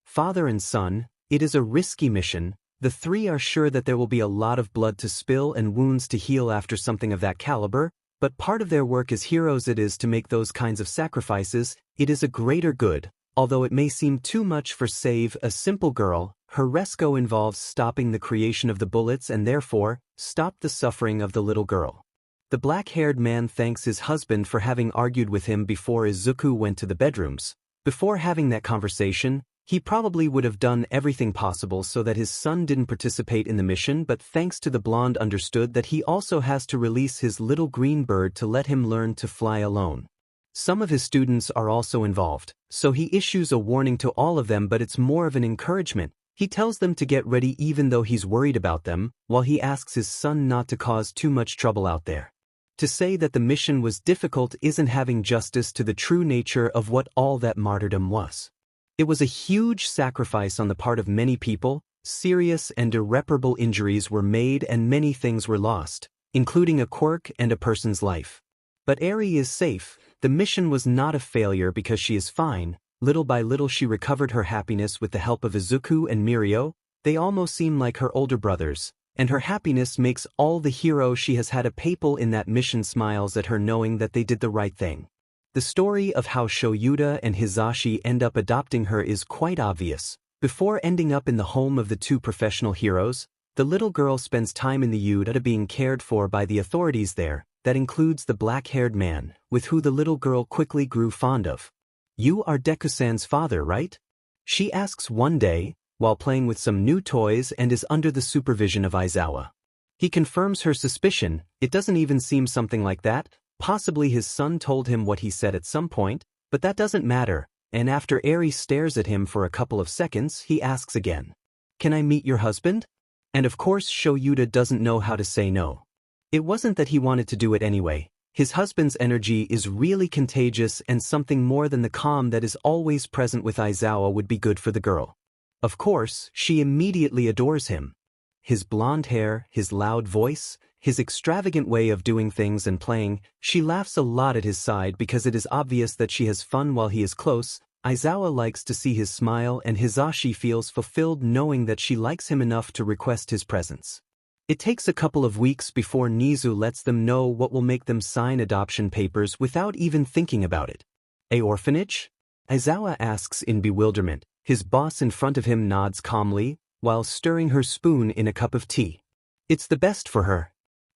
father and son. It is a risky mission. The three are sure that there will be a lot of blood to spill and wounds to heal after something of that caliber, but part of their work as heroes it is to make those kinds of sacrifices. It is a greater good, although it may seem too much for save a simple girl. Her rescue involves stopping the creation of the bullets and therefore, stop the suffering of the little girl. The black-haired man thanks his husband for having argued with him before Izuku went to the bedrooms. Before having that conversation, he probably would have done everything possible so that his son didn't participate in the mission, but thanks to the blonde understood that he also has to release his little green bird to let him learn to fly alone. Some of his students are also involved, so he issues a warning to all of them, but it's more of an encouragement. He tells them to get ready even though he's worried about them, while he asks his son not to cause too much trouble out there. To say that the mission was difficult isn't having justice to the true nature of what all that martyrdom was. It was a huge sacrifice on the part of many people. Serious and irreparable injuries were made and many things were lost, including a quirk and a person's life. But Eri is safe. The mission was not a failure because she is fine. Little by little she recovered her happiness with the help of Izuku and Mirio. They almost seem like her older brothers, and her happiness makes all the hero she has had. A people in that mission smiles at her knowing that they did the right thing. The story of how Shouta and Hisashi end up adopting her is quite obvious. Before ending up in the home of the two professional heroes, the little girl spends time in the Yuta being cared for by the authorities there. That includes the black-haired man, with who the little girl quickly grew fond of. "You are Deku-san's father, right?" she asks one day, while playing with some new toys and is under the supervision of Aizawa. He confirms her suspicion. It doesn't even seem something like that. Possibly his son told him what he said at some point, but that doesn't matter, and after Eri stares at him for a couple of seconds, he asks again, "Can I meet your husband?" And of course Shouta doesn't know how to say no. It wasn't that he wanted to do it anyway. His husband's energy is really contagious, and something more than the calm that is always present with Aizawa would be good for the girl. Of course, she immediately adores him. His blonde hair, his loud voice, his extravagant way of doing things and playing. She laughs a lot at his side because it is obvious that she has fun while he is close. Aizawa likes to see his smile, and Hisashi feels fulfilled knowing that she likes him enough to request his presence. It takes a couple of weeks before Nizu lets them know what will make them sign adoption papers without even thinking about it. "A orphanage?" Aizawa asks in bewilderment. His boss in front of him nods calmly, while stirring her spoon in a cup of tea. "It's the best for her."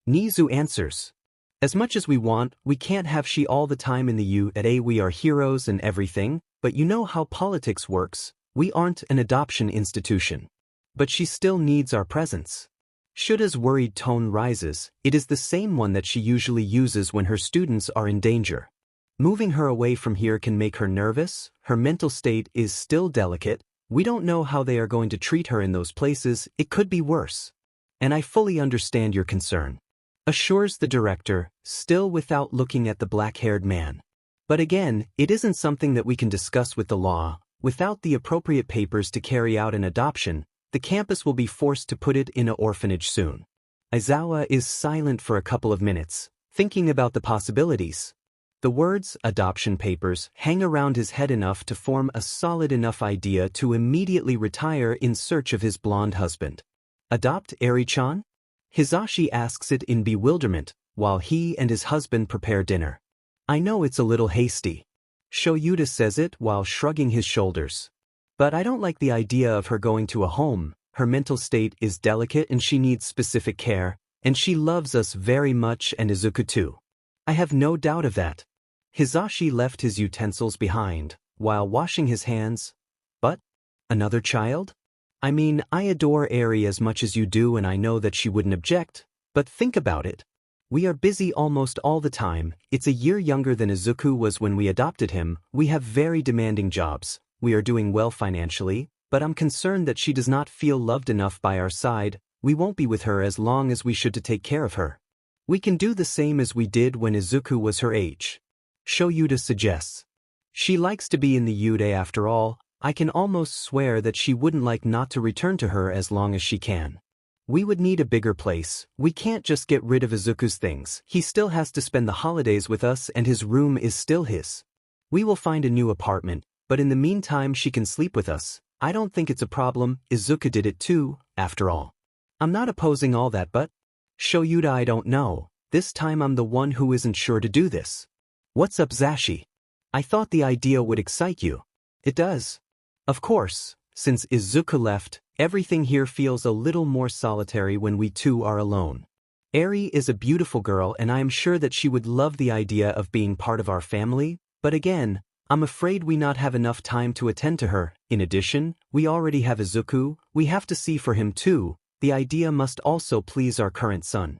Nizu answers. "As much as we want, we can't have she all the time in the UA. We are heroes and everything, but you know how politics works. We aren't an adoption institution. But she still needs our presence." Shuta's worried tone rises. It is the same one that she usually uses when her students are in danger. Moving her away from here can make her nervous. Her mental state is still delicate. We don't know how they are going to treat her in those places. It could be worse. "And I fully understand your concern," assures the director, still without looking at the black-haired man. "But again, it isn't something that we can discuss with the law. Without the appropriate papers to carry out an adoption, the campus will be forced to put it in an orphanage soon." Aizawa is silent for a couple of minutes, thinking about the possibilities. The words "adoption papers" hang around his head enough to form a solid enough idea to immediately retire in search of his blonde husband. "Adopt Eri-chan?" Hisashi asks it in bewilderment, while he and his husband prepare dinner. "I know it's a little hasty." Shouta says it while shrugging his shoulders. "But I don't like the idea of her going to a home. Her mental state is delicate and she needs specific care, and she loves us very much and Izuku too." "I have no doubt of that." Hisashi left his utensils behind, while washing his hands. "But? Another child? I mean, I adore Eri as much as you do and I know that she wouldn't object, but think about it. We are busy almost all the time. It's a year younger than Izuku was when we adopted him. We have very demanding jobs. We are doing well financially, but I'm concerned that she does not feel loved enough by our side. We won't be with her as long as we should to take care of her. We can do the same as we did when Izuku was her age," Shouta suggests. "She likes to be in the Yude after all. I can almost swear that she wouldn't like not to return to her as long as she can. We would need a bigger place. We can't just get rid of Izuku's things. He still has to spend the holidays with us and his room is still his. We will find a new apartment, but in the meantime she can sleep with us. I don't think it's a problem. Izuku did it too, after all. I'm not opposing all that, but Shouta, I don't know. This time I'm the one who isn't sure to do this. What's up, Zashi? I thought the idea would excite you. It does. Of course, since Izuku left, everything here feels a little more solitary when we two are alone. Eri is a beautiful girl and I am sure that she would love the idea of being part of our family, but again, I'm afraid we not have enough time to attend to her. In addition, we already have Izuku, we have to see for him too. The idea must also please our current son.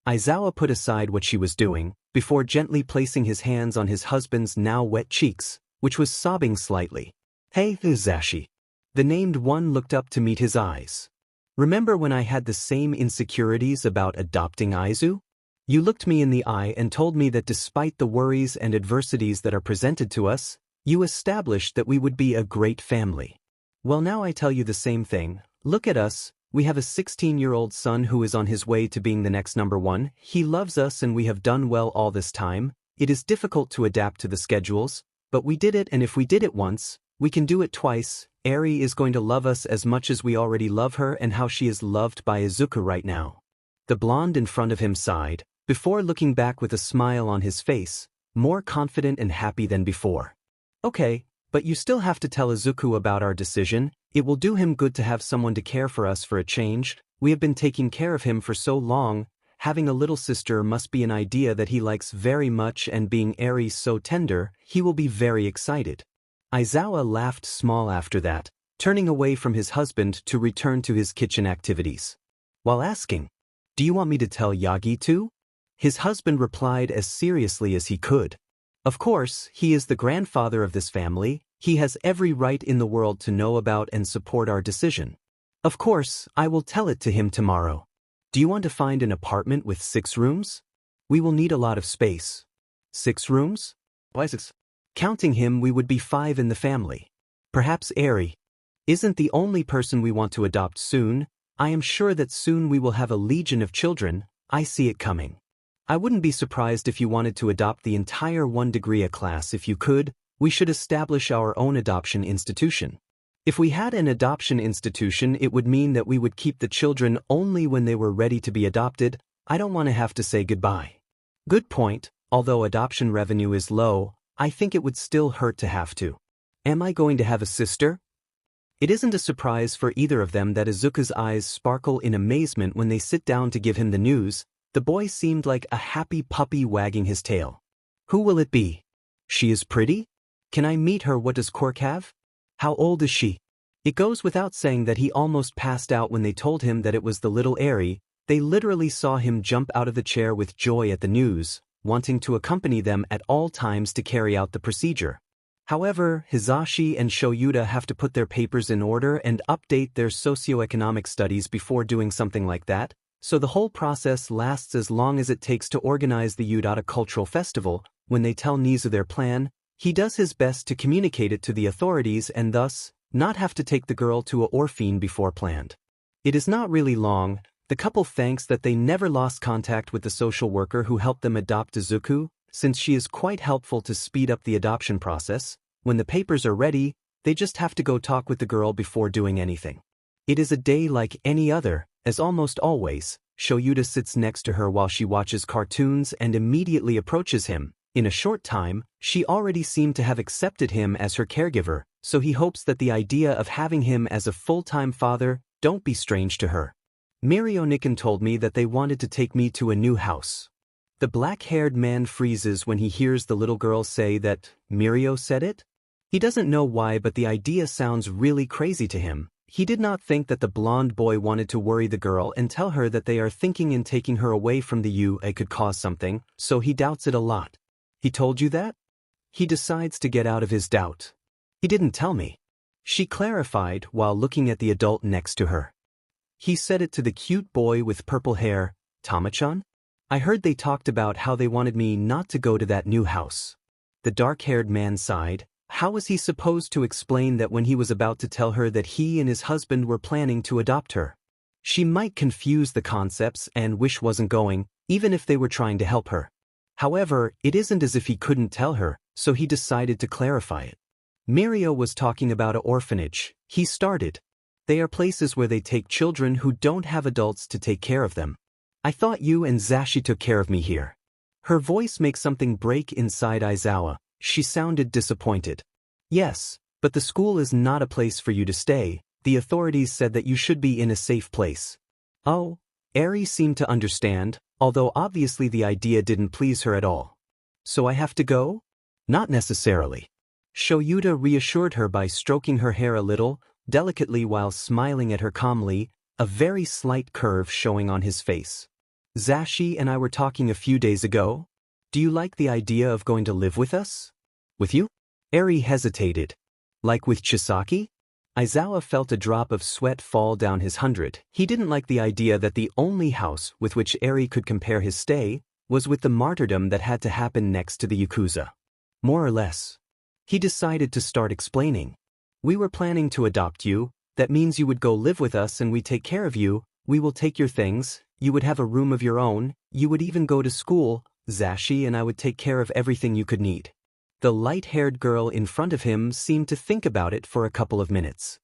Aizawa put aside what she was doing, before gently placing his hands on his husband's now wet cheeks, which was sobbing slightly. Hey, Zashi. The named one looked up to meet his eyes. Remember when I had the same insecurities about adopting Aizu? You looked me in the eye and told me that despite the worries and adversities that are presented to us, you established that we would be a great family. Well, now I tell you the same thing. Look at us. We have a 16-year-old son who is on his way to being the next number one. He loves us and we have done well all this time. It is difficult to adapt to the schedules, but we did it, and if we did it once, we can do it twice. Eri is going to love us as much as we already love her and how she is loved by Izuku right now. The blonde in front of him sighed, before looking back with a smile on his face, more confident and happy than before. Okay, but you still have to tell Izuku about our decision. It will do him good to have someone to care for us for a change. We have been taking care of him for so long. Having a little sister must be an idea that he likes very much, and being Eri so tender, he will be very excited. Aizawa laughed small after that, turning away from his husband to return to his kitchen activities. While asking, "Do you want me to tell Yagi too?" his husband replied as seriously as he could. Of course, he is the grandfather of this family. He has every right in the world to know about and support our decision. Of course, I will tell it to him tomorrow. Do you want to find an apartment with 6 rooms? We will need a lot of space. 6 rooms? Why 6? Counting him, we would be 5 in the family. Perhaps Eri isn't the only person we want to adopt soon. I am sure that soon we will have a legion of children. I see it coming. I wouldn't be surprised if you wanted to adopt the entire 1 degree A class. If you could, we should establish our own adoption institution. If we had an adoption institution, it would mean that we would keep the children only when they were ready to be adopted. I don't want to have to say goodbye. Good point. Although adoption revenue is low, I think it would still hurt to have to. Am I going to have a sister? It isn't a surprise for either of them that Izuku's eyes sparkle in amazement when they sit down to give him the news. The boy seemed like a happy puppy wagging his tail. Who will it be? She is pretty? Can I meet her? What does Quirk have? How old is she? It goes without saying that he almost passed out when they told him that it was the little Eri. They literally saw him jump out of the chair with joy at the news, wanting to accompany them at all times to carry out the procedure. However, Hisashi and Shouta have to put their papers in order and update their socioeconomic studies before doing something like that, so the whole process lasts as long as it takes to organize the Yudata Cultural Festival. When they tell Nizu their plan, he does his best to communicate it to the authorities and thus not have to take the girl to a orphan before planned. It is not really long. The couple thanks that they never lost contact with the social worker who helped them adopt Izuku, since she is quite helpful to speed up the adoption process. When the papers are ready, they just have to go talk with the girl before doing anything. It is a day like any other, as almost always. Shouta sits next to her while she watches cartoons and immediately approaches him. In a short time, she already seemed to have accepted him as her caregiver, so he hopes that the idea of having him as a full-time father don't be strange to her. Mirio Nikan told me that they wanted to take me to a new house. The black-haired man freezes when he hears the little girl say that Mirio said it. He doesn't know why, but the idea sounds really crazy to him. He did not think that the blonde boy wanted to worry the girl and tell her that they are thinking in taking her away from the UA could cause something, so he doubts it a lot. He told you that? He decides to get out of his doubt. He didn't tell me. She clarified while looking at the adult next to her. He said it to the cute boy with purple hair, Tama-chan? I heard they talked about how they wanted me not to go to that new house. The dark-haired man sighed. How was he supposed to explain that when he was about to tell her that he and his husband were planning to adopt her? She might confuse the concepts and wish wasn't going, even if they were trying to help her. However, it isn't as if he couldn't tell her, so he decided to clarify it. Mirio was talking about an orphanage. He started. They are places where they take children who don't have adults to take care of them. I thought you and Zashi took care of me here. Her voice makes something break inside Aizawa. She sounded disappointed. Yes, but the school is not a place for you to stay. The authorities said that you should be in a safe place. Oh, Eri seemed to understand, although obviously the idea didn't please her at all. So I have to go? Not necessarily. Shouta reassured her by stroking her hair a little, delicately while smiling at her calmly, a very slight curve showing on his face. Zashi and I were talking a few days ago. Do you like the idea of going to live with us? With you? Eri hesitated. Like with Chisaki? Aizawa felt a drop of sweat fall down his 100. He didn't like the idea that the only house with which Eri could compare his stay was with the martyrdom that had to happen next to the Yakuza. More or less. He decided to start explaining. We were planning to adopt you. That means you would go live with us and we take care of you. We will take your things. You would have a room of your own. You would even go to school. Zashi and I would take care of everything you could need. The light-haired girl in front of him seemed to think about it for a couple of minutes.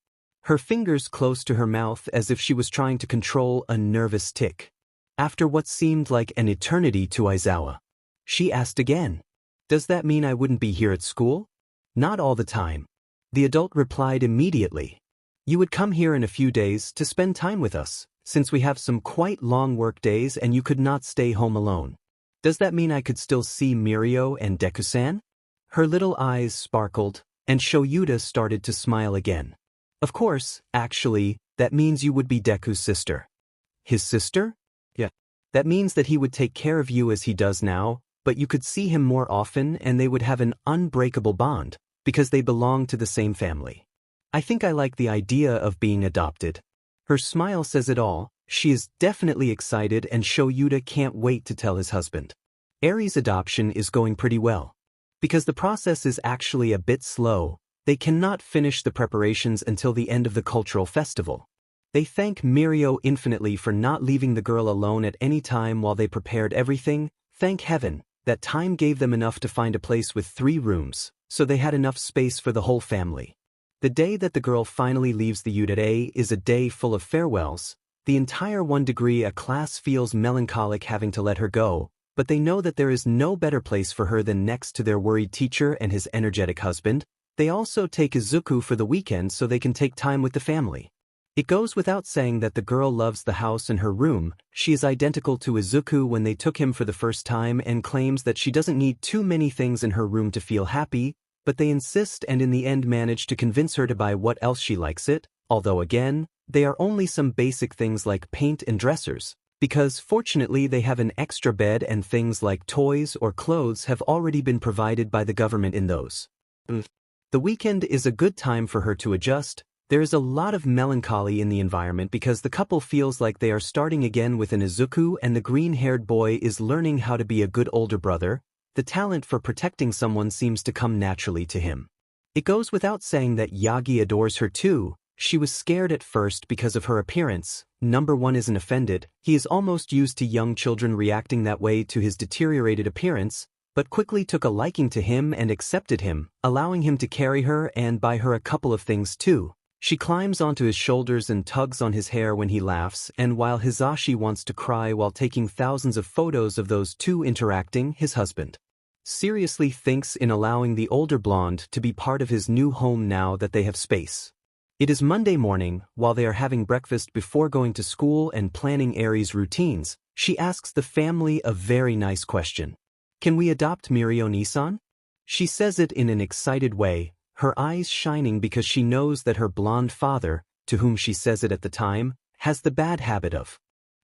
Her fingers close to her mouth as if she was trying to control a nervous tic. After what seemed like an eternity to Aizawa, she asked again, "Does that mean I wouldn't be here at school?" "Not all the time." The adult replied immediately. "You would come here in a few days to spend time with us, since we have some quite long work days and you could not stay home alone. Does that mean I could still see Mirio and Deku-san?" Her little eyes sparkled, and Shouta started to smile again. "Of course, actually, that means you would be Deku's sister." "His sister?" "Yeah. That means that he would take care of you as he does now, but you could see him more often and they would have an unbreakable bond, because they belong to the same family. I think I like the idea of being adopted." Her smile says it all. She is definitely excited and Shouta can't wait to tell his husband. Eri's adoption is going pretty well. Because the process is actually a bit slow, they cannot finish the preparations until the end of the cultural festival. They thank Mirio infinitely for not leaving the girl alone at any time while they prepared everything. Thank heaven, that time gave them enough to find a place with 3 rooms, so they had enough space for the whole family. The day that the girl finally leaves the UDA is a day full of farewells. The entire 1 degree A class feels melancholic having to let her go, but they know that there is no better place for her than next to their worried teacher and his energetic husband. They also take Izuku for the weekend so they can take time with the family. It goes without saying that the girl loves the house and her room. She is identical to Izuku when they took him for the first time and claims that she doesn't need too many things in her room to feel happy, but they insist and in the end manage to convince her to buy what else she likes it, although again, they are only some basic things like paint and dressers. Because fortunately they have an extra bed and things like toys or clothes have already been provided by the government in those. The weekend is a good time for her to adjust. There is a lot of melancholy in the environment because the couple feels like they are starting again with an Izuku and the green-haired boy is learning how to be a good older brother. The talent for protecting someone seems to come naturally to him. It goes without saying that Yagi adores her too. She was scared at first because of her appearance. Number 1 isn't offended. He is almost used to young children reacting that way to his deteriorated appearance, but quickly took a liking to him and accepted him, allowing him to carry her and buy her a couple of things too. She climbs onto his shoulders and tugs on his hair when he laughs, and while Hizashi wants to cry while taking thousands of photos of those two interacting, his husband seriously thinks in allowing the older blonde to be part of his new home now that they have space. It is Monday morning, while they are having breakfast before going to school and planning Eri's routines, she asks the family a very nice question. "Can we adopt Mirio-Nisan?" She says it in an excited way, her eyes shining because she knows that her blonde father, to whom she says it at the time, has the bad habit of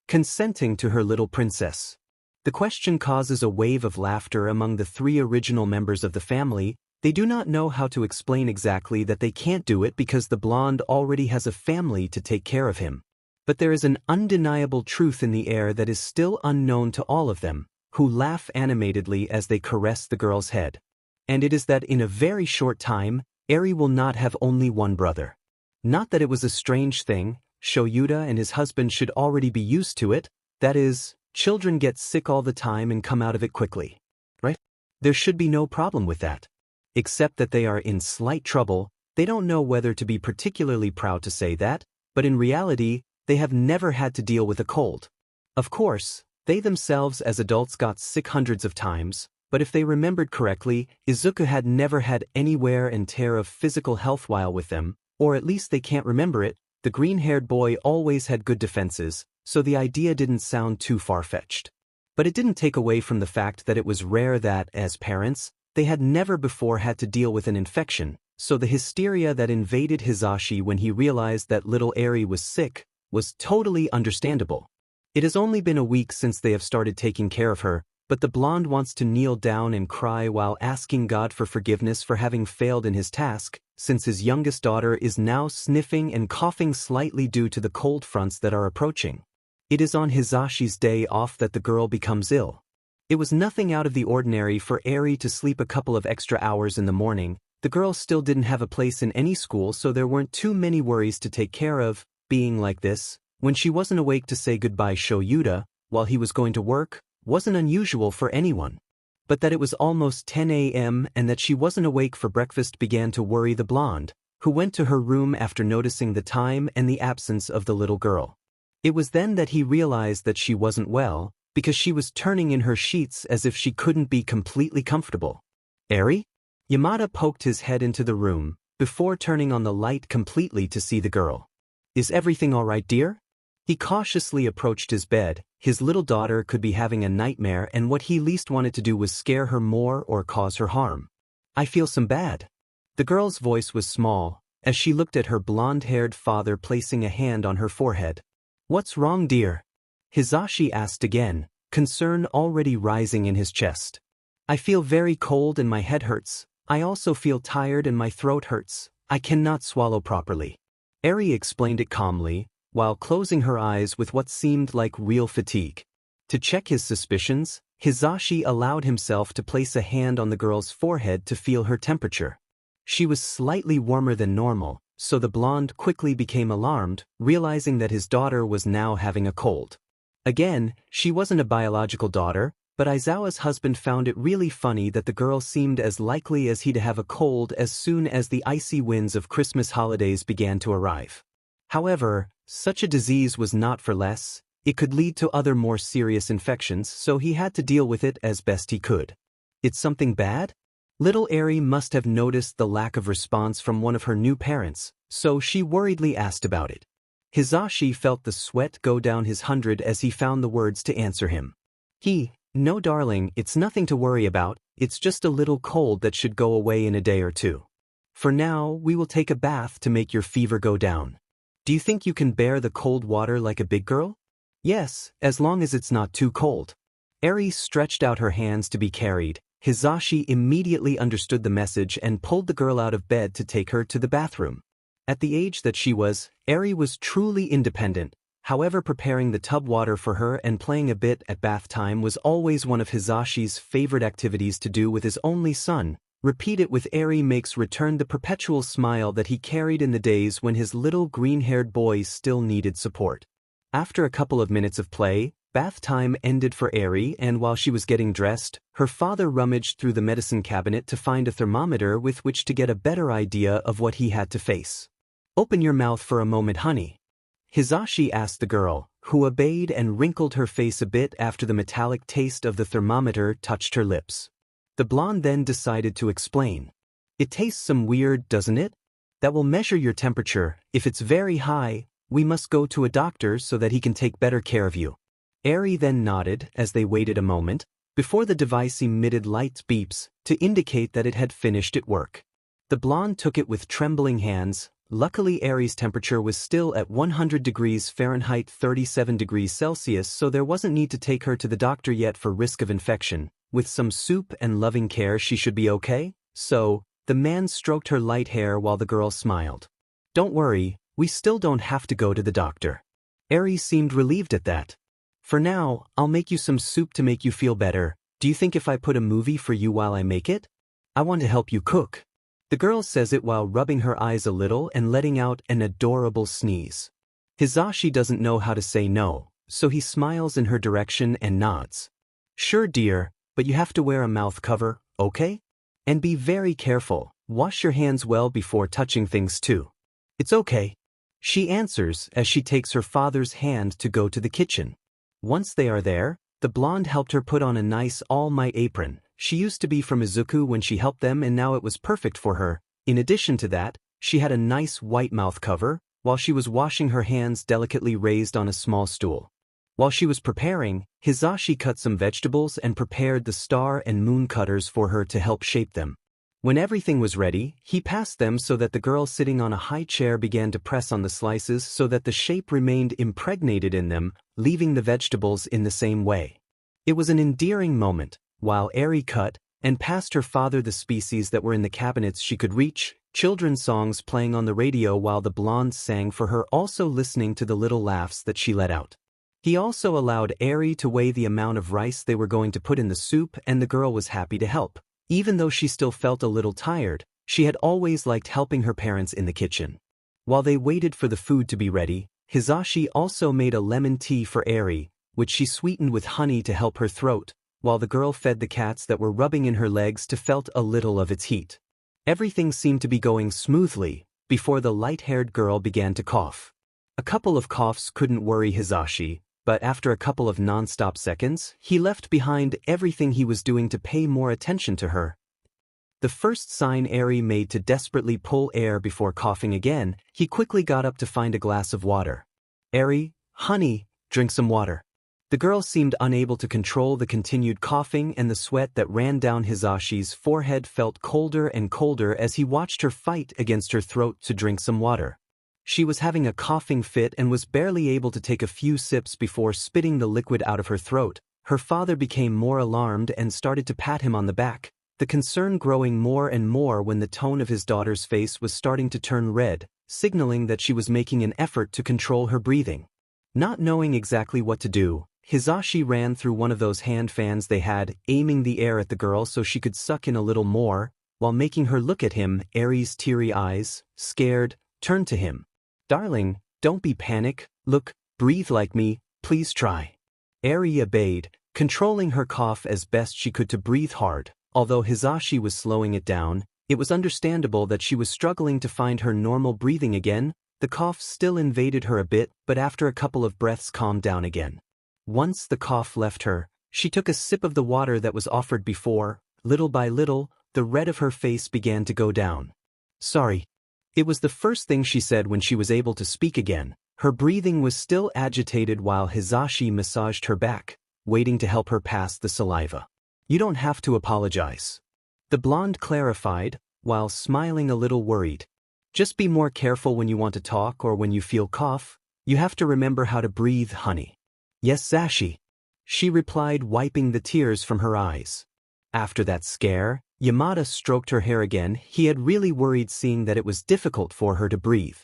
consenting to her little princess. The question causes a wave of laughter among the 3 original members of the family. They do not know how to explain exactly that they can't do it because the blonde already has a family to take care of him. But there is an undeniable truth in the air that is still unknown to all of them, who laugh animatedly as they caress the girl's head. And it is that in a very short time, Eri will not have only one brother. Not that it was a strange thing, Shouta and his husband should already be used to it, that is, children get sick all the time and come out of it quickly. Right? There should be no problem with that. Except that they are in slight trouble. They don't know whether to be particularly proud to say that, but in reality, they have never had to deal with a cold. Of course, they themselves as adults got sick hundreds of times, but if they remembered correctly, Izuku had never had any wear and tear of physical health while with them, or at least they can't remember it. The green-haired boy always had good defenses, so the idea didn't sound too far-fetched. But it didn't take away from the fact that it was rare that, as parents, they had never before had to deal with an infection, so the hysteria that invaded Hisashi when he realized that little Eri was sick was totally understandable. It has only been a week since they have started taking care of her, but the blonde wants to kneel down and cry while asking God for forgiveness for having failed in his task, since his youngest daughter is now sniffing and coughing slightly due to the cold fronts that are approaching. It is on Hisashi's day off that the girl becomes ill. It was nothing out of the ordinary for Eri to sleep a couple of extra hours in the morning. The girl still didn't have a place in any school, so there weren't too many worries to take care of. Being like this, when she wasn't awake to say goodbye Shouta, while he was going to work, wasn't unusual for anyone. But that it was almost 10 a.m. and that she wasn't awake for breakfast began to worry the blonde, who went to her room after noticing the time and the absence of the little girl. It was then that he realized that she wasn't well, because she was turning in her sheets as if she couldn't be completely comfortable. Eri? Yamada poked his head into the room, before turning on the light completely to see the girl. Is everything all right, dear? He cautiously approached his bed. His little daughter could be having a nightmare and what he least wanted to do was scare her more or cause her harm. I feel some bad. The girl's voice was small, as she looked at her blonde-haired father placing a hand on her forehead. What's wrong, dear? Hisashi asked again, concern already rising in his chest. I feel very cold and my head hurts. I also feel tired and my throat hurts. I cannot swallow properly. Eri explained it calmly, while closing her eyes with what seemed like real fatigue. To check his suspicions, Hisashi allowed himself to place a hand on the girl's forehead to feel her temperature. She was slightly warmer than normal, so the blonde quickly became alarmed, realizing that his daughter was now having a cold. Again, she wasn't a biological daughter, but Aizawa's husband found it really funny that the girl seemed as likely as he to have a cold as soon as the icy winds of Christmas holidays began to arrive. However, such a disease was not for less. It could lead to other more serious infections, so he had to deal with it as best he could. It's something bad? Little Eri must have noticed the lack of response from one of her new parents, so she worriedly asked about it. Hisashi felt the sweat go down his hundred as he found the words to answer him. No darling, it's nothing to worry about, it's just a little cold that should go away in a day or two. For now, we will take a bath to make your fever go down. Do you think you can bear the cold water like a big girl? Yes, as long as it's not too cold. Eri stretched out her hands to be carried. Hisashi immediately understood the message and pulled the girl out of bed to take her to the bathroom. At the age that she was, Eri was truly independent. However, preparing the tub water for her and playing a bit at bath time was always one of Hisashi's favorite activities to do with his only son. Repeat it with Eri makes return the perpetual smile that he carried in the days when his little green-haired boy still needed support. After a couple of minutes of play, bath time ended for Eri, and while she was getting dressed, her father rummaged through the medicine cabinet to find a thermometer with which to get a better idea of what he had to face. Open your mouth for a moment, honey. Hisashi asked the girl, who obeyed and wrinkled her face a bit after the metallic taste of the thermometer touched her lips. The blonde then decided to explain. It tastes some weird, doesn't it? That will measure your temperature. If it's very high, we must go to a doctor so that he can take better care of you. Eri then nodded as they waited a moment, before the device emitted light beeps to indicate that it had finished its work. The blonde took it with trembling hands. Luckily, Eri's temperature was still at 100 degrees Fahrenheit 37 degrees Celsius, so there wasn't need to take her to the doctor yet for risk of infection. With some soup and loving care she should be okay. So, the man stroked her light hair while the girl smiled. Don't worry, we still don't have to go to the doctor. Eri seemed relieved at that. For now, I'll make you some soup to make you feel better. Do you think if I put a movie for you while I make it? I want to help you cook. The girl says it while rubbing her eyes a little and letting out an adorable sneeze. Hisashi doesn't know how to say no, so he smiles in her direction and nods. Sure dear, but you have to wear a mouth cover, okay? And be very careful, wash your hands well before touching things too. It's okay. She answers as she takes her father's hand to go to the kitchen. Once they are there, the blonde helped her put on a nice all-might apron. She used to be from Izuku when she helped them and now it was perfect for her. In addition to that, she had a nice white mouth cover, while she was washing her hands delicately raised on a small stool. While she was preparing, Hisashi cut some vegetables and prepared the star and moon cutters for her to help shape them. When everything was ready, he passed them so that the girl sitting on a high chair began to press on the slices so that the shape remained impregnated in them, leaving the vegetables in the same way. It was an endearing moment, while Eri cut and passed her father the species that were in the cabinets she could reach, children's songs playing on the radio while the blonde sang for her, also listening to the little laughs that she let out. He also allowed Eri to weigh the amount of rice they were going to put in the soup and the girl was happy to help. Even though she still felt a little tired, she had always liked helping her parents in the kitchen. While they waited for the food to be ready, Hisashi also made a lemon tea for Eri, which she sweetened with honey to help her throat, while the girl fed the cats that were rubbing in her legs to felt a little of its heat. Everything seemed to be going smoothly, before the light-haired girl began to cough. A couple of coughs couldn't worry Hisashi, but after a couple of non-stop seconds, he left behind everything he was doing to pay more attention to her. The first sign Eri made to desperately pull air before coughing again, he quickly got up to find a glass of water. Eri, honey, drink some water. The girl seemed unable to control the continued coughing and the sweat that ran down Hisashi's forehead felt colder and colder as he watched her fight against her throat to drink some water. She was having a coughing fit and was barely able to take a few sips before spitting the liquid out of her throat. Her father became more alarmed and started to pat him on the back, the concern growing more and more when the tone of his daughter's face was starting to turn red, signaling that she was making an effort to control her breathing. Not knowing exactly what to do, Hisashi ran through one of those hand fans they had, aiming the air at the girl so she could suck in a little more, while making her look at him. Eri's teary eyes, scared, turned to him. Darling, don't be panic, look, breathe like me, please try. Eri obeyed, controlling her cough as best she could to breathe hard. Although Hisashi was slowing it down, it was understandable that she was struggling to find her normal breathing again. The cough still invaded her a bit, but after a couple of breaths calmed down again. Once the cough left her, she took a sip of the water that was offered before. Little by little, the red of her face began to go down. Sorry. It was the first thing she said when she was able to speak again. Her breathing was still agitated while Hisashi massaged her back, waiting to help her pass the saliva. You don't have to apologize. The blonde clarified, while smiling a little worried. Just be more careful when you want to talk or when you feel cough. You have to remember how to breathe, honey. Yes, Sashi. She replied, wiping the tears from her eyes. After that scare, Yamada stroked her hair again. He had really worried seeing that it was difficult for her to breathe.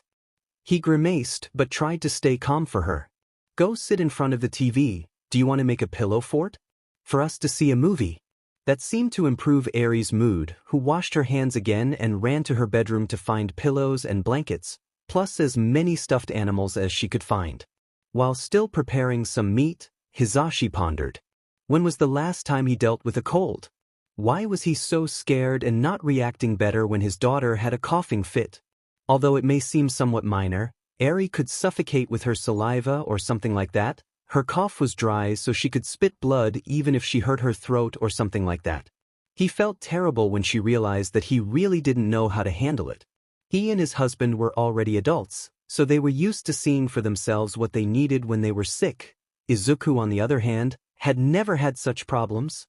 He grimaced but tried to stay calm for her. Go sit in front of the TV. Do you want to make a pillow fort? For us to see a movie? That seemed to improve Eri's mood, who washed her hands again and ran to her bedroom to find pillows and blankets, plus as many stuffed animals as she could find. While still preparing some meat, Hisashi pondered. When was the last time he dealt with a cold? Why was he so scared and not reacting better when his daughter had a coughing fit? Although it may seem somewhat minor, Eri could suffocate with her saliva or something like that. Her cough was dry so she could spit blood even if she hurt her throat or something like that. He felt terrible when she realized that he really didn't know how to handle it. He and his husband were already adults, so they were used to seeing for themselves what they needed when they were sick. Izuku, on the other hand, had never had such problems.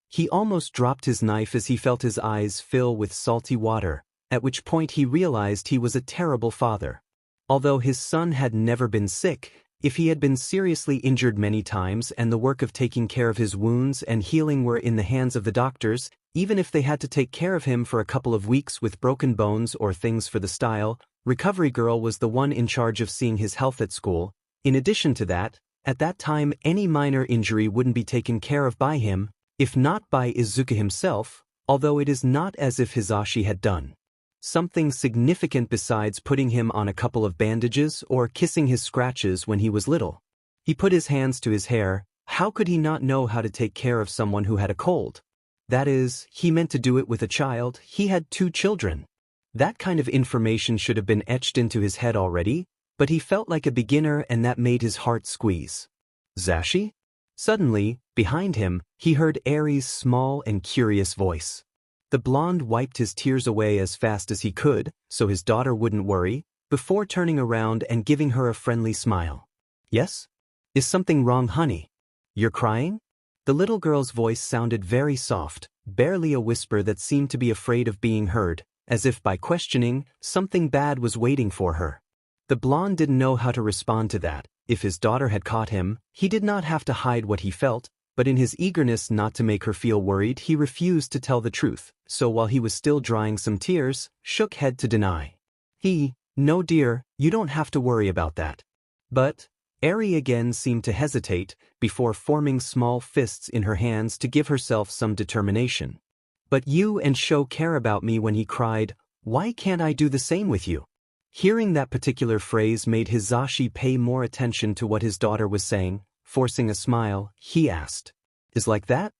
He almost dropped his knife as he felt his eyes fill with salty water, at which point he realized he was a terrible father. Although his son had never been sick, if he had been seriously injured many times and the work of taking care of his wounds and healing were in the hands of the doctors, even if they had to take care of him for a couple of weeks with broken bones or things for the style, Recovery Girl was the one in charge of seeing his health at school. In addition to that, at that time any minor injury wouldn't be taken care of by him, if not by Izuku himself, although it is not as if Hisashi had done something significant besides putting him on a couple of bandages or kissing his scratches when he was little. He put his hands to his hair. How could he not know how to take care of someone who had a cold? That is, he meant to do it with a child. He had 2 children. That kind of information should have been etched into his head already, but he felt like a beginner and that made his heart squeeze. Zashi? Suddenly, behind him, he heard Eri's small and curious voice. The blonde wiped his tears away as fast as he could, so his daughter wouldn't worry, before turning around and giving her a friendly smile. Yes? Is something wrong, honey? You're crying? The little girl's voice sounded very soft, barely a whisper that seemed to be afraid of being heard, as if by questioning, something bad was waiting for her. The blonde didn't know how to respond to that. If his daughter had caught him, he did not have to hide what he felt, but in his eagerness not to make her feel worried, he refused to tell the truth, so while he was still drying some tears, shook head to deny. No dear, you don't have to worry about that. But, Eri again seemed to hesitate, before forming small fists in her hands to give herself some determination. But you and Sho care about me when he cried, why can't I do the same with you? Hearing that particular phrase made Hisashi pay more attention to what his daughter was saying. Forcing a smile, he asked, Is like that?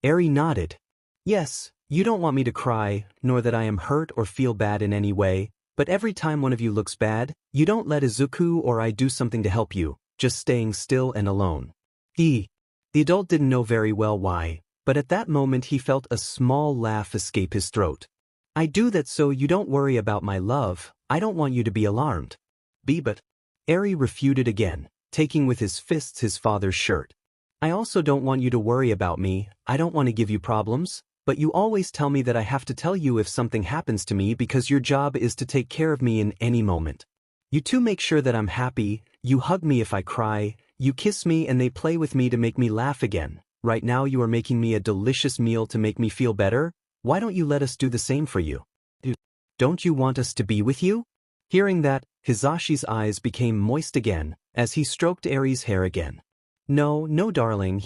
Eri nodded. Yes, you don't want me to cry, nor that I am hurt or feel bad in any way, but every time one of you looks bad, you don't let Izuku or I do something to help you, just staying still and alone. The adult didn't know very well why, but at that moment he felt a small laugh escape his throat. I do that so you don't worry about my love. I don't want you to be alarmed. But Eri refuted again, taking with his fists his father's shirt. I also don't want you to worry about me. I don't want to give you problems, but you always tell me that I have to tell you if something happens to me because your job is to take care of me in any moment. You two make sure that I'm happy, you hug me if I cry, you kiss me and they play with me to make me laugh again. Right now you are making me a delicious meal to make me feel better. Why don't you let us do the same for you? Don't you want us to be with you? Hearing that, Hisashi's eyes became moist again, as he stroked Eri's hair again. No, darling,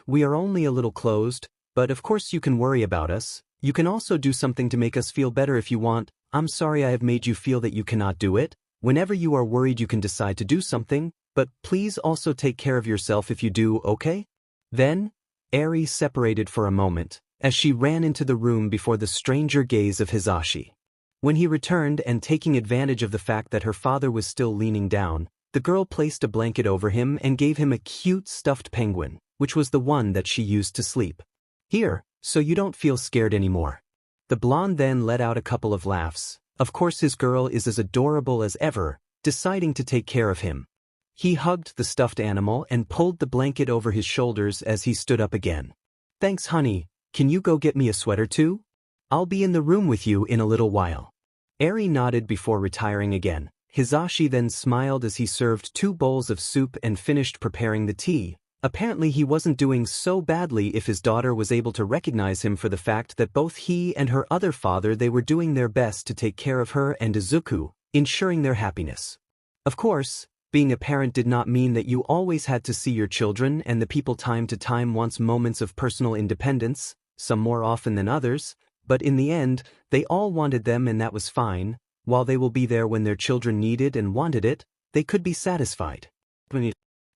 we are only a little closed, but of course you can worry about us. You can also do something to make us feel better if you want. I'm sorry I have made you feel that you cannot do it. Whenever you are worried you can decide to do something, but please also take care of yourself if you do, okay? Then, Eri separated for a moment, as she ran into the room before the stranger gaze of Hisashi. When he returned and taking advantage of the fact that her father was still leaning down, the girl placed a blanket over him and gave him a cute stuffed penguin, which was the one that she used to sleep. Here, so you don't feel scared anymore. The blonde then let out a couple of laughs. Of course his girl is as adorable as ever, deciding to take care of him. He hugged the stuffed animal and pulled the blanket over his shoulders as he stood up again. Thanks, honey. Can you go get me a sweater too? I'll be in the room with you in a little while. Eri nodded before retiring again. Hisashi then smiled as he served 2 bowls of soup and finished preparing the tea. Apparently he wasn't doing so badly if his daughter was able to recognize him for the fact that both he and her other father they were doing their best to take care of her and Izuku, ensuring their happiness. Of course, being a parent did not mean that you always had to see your children and the people time to time wants moments of personal independence, some more often than others, but in the end, they all wanted them and that was fine. While they will be there when their children needed and wanted it, they could be satisfied. When he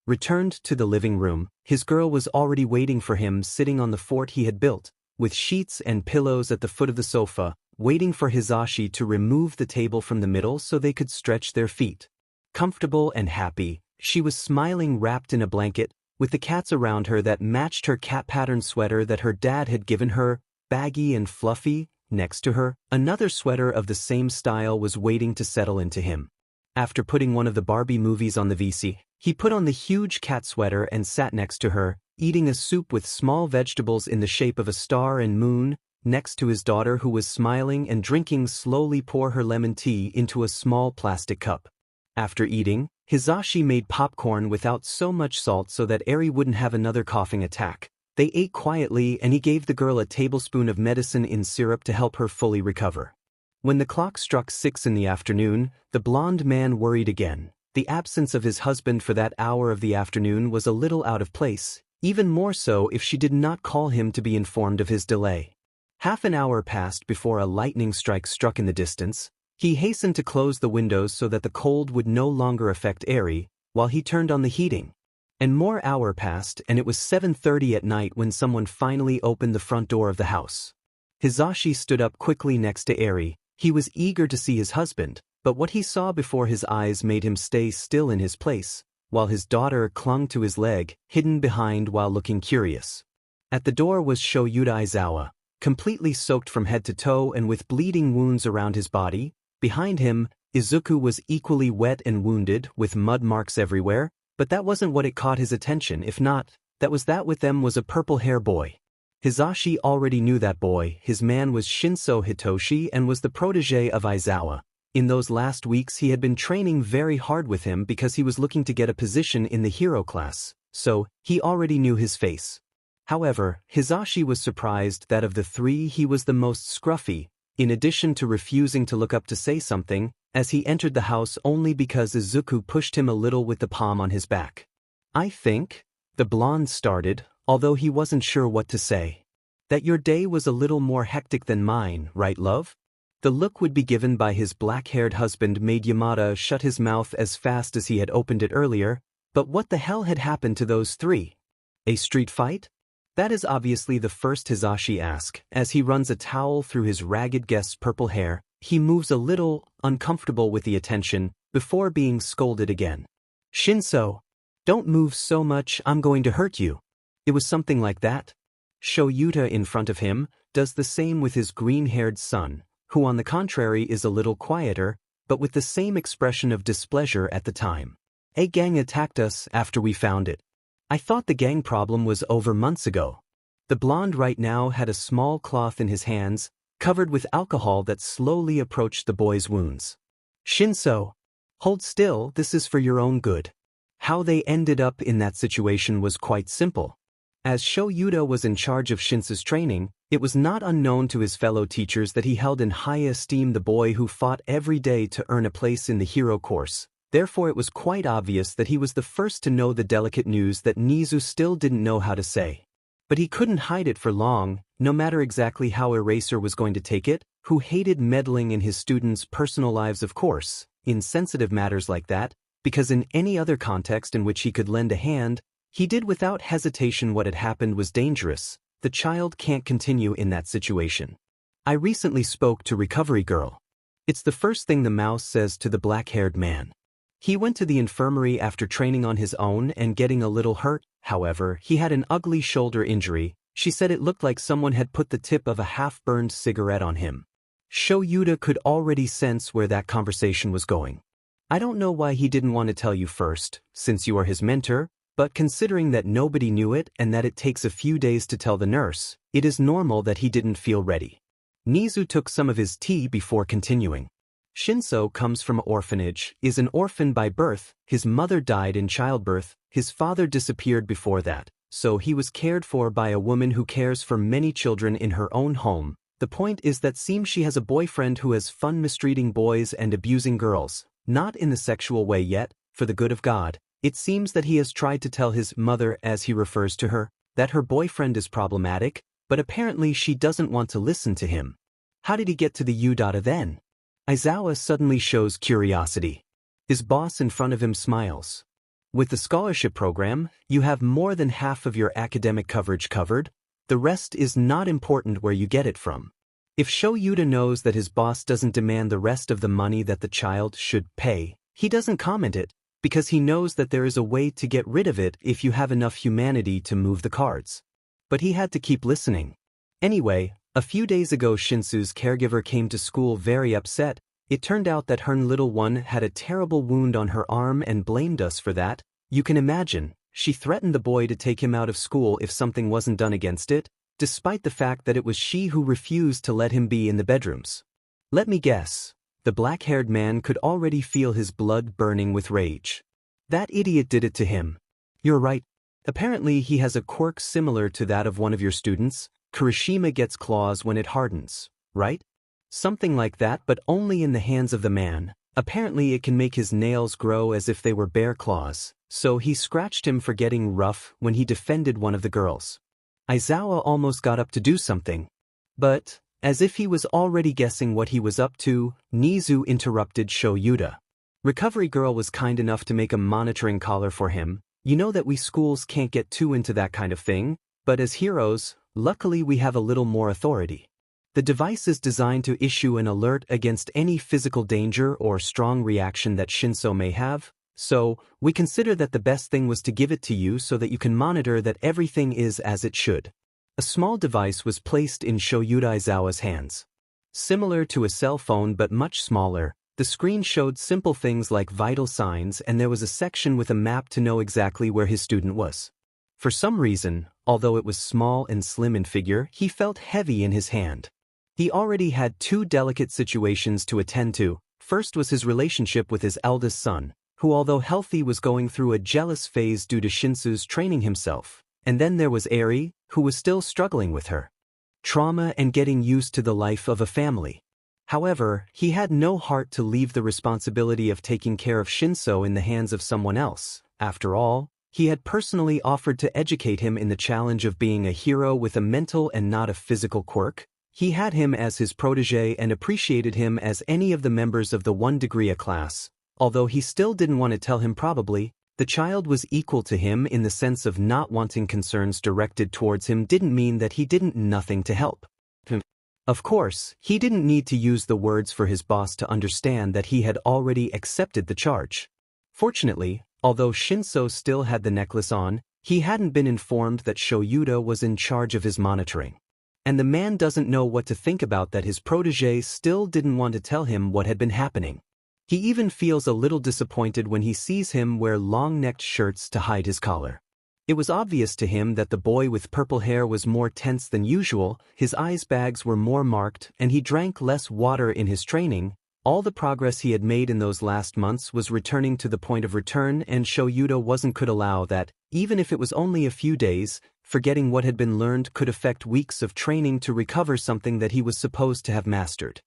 returned to the living room, his girl was already waiting for him sitting on the fort he had built, with sheets and pillows at the foot of the sofa, waiting for Hisashi to remove the table from the middle so they could stretch their feet. Comfortable and happy, she was smiling wrapped in a blanket, with the cats around her that matched her cat-patterned sweater that her dad had given her, baggy and fluffy. Next to her, another sweater of the same style was waiting to settle into him. After putting one of the Barbie movies on the VC, he put on the huge cat sweater and sat next to her, eating a soup with small vegetables in the shape of a star and moon, next to his daughter who was smiling and drinking slowly pour her lemon tea into a small plastic cup. After eating, Hisashi made popcorn without so much salt so that Eri wouldn't have another coughing attack. They ate quietly and he gave the girl a tablespoon of medicine in syrup to help her fully recover. When the clock struck 6 in the afternoon, the blonde man worried again. The absence of his husband for that hour of the afternoon was a little out of place, even more so if she did not call him to be informed of his delay. Half an hour passed before a lightning strike struck in the distance. He hastened to close the windows so that the cold would no longer affect Eri, while he turned on the heating. And more hour passed and it was 7:30 at night when someone finally opened the front door of the house. Hisashi stood up quickly next to Eri. He was eager to see his husband, but what he saw before his eyes made him stay still in his place, while his daughter clung to his leg, hidden behind while looking curious. At the door was Shouta Aizawa, completely soaked from head to toe and with bleeding wounds around his body. Behind him, Izuku was equally wet and wounded, with mud marks everywhere, but that wasn't what it caught his attention. If not, that with them was a purple-hair boy. Hisashi already knew that boy. His man was Shinso Hitoshi and was the protege of Aizawa. In those last weeks he had been training very hard with him because he was looking to get a position in the hero class, so he already knew his face. However, Hisashi was surprised that of the three he was the most scruffy, in addition to refusing to look up to say something, as he entered the house only because Izuku pushed him a little with the palm on his back. "I think," the blonde started, although he wasn't sure what to say, "that your day was a little more hectic than mine, right, love?" The look would be given by his black-haired husband made Yamada shut his mouth as fast as he had opened it earlier, but what the hell had happened to those three? A street fight? That is obviously the first Hisashi asked. As he runs a towel through his ragged guest's purple hair, he moves a little, uncomfortable with the attention, before being scolded again. "Shinso, don't move so much, I'm going to hurt you." It was something like that. Shouta in front of him does the same with his green-haired son, who on the contrary is a little quieter, but with the same expression of displeasure at the time. "A gang attacked us after we found it. I thought the gang problem was over months ago." The blonde right now had a small cloth in his hands, covered with alcohol that slowly approached the boy's wounds. "Shinso, hold still, this is for your own good." How they ended up in that situation was quite simple. As Shouta was in charge of Shinso's training, it was not unknown to his fellow teachers that he held in high esteem the boy who fought every day to earn a place in the hero course. Therefore it was quite obvious that he was the first to know the delicate news that Nizu still didn't know how to say. But he couldn't hide it for long, no matter exactly how Eraser was going to take it, who hated meddling in his students' personal lives of course, in sensitive matters like that, because in any other context in which he could lend a hand, he did without hesitation. What had happened was dangerous. The child can't continue in that situation. "I recently spoke to Recovery Girl." It's the first thing the mouse says to the black-haired man. He went to the infirmary after training on his own and getting a little hurt. However, he had an ugly shoulder injury. She said it looked like someone had put the tip of a half-burned cigarette on him. Shouta could already sense where that conversation was going. "I don't know why he didn't want to tell you first, since you are his mentor, but considering that nobody knew it and that it takes a few days to tell the nurse, it is normal that he didn't feel ready." Nizu took some of his tea before continuing. "Shinso comes from an orphanage, is an orphan by birth. His mother died in childbirth, his father disappeared before that, so he was cared for by a woman who cares for many children in her own home. The point is that seems she has a boyfriend who has fun mistreating boys and abusing girls, not in the sexual way yet, for the good of God. It seems that he has tried to tell his mother, as he refers to her, that her boyfriend is problematic, but apparently she doesn't want to listen to him. How did he get to the Udata then?" Aizawa suddenly shows curiosity. His boss in front of him smiles. "With the scholarship program, you have more than half of your academic coverage covered. The rest is not important where you get it from." If Shouta knows that his boss doesn't demand the rest of the money that the child should pay, he doesn't comment it, because he knows that there is a way to get rid of it if you have enough humanity to move the cards. But he had to keep listening. Anyway, a few days ago Shinsu's caregiver came to school very upset. It turned out that her little one had a terrible wound on her arm and blamed us for that. You can imagine, she threatened the boy to take him out of school if something wasn't done against it, despite the fact that it was she who refused to let him be in the bedrooms. Let me guess. The black-haired man could already feel his blood burning with rage. That idiot did it to him. You're right. Apparently he has a quirk similar to that of one of your students. Kirishima gets claws when it hardens, right? Something like that, but only in the hands of the man. Apparently it can make his nails grow as if they were bear claws, so he scratched him for getting rough when he defended one of the girls. Aizawa almost got up to do something. But, as if he was already guessing what he was up to, Nizu interrupted Shouta. Recovery girl was kind enough to make a monitoring collar for him. You know that we schools can't get too into that kind of thing, but as heroes, luckily we have a little more authority. The device is designed to issue an alert against any physical danger or strong reaction that Shinso may have, so we consider that the best thing was to give it to you so that you can monitor that everything is as it should. A small device was placed in Shouta Aizawa's hands. Similar to a cell phone but much smaller, the screen showed simple things like vital signs, and there was a section with a map to know exactly where his student was. For some reason, although it was small and slim in figure, he felt heavy in his hand. He already had two delicate situations to attend to. First was his relationship with his eldest son, who although healthy was going through a jealous phase due to Shinsu's training himself. And then there was Eri, who was still struggling with her trauma and getting used to the life of a family. However, he had no heart to leave the responsibility of taking care of Shinso in the hands of someone else. After all, he had personally offered to educate him in the challenge of being a hero with a mental and not a physical quirk. He had him as his protege and appreciated him as any of the members of the 1 degree class. Although he still didn't want to tell him probably, the child was equal to him in the sense of not wanting concerns directed towards him didn't mean that he didn't nothing to help him. Of course, he didn't need to use the words for his boss to understand that he had already accepted the charge. Fortunately, although Shinso still had the necklace on, he hadn't been informed that Shouta was in charge of his monitoring. And the man doesn't know what to think about that his protege still didn't want to tell him what had been happening. He even feels a little disappointed when he sees him wear long-necked shirts to hide his collar. It was obvious to him that the boy with purple hair was more tense than usual, his eyes bags were more marked, and he drank less water in his training. All the progress he had made in those last months was returning to the point of return, and Shouta could allow that, even if it was only a few days. Forgetting what had been learned could affect weeks of training to recover something that he was supposed to have mastered.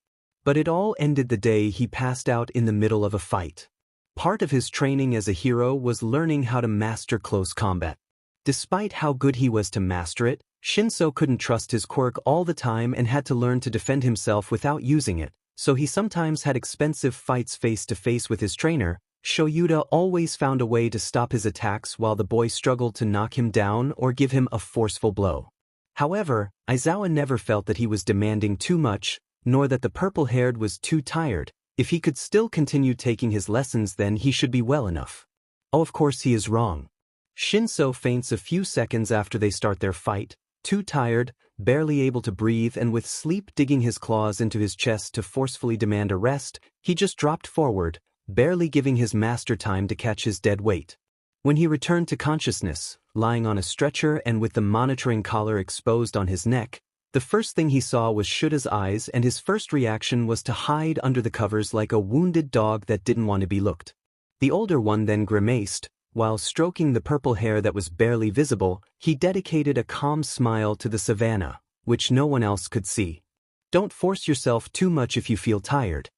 But it all ended the day he passed out in the middle of a fight. Part of his training as a hero was learning how to master close combat. Despite how good he was to master it, Shinso couldn't trust his quirk all the time and had to learn to defend himself without using it, so he sometimes had expensive fights face-to-face with his trainer. Shouta always found a way to stop his attacks while the boy struggled to knock him down or give him a forceful blow. However, Aizawa never felt that he was demanding too much, nor that the purple-haired was too tired. If he could still continue taking his lessons, then he should be well enough. Oh, of course he is wrong. Shinso faints a few seconds after they start their fight, too tired, barely able to breathe, and with sleep digging his claws into his chest to forcefully demand a rest, he just dropped forward, barely giving his master time to catch his dead weight. When he returned to consciousness, lying on a stretcher and with the monitoring collar exposed on his neck, the first thing he saw was Shuta's eyes, and his first reaction was to hide under the covers like a wounded dog that didn't want to be looked. The older one then grimaced. While stroking the purple hair that was barely visible, he dedicated a calm smile to the savannah, which no one else could see. "Don't force yourself too much if you feel tired."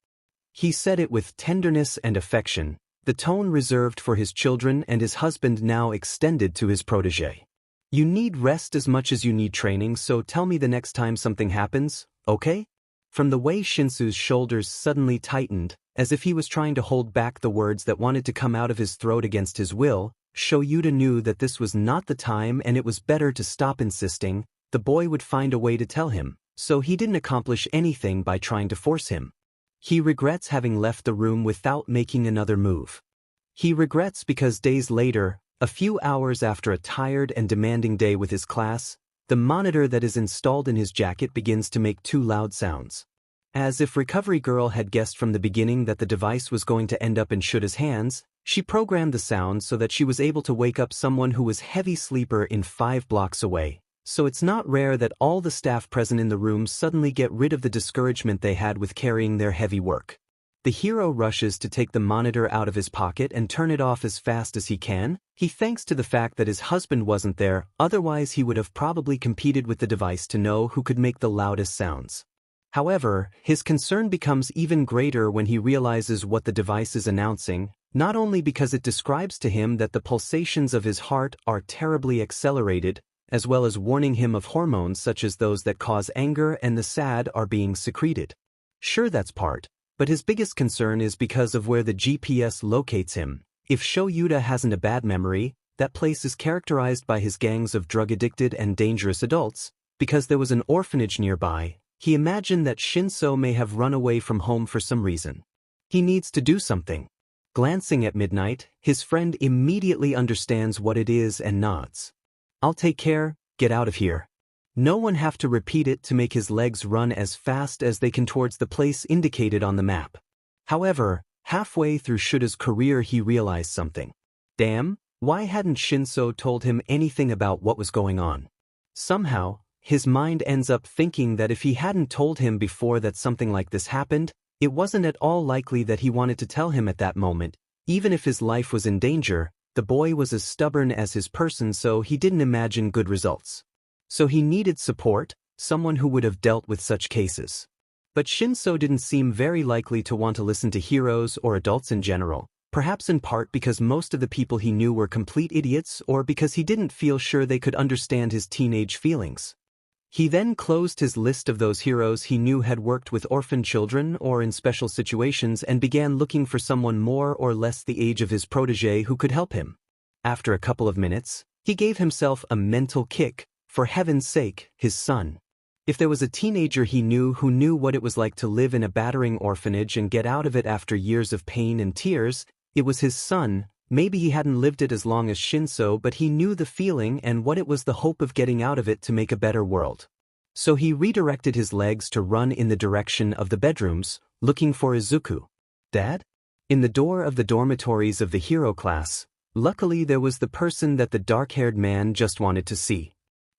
He said it with tenderness and affection, the tone reserved for his children and his husband now extended to his protege. "You need rest as much as you need training, so tell me the next time something happens, okay?" From the way Shinsu's shoulders suddenly tightened, as if he was trying to hold back the words that wanted to come out of his throat against his will, Shouta knew that this was not the time and it was better to stop insisting. The boy would find a way to tell him, so he didn't accomplish anything by trying to force him. He regrets having left the room without making another move. He regrets because days later, a few hours after a tired and demanding day with his class, the monitor that is installed in his jacket begins to make two loud sounds. As if Recovery Girl had guessed from the beginning that the device was going to end up in Shuta's hands, she programmed the sound so that she was able to wake up someone who was heavy sleeper in 5 blocks away. So it's not rare that all the staff present in the room suddenly get rid of the discouragement they had with carrying their heavy work. The hero rushes to take the monitor out of his pocket and turn it off as fast as he can. He thanks to the fact that his husband wasn't there, otherwise he would have probably competed with the device to know who could make the loudest sounds. However, his concern becomes even greater when he realizes what the device is announcing, not only because it describes to him that the pulsations of his heart are terribly accelerated, as well as warning him of hormones such as those that cause anger and the sad are being secreted. Sure, that's part, but his biggest concern is because of where the GPS locates him. If Shouta hasn't a bad memory, that place is characterized by his gangs of drug-addicted and dangerous adults. Because there was an orphanage nearby, he imagined that Shinso may have run away from home for some reason. He needs to do something. Glancing at Midnight, his friend immediately understands what it is and nods. I'll take care, get out of here. No one have to repeat it to make his legs run as fast as they can towards the place indicated on the map. However, halfway through Shouta's career he realized something. Damn, why hadn't Shinso told him anything about what was going on? Somehow, his mind ends up thinking that if he hadn't told him before that something like this happened, it wasn't at all likely that he wanted to tell him at that moment. Even if his life was in danger, the boy was as stubborn as his person, so he didn't imagine good results. So he needed support, someone who would have dealt with such cases. But Shinso didn't seem very likely to want to listen to heroes or adults in general, perhaps in part because most of the people he knew were complete idiots or because he didn't feel sure they could understand his teenage feelings. He then closed his list of those heroes he knew had worked with orphan children or in special situations and began looking for someone more or less the age of his protege who could help him. After a couple of minutes, he gave himself a mental kick. For heaven's sake, his son. If there was a teenager he knew who knew what it was like to live in a battering orphanage and get out of it after years of pain and tears, it was his son. Maybe he hadn't lived it as long as Shinso, but he knew the feeling and what it was, the hope of getting out of it to make a better world. So he redirected his legs to run in the direction of the bedrooms, looking for Izuku. Dad? In the door of the dormitories of the hero class, luckily there was the person that the dark-haired man just wanted to see.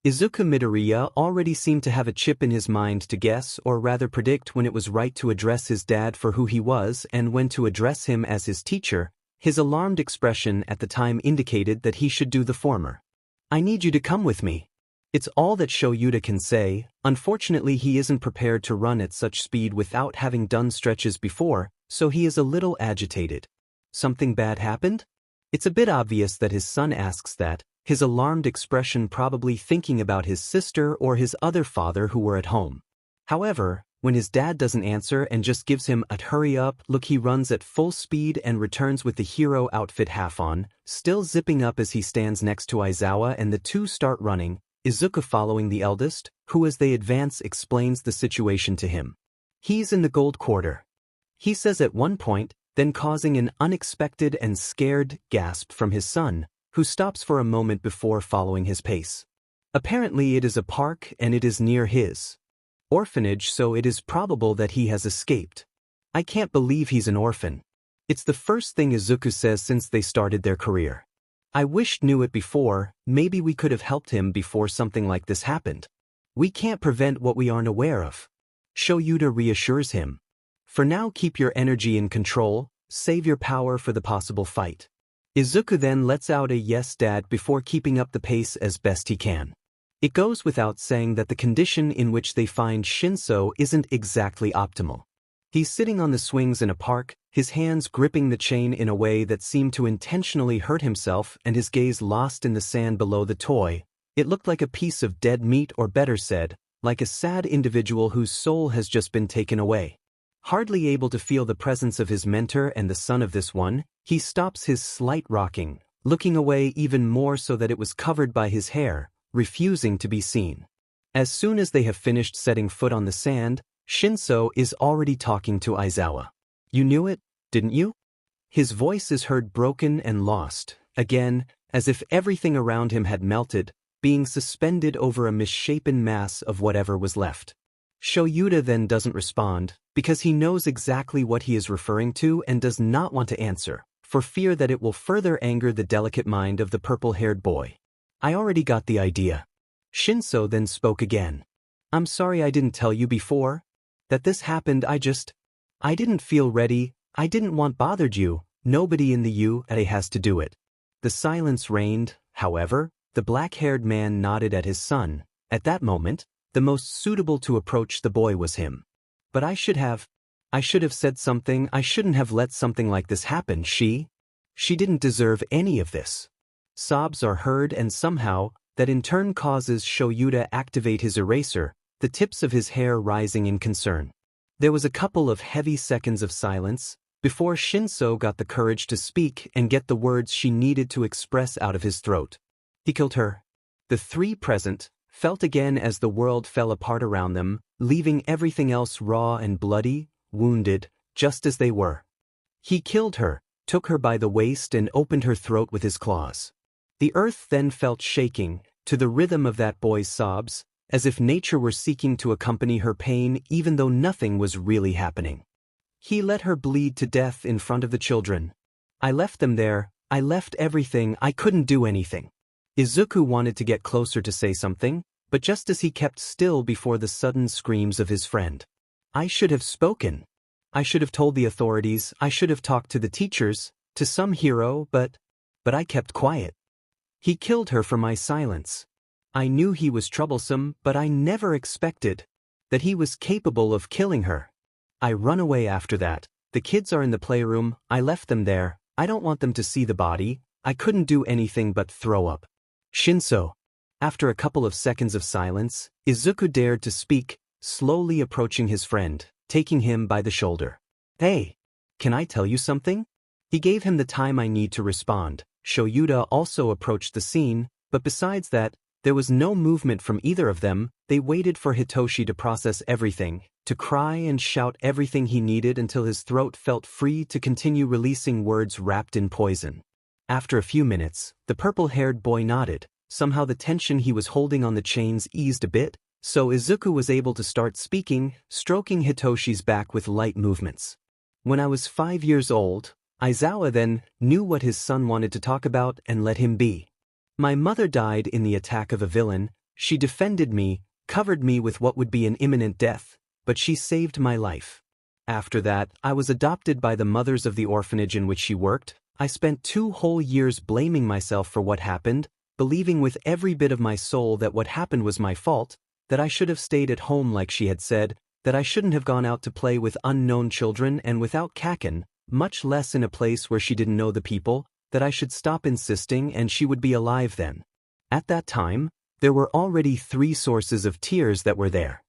Izuku Midoriya already seemed to have a chip in his mind to guess or rather predict when it was right to address his dad for who he was and when to address him as his teacher. His alarmed expression at the time indicated that he should do the former. I need you to come with me. It's all that Shouta can say. Unfortunately, he isn't prepared to run at such speed without having done stretches before, so he is a little agitated. Something bad happened? It's a bit obvious that his son asks that, his alarmed expression probably thinking about his sister or his other father who were at home. However, when his dad doesn't answer and just gives him a hurry up look, he runs at full speed and returns with the hero outfit half on, still zipping up as he stands next to Aizawa, and the two start running, Izuku following the eldest, who as they advance explains the situation to him. He's in the gold quarter. He says at one point, then causing an unexpected and scared gasp from his son, who stops for a moment before following his pace. Apparently it is a park and it is near his orphanage, so it is probable that he has escaped. I can't believe he's an orphan. It's the first thing Izuku says since they started their career. I wished knew it before. Maybe we could have helped him before something like this happened. We can't prevent what we aren't aware of. Shouta reassures him. For now, keep your energy in control, save your power for the possible fight. Izuku then lets out a yes dad before keeping up the pace as best he can. It goes without saying that the condition in which they find Shinso isn't exactly optimal. He's sitting on the swings in a park, his hands gripping the chain in a way that seemed to intentionally hurt himself, and his gaze lost in the sand below the toy. It looked like a piece of dead meat, or better said, like a sad individual whose soul has just been taken away. Hardly able to feel the presence of his mentor and the son of this one, he stops his slight rocking, looking away even more so that it was covered by his hair, refusing to be seen. As soon as they have finished setting foot on the sand, Shinso is already talking to Aizawa. You knew it, didn't you? His voice is heard broken and lost, again, as if everything around him had melted, being suspended over a misshapen mass of whatever was left. Shouta then doesn't respond, because he knows exactly what he is referring to and does not want to answer, for fear that it will further anger the delicate mind of the purple-haired boy. I already got the idea. Shinso then spoke again. I'm sorry I didn't tell you before. That this happened, I didn't feel ready, I didn't want bothered you, nobody in the UA has to do it. The silence reigned, however, the black-haired man nodded at his son. At that moment, the most suitable to approach the boy was him. But I should have said something. I shouldn't have let something like this happen. She didn't deserve any of this. Sobs are heard and somehow, that in turn causes Shouta activate his eraser, the tips of his hair rising in concern. There was a couple of heavy seconds of silence before Shinso got the courage to speak and get the words she needed to express out of his throat. He killed her. The three present felt again as the world fell apart around them, leaving everything else raw and bloody, wounded, just as they were. He killed her, took her by the waist and opened her throat with his claws. The earth then felt shaking, to the rhythm of that boy's sobs, as if nature were seeking to accompany her pain even though nothing was really happening. He let her bleed to death in front of the children. I left them there, I left everything, I couldn't do anything. Izuku wanted to get closer to say something, but just as he kept still before the sudden screams of his friend. I should have spoken. I should have told the authorities, I should have talked to the teachers, to some hero, but I kept quiet. He killed her for my silence. I knew he was troublesome, but I never expected that he was capable of killing her. I run away after that. The kids are in the playroom, I left them there, I don't want them to see the body, I couldn't do anything but throw up. Shinso. After a couple of seconds of silence, Izuku dared to speak, slowly approaching his friend, taking him by the shoulder. Hey, can I tell you something? He gave him the time I need to respond. Shouta also approached the scene, but besides that, there was no movement from either of them. They waited for Hitoshi to process everything, to cry and shout everything he needed until his throat felt free to continue releasing words wrapped in poison. After a few minutes, the purple-haired boy nodded. Somehow the tension he was holding on the chains eased a bit, so Izuku was able to start speaking, stroking Hitoshi's back with light movements. When I was 5 years old, Aizawa then knew what his son wanted to talk about and let him be. My mother died in the attack of a villain. She defended me, covered me with what would be an imminent death, but she saved my life. After that, I was adopted by the mothers of the orphanage in which she worked. I spent 2 whole years blaming myself for what happened, believing with every bit of my soul that what happened was my fault, that I should have stayed at home like she had said, that I shouldn't have gone out to play with unknown children and without Kaken, much less in a place where she didn't know the people, that I should stop insisting and she would be alive then. At that time, there were already 3 sources of tears that were there.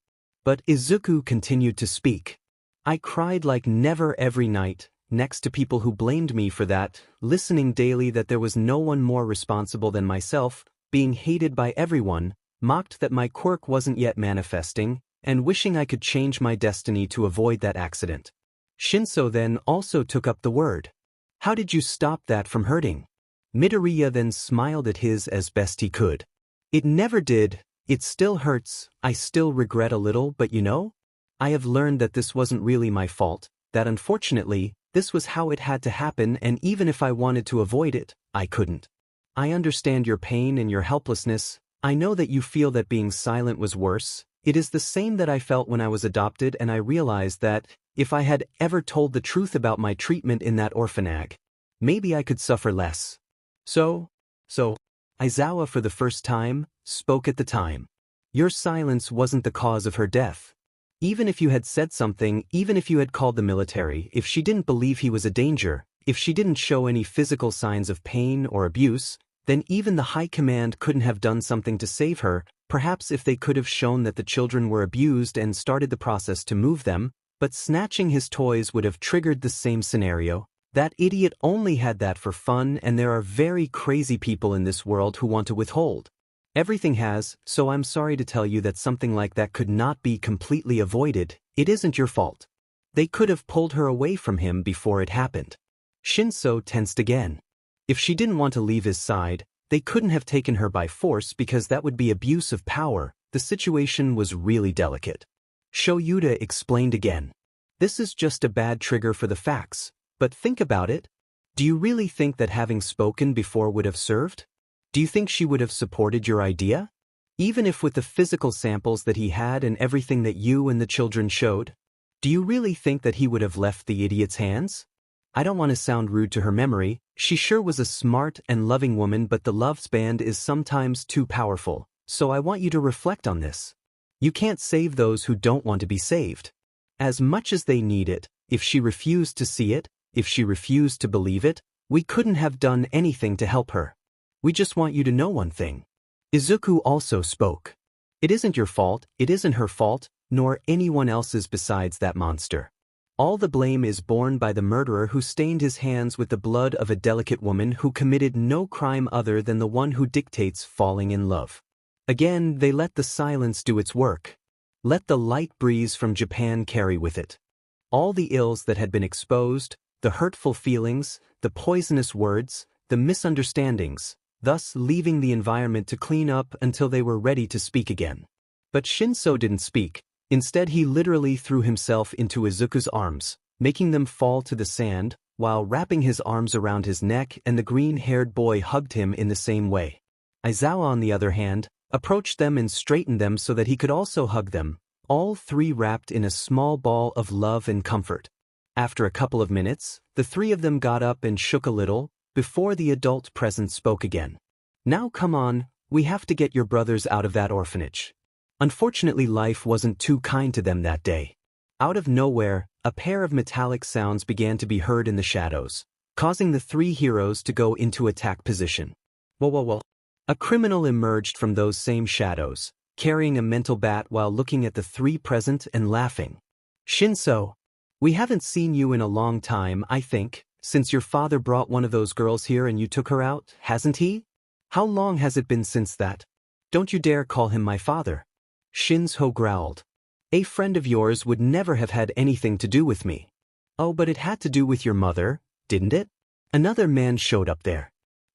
But Izuku continued to speak. I cried like never every night, next to people who blamed me for that, listening daily that there was no one more responsible than myself, being hated by everyone, mocked that my quirk wasn't yet manifesting, and wishing I could change my destiny to avoid that accident. Shinso then also took up the word. How did you stop that from hurting? Midoriya then smiled at his as best he could. It never did, it still hurts, I still regret a little, but you know? I have learned that this wasn't really my fault, that unfortunately, this was how it had to happen, and even if I wanted to avoid it, I couldn't. I understand your pain and your helplessness. I know that you feel that being silent was worse. It is the same that I felt when I was adopted, and I realized that if I had ever told the truth about my treatment in that orphanage, maybe I could suffer less. So, Aizawa for the first time, spoke at the time. Your silence wasn't the cause of her death. Even if you had said something, even if you had called the military, if she didn't believe he was a danger, if she didn't show any physical signs of pain or abuse, then even the high command couldn't have done something to save her. Perhaps if they could have shown that the children were abused and started the process to move them, but snatching his toys would have triggered the same scenario. That idiot only had that for fun, and there are very crazy people in this world who want to withhold. Everything has, so I'm sorry to tell you that something like that could not be completely avoided. It isn't your fault. They could have pulled her away from him before it happened. Shinso tensed again. If she didn't want to leave his side, they couldn't have taken her by force because that would be abuse of power. The situation was really delicate. Shouta explained again. This is just a bad trigger for the facts, but think about it. Do you really think that having spoken before would have served? Do you think she would have supported your idea? Even if with the physical samples that he had and everything that you and the children showed? Do you really think that he would have left the idiot's hands? I don't want to sound rude to her memory, she sure was a smart and loving woman, but the love band is sometimes too powerful, so I want you to reflect on this. You can't save those who don't want to be saved. As much as they need it, if she refused to see it, if she refused to believe it, we couldn't have done anything to help her. We just want you to know one thing. Izuku also spoke. It isn't your fault, it isn't her fault, nor anyone else's besides that monster. All the blame is borne by the murderer who stained his hands with the blood of a delicate woman who committed no crime other than the one who dictates falling in love. Again, they let the silence do its work. Let the light breeze from Japan carry with it. All the ills that had been exposed, the hurtful feelings, the poisonous words, the misunderstandings, thus leaving the environment to clean up until they were ready to speak again. But Shinso didn't speak. Instead, he literally threw himself into Izuku's arms, making them fall to the sand, while wrapping his arms around his neck, and the green-haired boy hugged him in the same way. Aizawa, on the other hand, approached them and straightened them so that he could also hug them, all three wrapped in a small ball of love and comfort. After a couple of minutes, the three of them got up and shook a little, before the adult present spoke again. "Now come on, we have to get your brothers out of that orphanage." Unfortunately, life wasn't too kind to them that day. Out of nowhere, a pair of metallic sounds began to be heard in the shadows, causing the three heroes to go into attack position. Whoa. A criminal emerged from those same shadows, carrying a mental bat while looking at the three present and laughing. "Shinso, we haven't seen you in a long time, I think, since your father brought one of those girls here and you took her out, hasn't he? How long has it been since that? Don't you dare call him my father." Shinso growled. "A friend of yours would never have had anything to do with me." "Oh, but it had to do with your mother, didn't it?" Another man showed up there.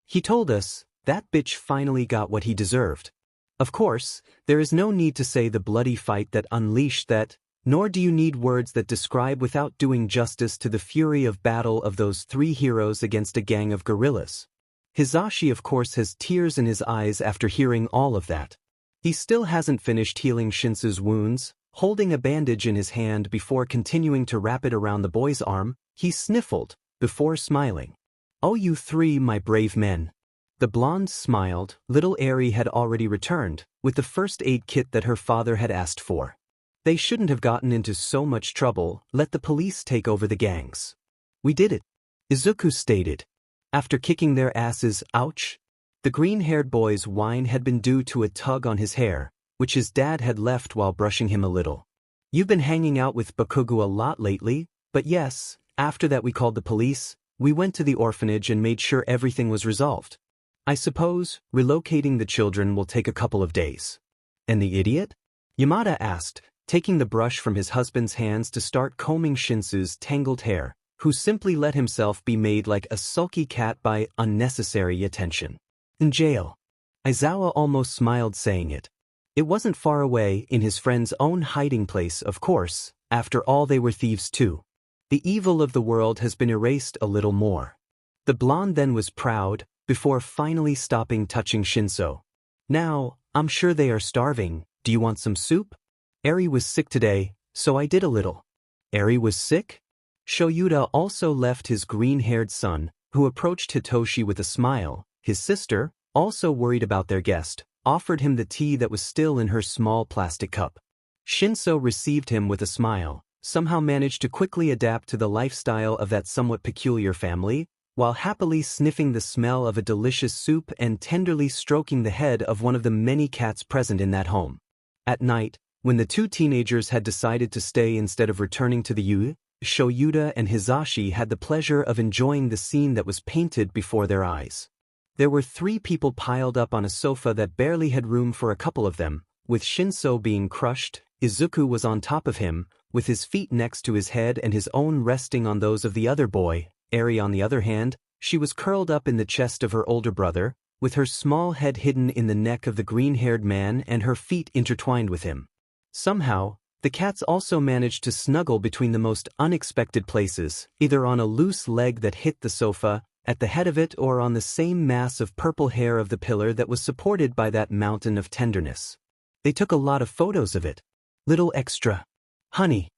"He told us, that bitch finally got what he deserved." Of course, there is no need to say the bloody fight that unleashed that, nor do you need words that describe without doing justice to the fury of battle of those three heroes against a gang of gorillas. Hisashi, of course, has tears in his eyes after hearing all of that. He still hasn't finished healing Shinso's wounds. Holding a bandage in his hand before continuing to wrap it around the boy's arm, he sniffled, before smiling. "Oh, you three, my brave men." The blonde smiled. Little Eri had already returned, with the first aid kit that her father had asked for. "They shouldn't have gotten into so much trouble. Let the police take over the gangs." "We did it," Izuku stated. "After kicking their asses, ouch." The green-haired boy's whine had been due to a tug on his hair, which his dad had left while brushing him a little. "You've been hanging out with Bakugo a lot lately, but yes, after that we called the police, we went to the orphanage and made sure everything was resolved. I suppose relocating the children will take a couple of days." "And the idiot?" Yamada asked, taking the brush from his husband's hands to start combing Shinsu's tangled hair, who simply let himself be made like a sulky cat by unnecessary attention. "In jail." Aizawa almost smiled saying it. It wasn't far away, in his friend's own hiding place, of course. After all, they were thieves too. The evil of the world has been erased a little more. The blonde then was proud, before finally stopping touching Shinso. "Now, I'm sure they are starving. Do you want some soup? Eri was sick today, so I did a little." "Eri was sick?" Shoyuta also left his green-haired son, who approached Hitoshi with a smile. His sister, also worried about their guest, offered him the tea that was still in her small plastic cup. Shinso received him with a smile, somehow managed to quickly adapt to the lifestyle of that somewhat peculiar family, while happily sniffing the smell of a delicious soup and tenderly stroking the head of one of the many cats present in that home. At night, when the two teenagers had decided to stay instead of returning to the U, Shoyuta and Hisashi had the pleasure of enjoying the scene that was painted before their eyes. There were three people piled up on a sofa that barely had room for a couple of them, with Shinso being crushed. Izuku was on top of him, with his feet next to his head and his own resting on those of the other boy. Eri, on the other hand, she was curled up in the chest of her older brother, with her small head hidden in the neck of the green-haired man and her feet intertwined with him. Somehow, the cats also managed to snuggle between the most unexpected places, either on a loose leg that hit the sofa, at the head of it, or on the same mass of purple hair of the pillar that was supported by that mountain of tenderness. They took a lot of photos of it. "Little extra. Honey."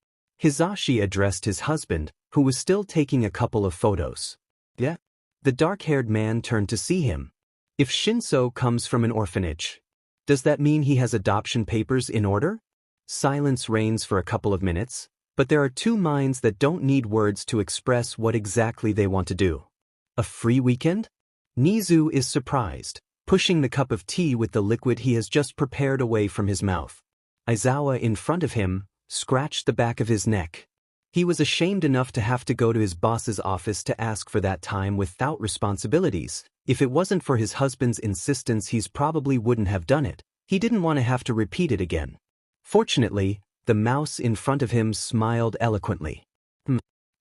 Hisashi addressed his husband, who was still taking a couple of photos. "Yeah?" The dark-haired man turned to see him. "If Shinso comes from an orphanage, does that mean he has adoption papers in order?" Silence reigns for a couple of minutes, but there are two minds that don't need words to express what exactly they want to do. "A free weekend?" Nizu is surprised. pushing the cup of tea with the liquid he has just prepared away from his mouth. Aizawa in front of him scratched the back of his neck. He was ashamed enough to have to go to his boss's office to ask for that time without responsibilities. If it wasn't for his husband's insistence, he probably wouldn't have done it. He didn't want to have to repeat it again. Fortunately, the mouse in front of him smiled eloquently.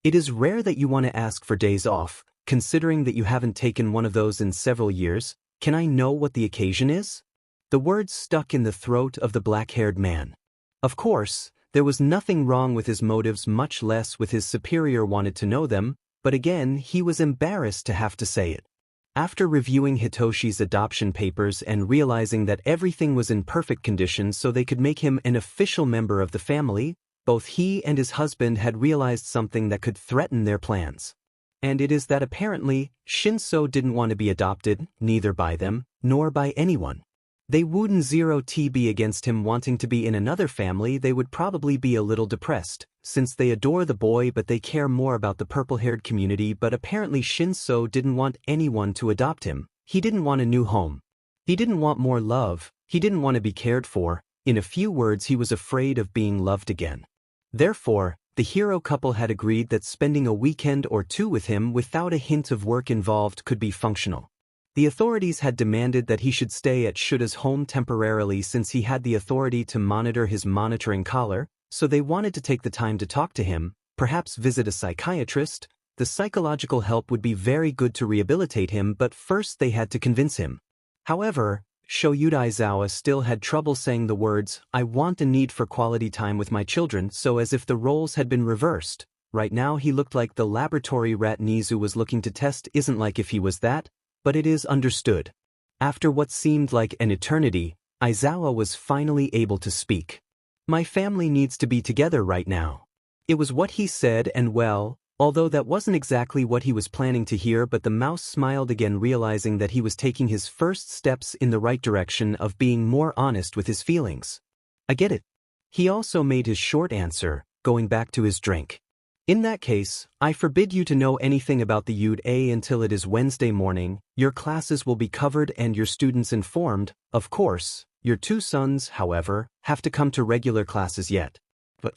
It is rare that you want to ask for days off, considering that you haven't taken one of those in several years. Can I know what the occasion is? The words stuck in the throat of the black-haired man. Of course, there was nothing wrong with his motives, much less with his superior wanted to know them, but again he was embarrassed to have to say it. After reviewing Hitoshi's adoption papers and realizing that everything was in perfect condition so they could make him an official member of the family, both he and his husband had realized something that could threaten their plans. And it is that apparently, Shinso didn't want to be adopted, neither by them, nor by anyone. They wouldn't zero TB against him wanting to be in another family. They would probably be a little depressed, since they adore the boy but they care more about the purple-haired community. But apparently Shinso didn't want anyone to adopt him. He didn't want a new home. He didn't want more love. He didn't want to be cared for. In a few words, he was afraid of being loved again. Therefore, the hero couple had agreed that spending a weekend or two with him without a hint of work involved could be functional. The authorities had demanded that he should stay at Shouta's home temporarily since he had the authority to monitor his monitoring collar, so they wanted to take the time to talk to him, perhaps visit a psychiatrist. The psychological help would be very good to rehabilitate him, but first they had to convince him. However, Shouta Aizawa still had trouble saying the words, "I want a need for quality time with my children," so as if the roles had been reversed. Right now he looked like the laboratory rat Nizu was looking to test. Isn't like if he was that, but it is understood. After what seemed like an eternity, Aizawa was finally able to speak. "My family needs to be together right now." It was what he said, and well, although that wasn't exactly what he was planning to hear, but the mouse smiled again, realizing that he was taking his first steps in the right direction of being more honest with his feelings. "I get it." He also made his short answer, going back to his drink. "In that case, I forbid you to know anything about the UDA until it is Wednesday morning. Your classes will be covered and your students informed. Of course, your two sons, however, have to come to regular classes yet. But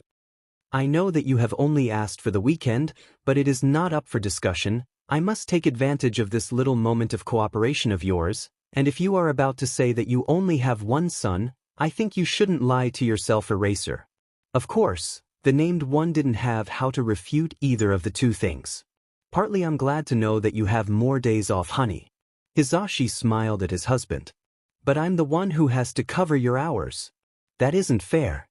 I know that you have only asked for the weekend, but it is not up for discussion. I must take advantage of this little moment of cooperation of yours, and if you are about to say that you only have one son, I think you shouldn't lie to yourself, eraser." Of course, the named one didn't have how to refute either of the two things. "Partly I'm glad to know that you have more days off, honey." Hisashi smiled at his husband. "But I'm the one who has to cover your hours. That isn't fair."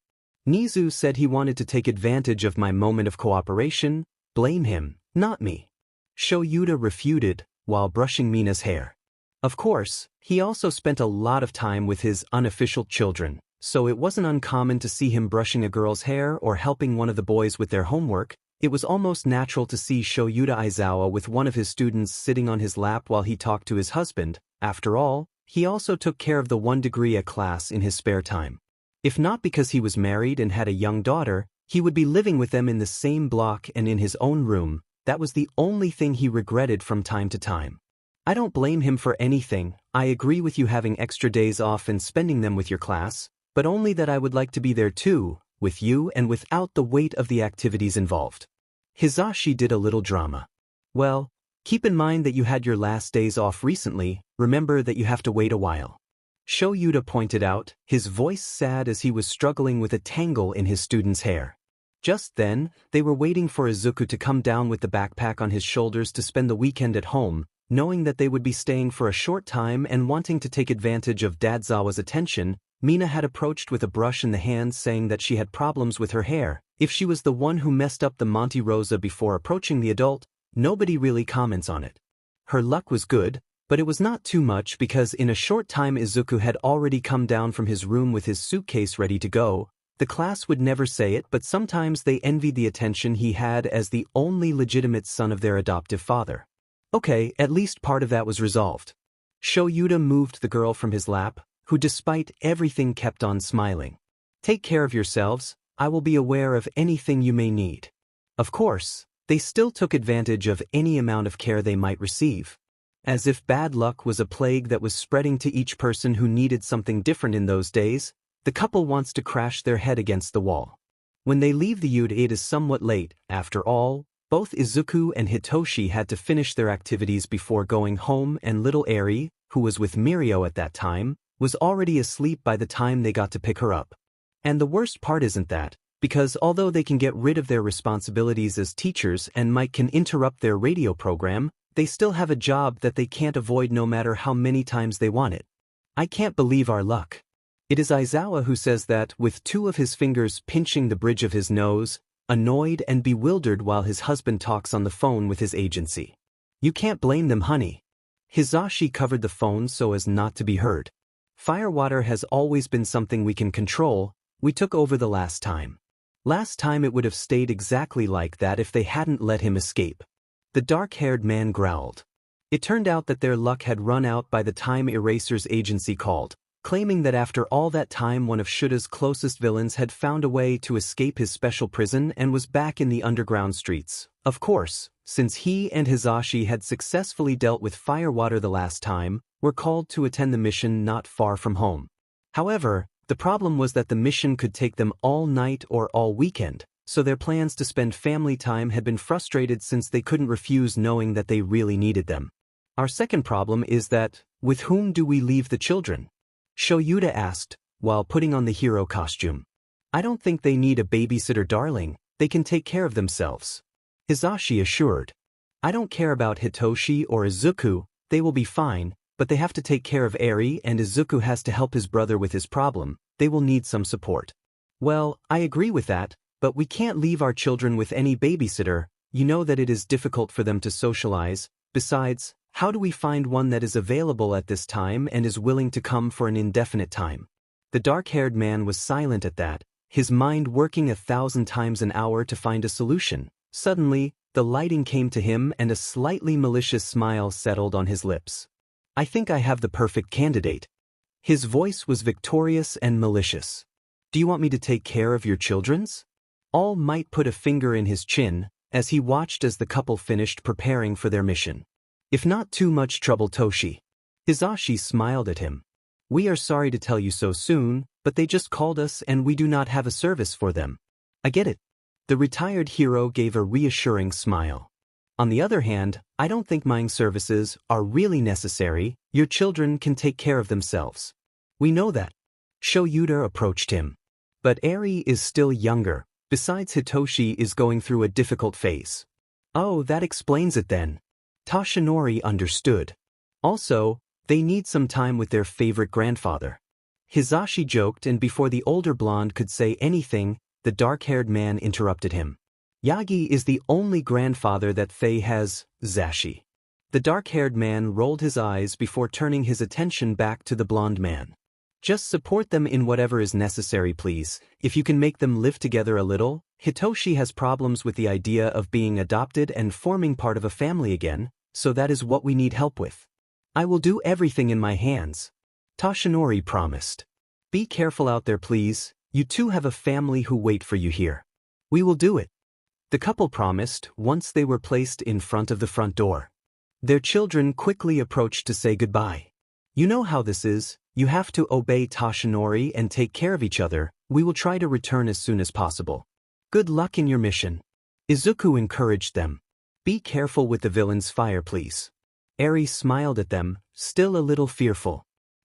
Nizu said he wanted to take advantage of my moment of cooperation. "Blame him, not me." Shouta refuted, while brushing Mina's hair. Of course, he also spent a lot of time with his unofficial children, so it wasn't uncommon to see him brushing a girl's hair or helping one of the boys with their homework. It was almost natural to see Shouta Aizawa with one of his students sitting on his lap while he talked to his husband. After all, he also took care of the 1 degree a class in his spare time. If not because he was married and had a young daughter, he would be living with them in the same block and in his own room. That was the only thing he regretted from time to time. "I don't blame him for anything. I agree with you having extra days off and spending them with your class, but only that I would like to be there too, with you and without the weight of the activities involved." Hisashi did a little drama. "Well, keep in mind that you had your last days off recently. Remember that you have to wait a while." Shouta pointed out, his voice sad as he was struggling with a tangle in his student's hair. Just then, they were waiting for Izuku to come down with the backpack on his shoulders to spend the weekend at home, knowing that they would be staying for a short time and wanting to take advantage of Dadzawa's attention. Mina had approached with a brush in the hand, saying that she had problems with her hair. If she was the one who messed up the Monte Rosa before approaching the adult, nobody really comments on it. Her luck was good, but it was not too much because in a short time Izuku had already come down from his room with his suitcase ready to go. The class would never say it, but sometimes they envied the attention he had as the only legitimate son of their adoptive father. Okay, at least part of that was resolved. Shouta moved the girl from his lap, who despite everything kept on smiling. "Take care of yourselves. I will be aware of anything you may need." Of course, they still took advantage of any amount of care they might receive. As if bad luck was a plague that was spreading to each person who needed something different in those days, the couple wants to crash their head against the wall. When they leave the yurt, it is somewhat late. After all, both Izuku and Hitoshi had to finish their activities before going home, and little Eri, who was with Mirio at that time, was already asleep by the time they got to pick her up. And the worst part isn't that, because although they can get rid of their responsibilities as teachers and might can interrupt their radio program, they still have a job that they can't avoid no matter how many times they want it. I can't believe our luck. It is Aizawa who says that, with two of his fingers pinching the bridge of his nose, annoyed and bewildered while his husband talks on the phone with his agency. You can't blame them, honey. Hizashi covered the phone so as not to be heard. Firewater has always been something we can control. We took over the last time. Last time it would have stayed exactly like that if they hadn't let him escape. The dark-haired man growled. It turned out that their luck had run out by the time Eraser's agency called, claiming that after all that time one of Shouta's closest villains had found a way to escape his special prison and was back in the underground streets. Of course, since he and Hizashi had successfully dealt with Firewater the last time, were called to attend the mission not far from home. However, the problem was that the mission could take them all night or all weekend, so their plans to spend family time had been frustrated since they couldn't refuse knowing that they really needed them. Our second problem is that, with whom do we leave the children? Shouta asked, while putting on the hero costume. I don't think they need a babysitter, darling. They can take care of themselves. Hizashi assured. I don't care about Hitoshi or Izuku, they will be fine, but they have to take care of Eri, and Izuku has to help his brother with his problem. They will need some support. Well, I agree with that, but we can't leave our children with any babysitter. You know that it is difficult for them to socialize. Besides, how do we find one that is available at this time and is willing to come for an indefinite time? The dark-haired man was silent at that, his mind working 1,000 times an hour to find a solution. Suddenly, the lighting came to him and a slightly malicious smile settled on his lips. I think I have the perfect candidate. His voice was victorious and malicious. Do you want me to take care of your children's? All Might put a finger in his chin, as he watched as the couple finished preparing for their mission. If not too much trouble, Toshi. Hizashi smiled at him. We are sorry to tell you so soon, but they just called us and we do not have a service for them. I get it. The retired hero gave a reassuring smile. On the other hand, I don't think mine services are really necessary. Your children can take care of themselves. We know that. Shouta approached him. But Eri is still younger. Besides, Hitoshi is going through a difficult phase. Oh, that explains it then. Toshinori understood. Also, they need some time with their favorite grandfather. Hizashi joked, and before the older blonde could say anything, the dark-haired man interrupted him. Yagi is the only grandfather that Faye has, Zashi. The dark-haired man rolled his eyes before turning his attention back to the blonde man. Just support them in whatever is necessary, please. If you can make them live together a little. Hitoshi has problems with the idea of being adopted and forming part of a family again, so that is what we need help with. I will do everything in my hands. Toshinori promised. Be careful out there, please. You two have a family who wait for you here. We will do it. The couple promised once they were placed in front of the front door. Their children quickly approached to say goodbye. You know how this is. You have to obey Toshinori and take care of each other. We will try to return as soon as possible. Good luck in your mission. Izuku encouraged them. Be careful with the villain's fire, please. Eri smiled at them, still a little fearful.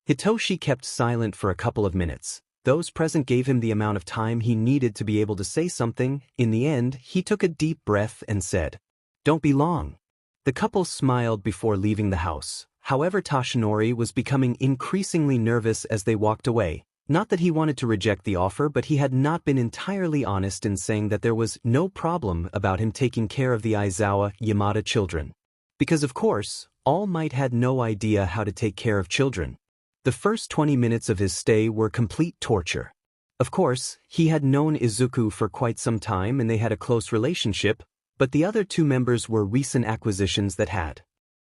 Hitoshi kept silent for a couple of minutes. Those present gave him the amount of time he needed to be able to say something. In the end, he took a deep breath and said, Don't be long. The couple smiled before leaving the house. However, Toshinori was becoming increasingly nervous as they walked away. Not that he wanted to reject the offer, but he had not been entirely honest in saying that there was no problem about him taking care of the Aizawa Yamada children. Because of course, All Might had no idea how to take care of children. The first 20 minutes of his stay were complete torture. Of course, he had known Izuku for quite some time and they had a close relationship, but the other two members were recent acquisitions that had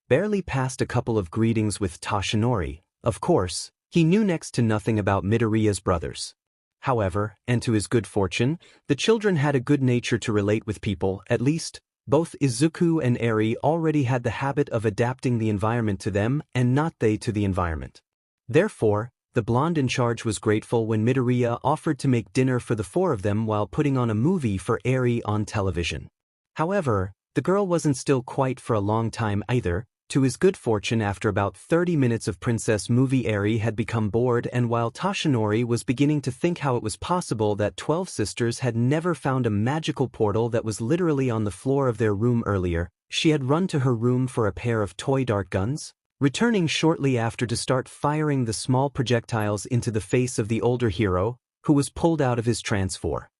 barely passed a couple of greetings with Toshinori. Of course, he knew next to nothing about Midoriya's brothers. However, and to his good fortune, the children had a good nature to relate with people, at least, Both Izuku and Eri already had the habit of adapting the environment to them and not they to the environment. Therefore, the blonde in charge was grateful when Midoriya offered to make dinner for the four of them while putting on a movie for Eri on television. However, the girl wasn't still quiet for a long time either. To his good fortune, after about 30 minutes of princess movie, Eri had become bored, and while Toshinori was beginning to think how it was possible that 12 sisters had never found a magical portal that was literally on the floor of their room earlier, she had run to her room for a pair of toy dart guns, returning shortly after to start firing the small projectiles into the face of the older hero, who was pulled out of his trance for.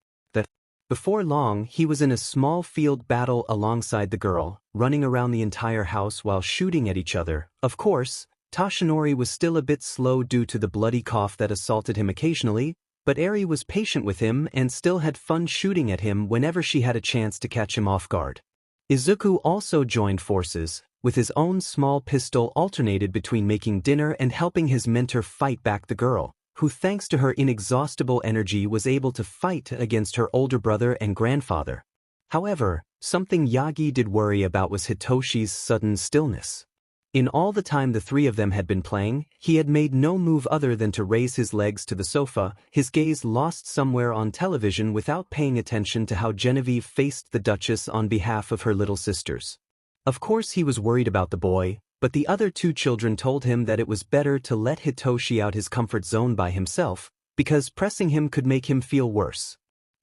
Before long, he was in a small field battle alongside the girl, running around the entire house while shooting at each other. Of course, Toshinori was still a bit slow due to the bloody cough that assaulted him occasionally, but Eri was patient with him and still had fun shooting at him whenever she had a chance to catch him off guard. Izuku also joined forces, with his own small pistol alternated between making dinner and helping his mentor fight back the girl, who thanks to her inexhaustible energy was able to fight against her older brother and grandfather. However, something Yagi did worry about was Hitoshi's sudden stillness. In all the time the three of them had been playing, he had made no move other than to raise his legs to the sofa, his gaze lost somewhere on television without paying attention to how Genevieve faced the Duchess on behalf of her little sisters. Of course he was worried about the boy, but the other two children told him that it was better to let Hitoshi out his comfort zone by himself, because pressing him could make him feel worse.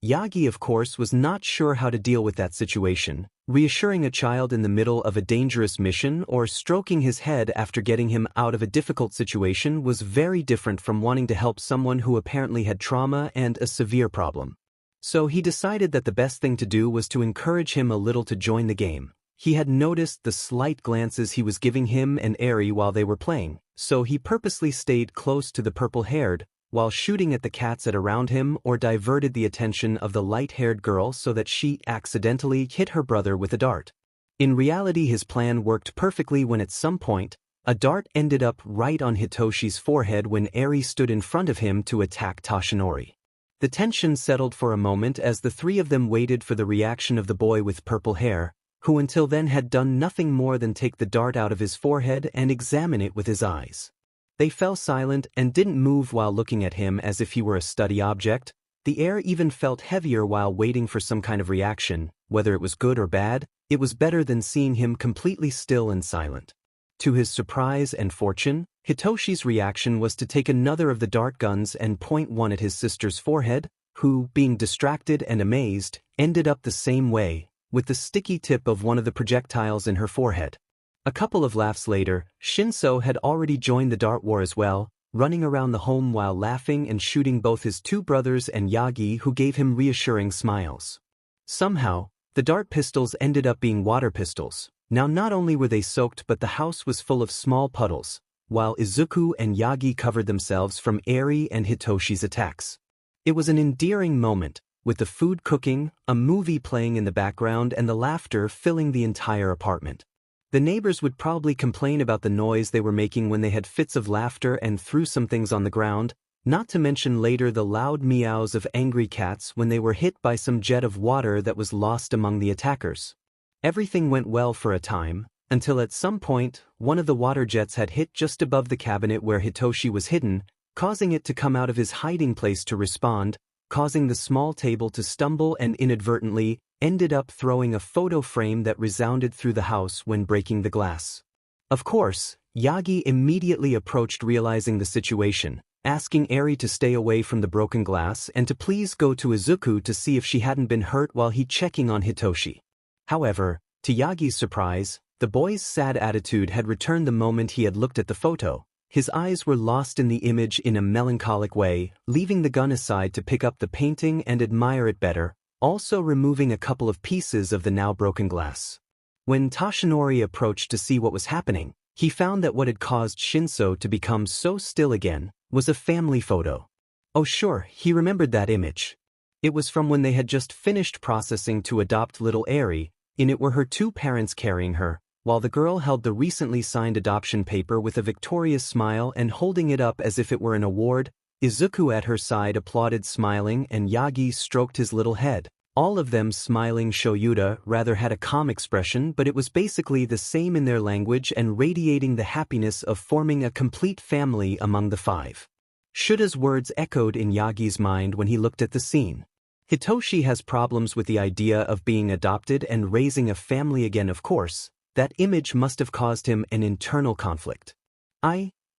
Yagi, of course, was not sure how to deal with that situation. Reassuring a child in the middle of a dangerous mission or stroking his head after getting him out of a difficult situation was very different from wanting to help someone who apparently had trauma and a severe problem. So he decided that the best thing to do was to encourage him a little to join the game. He had noticed the slight glances he was giving him and Eri while they were playing, so he purposely stayed close to the purple-haired, while shooting at the cats at around him or diverted the attention of the light-haired girl so that she accidentally hit her brother with a dart. In reality, his plan worked perfectly when at some point, a dart ended up right on Hitoshi's forehead when Eri stood in front of him to attack Toshinori. The tension settled for a moment as the three of them waited for the reaction of the boy with purple hair, who until then had done nothing more than take the dart out of his forehead and examine it with his eyes. They fell silent and didn't move while looking at him as if he were a study object. The air even felt heavier while waiting for some kind of reaction. Whether it was good or bad, it was better than seeing him completely still and silent. To his surprise and fortune, Hitoshi's reaction was to take another of the dart guns and point one at his sister's forehead, who, being distracted and amazed, ended up the same way, with the sticky tip of one of the projectiles in her forehead. A couple of laughs later, Shinso had already joined the dart war as well, running around the home while laughing and shooting both his two brothers and Yagi, who gave him reassuring smiles. Somehow, the dart pistols ended up being water pistols. Now not only were they soaked, but the house was full of small puddles, while Izuku and Yagi covered themselves from Eri and Hitoshi's attacks. It was an endearing moment, with the food cooking, a movie playing in the background, and the laughter filling the entire apartment. The neighbors would probably complain about the noise they were making when they had fits of laughter and threw some things on the ground, not to mention later the loud meows of angry cats when they were hit by some jet of water that was lost among the attackers. Everything went well for a time, until at some point, one of the water jets had hit just above the cabinet where Hitoshi was hidden, causing it to come out of his hiding place to respond, causing the small table to stumble and inadvertently ended up throwing a photo frame that resounded through the house when breaking the glass. Of course, Yagi immediately approached, realizing the situation, asking Eri to stay away from the broken glass and to please go to Izuku to see if she hadn't been hurt while he checking on Hitoshi. However, to Yagi's surprise, the boy's sad attitude had returned the moment he had looked at the photo. His eyes were lost in the image in a melancholic way, leaving the gun aside to pick up the painting and admire it better, also removing a couple of pieces of the now broken glass. When Toshinori approached to see what was happening, he found that what had caused Shinso to become so still again was a family photo. Oh sure, he remembered that image. It was from when they had just finished processing to adopt little Eri. In it were her two parents carrying her, while the girl held the recently signed adoption paper with a victorious smile and holding it up as if it were an award. Izuku at her side applauded, smiling, and Yagi stroked his little head, All of them smiling. Shouta rather had a calm expression, but it was basically the same in their language and radiating the happiness of forming a complete family among the five. Shuta's words echoed in Yagi's mind when he looked at the scene. Hitoshi has problems with the idea of being adopted and raising a family again. Of course, that image must have caused him an internal conflict.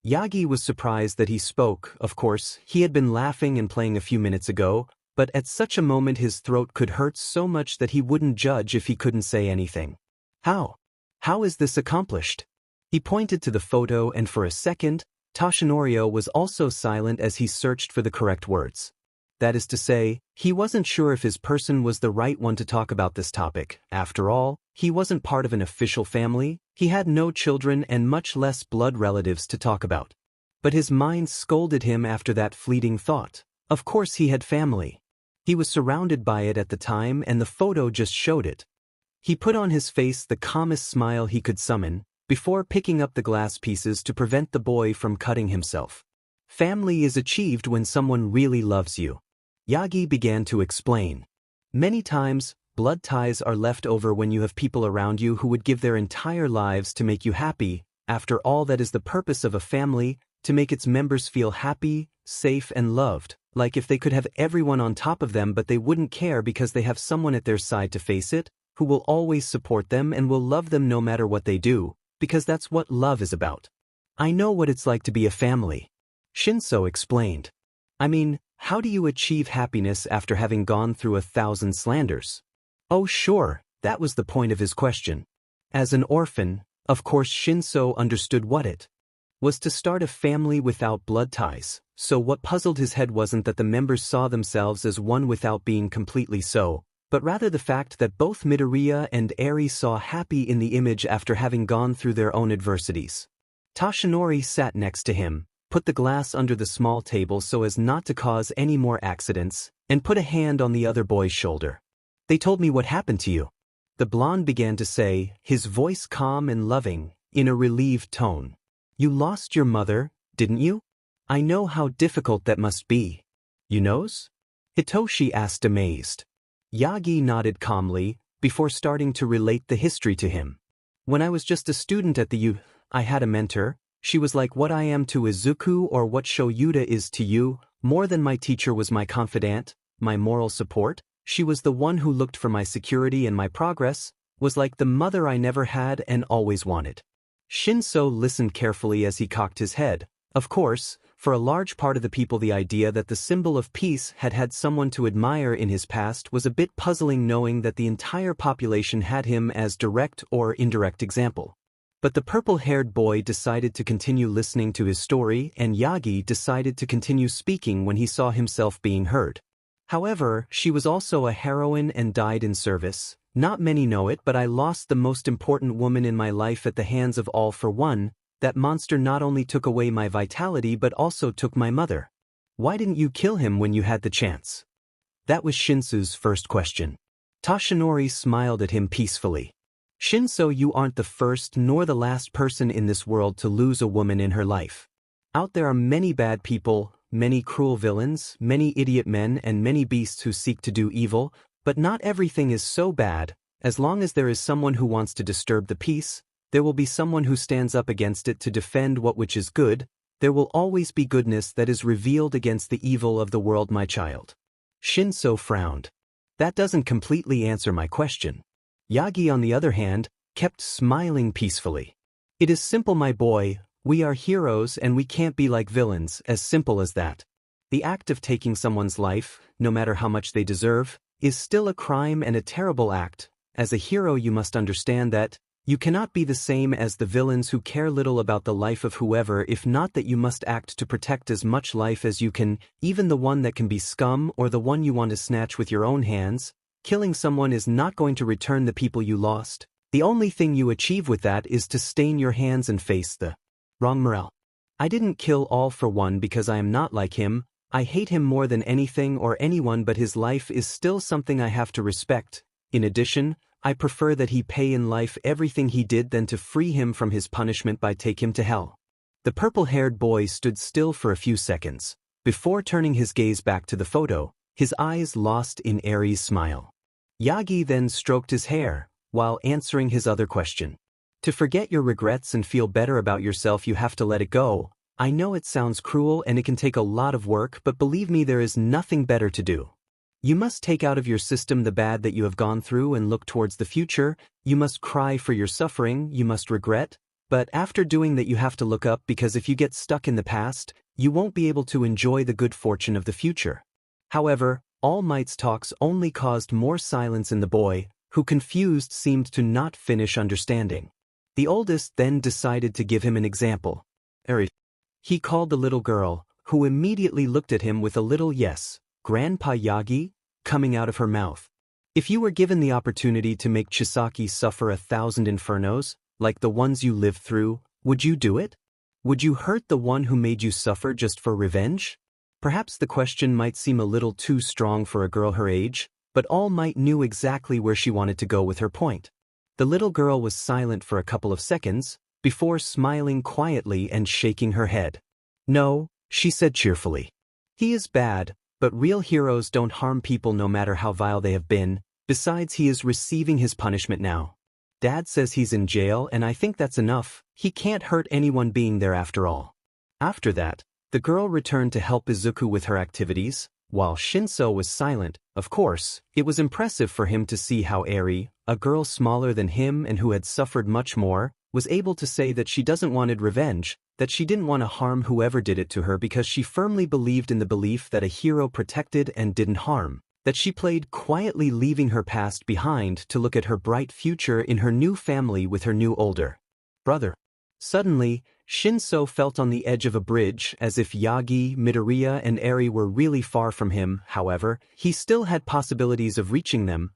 Yagi was surprised that he spoke. Of course, he had been laughing and playing a few minutes ago, but at such a moment his throat could hurt so much that he wouldn't judge if he couldn't say anything. How? How is this accomplished? He pointed to the photo, and for a second, Toshinori was also silent as he searched for the correct words. That is to say, he wasn't sure if his person was the right one to talk about this topic. After all, he wasn't part of an official family, he had no children and much less blood relatives to talk about. But his mind scolded him after that fleeting thought. Of course he had family. He was surrounded by it at the time, and the photo just showed it. He put on his face the calmest smile he could summon, before picking up the glass pieces to prevent the boy from cutting himself. Family is achieved when someone really loves you. Yagi began to explain. Many times, blood ties are left over when you have people around you who would give their entire lives to make you happy. After all, that is the purpose of a family, to make its members feel happy, safe and loved. Like if they could have everyone on top of them, but they wouldn't care because they have someone at their side to face it, who will always support them and will love them no matter what they do, because that's what love is about. I know what it's like to be a family. Shinso explained. I mean, how do you achieve happiness after having gone through 1,000 slanders? Oh sure, that was the point of his question. As an orphan, of course Shinso understood what it was to start a family without blood ties, so what puzzled his head wasn't that the members saw themselves as one without being completely so, but rather the fact that both Midoriya and Eri saw happy in the image after having gone through their own adversities. Toshinori sat next to him, put the glass under the small table so as not to cause any more accidents, and put a hand on the other boy's shoulder. They told me what happened to you. The blonde began to say, his voice calm and loving, in a relieved tone. You lost your mother, didn't you? I know how difficult that must be. You knows? Hitoshi asked amazed. Yagi nodded calmly, before starting to relate the history to him. When I was just a student at the U, I had a mentor. She was like what I am to Izuku or what Shouta is to you. More than my teacher was my confidant, my moral support. She was the one who looked for my security and my progress, was like the mother I never had and always wanted. Shinso listened carefully as he cocked his head. Of course, for a large part of the people the idea that the symbol of peace had had someone to admire in his past was a bit puzzling, knowing that the entire population had him as direct or indirect example. But the purple-haired boy decided to continue listening to his story, and Yagi decided to continue speaking when he saw himself being heard. However, she was also a heroine and died in service. Not many know it, but I lost the most important woman in my life at the hands of All for One. That monster not only took away my vitality but also took my mother. Why didn't you kill him when you had the chance? That was Shinso's first question. Toshinori smiled at him peacefully. Shinso, you aren't the first nor the last person in this world to lose a woman in her life. Out there are many bad people, many cruel villains, many idiot men and many beasts who seek to do evil, but not everything is so bad. As long as there is someone who wants to disturb the peace, there will be someone who stands up against it to defend what which is good. There will always be goodness that is revealed against the evil of the world, my child. Shinso frowned. That doesn't completely answer my question. Yagi, on the other hand, kept smiling peacefully. It is simple, my boy. We are heroes and we can't be like villains, as simple as that. The act of taking someone's life, no matter how much they deserve, is still a crime and a terrible act. As a hero, you must understand that you cannot be the same as the villains who care little about the life of whoever, if not that you must act to protect as much life as you can, even the one that can be scum or the one you want to snatch with your own hands. Killing someone is not going to return the people you lost. The only thing you achieve with that is to stain your hands and face the wrong morale. I didn't kill All for One because I am not like him. I hate him more than anything or anyone, but his life is still something I have to respect. In addition, I prefer that he pay in life everything he did than to free him from his punishment by take him to hell. The purple-haired boy stood still for a few seconds, before turning his gaze back to the photo, his eyes lost in Eri's smile. Yagi then stroked his hair, while answering his other question. To forget your regrets and feel better about yourself, you have to let it go. I know it sounds cruel and it can take a lot of work, but believe me, there is nothing better to do. You must take out of your system the bad that you have gone through and look towards the future. You must cry for your suffering, you must regret. But after doing that, you have to look up, because if you get stuck in the past, you won't be able to enjoy the good fortune of the future. However, All Might's talks only caused more silence in the boy, who, confused, seemed to not finish understanding. The oldest then decided to give him an example. He called the little girl, who immediately looked at him with a little "Yes, Grandpa Yagi," coming out of her mouth. If you were given the opportunity to make Chisaki suffer 1,000 infernos, like the ones you lived through, would you do it? Would you hurt the one who made you suffer just for revenge? Perhaps the question might seem a little too strong for a girl her age, but All Might knew exactly where she wanted to go with her point. The little girl was silent for a couple of seconds, before smiling quietly and shaking her head. "No," she said cheerfully. "He is bad, but real heroes don't harm people no matter how vile they have been. Besides, he is receiving his punishment now. Dad says he's in jail, and I think that's enough. He can't hurt anyone being there after all." After that, the girl returned to help Izuku with her activities, while Shinso was silent. Of course, it was impressive for him to see how Eri, a girl smaller than him and who had suffered much more, was able to say that she doesn't wanted revenge, that she didn't want to harm whoever did it to her, because she firmly believed in the belief that a hero protected and didn't harm, that she played quietly, leaving her past behind to look at her bright future in her new family with her new older brother. Suddenly, Shinso felt on the edge of a bridge, as if Yagi, Midoriya and Eri were really far from him. However, he still had possibilities of reaching them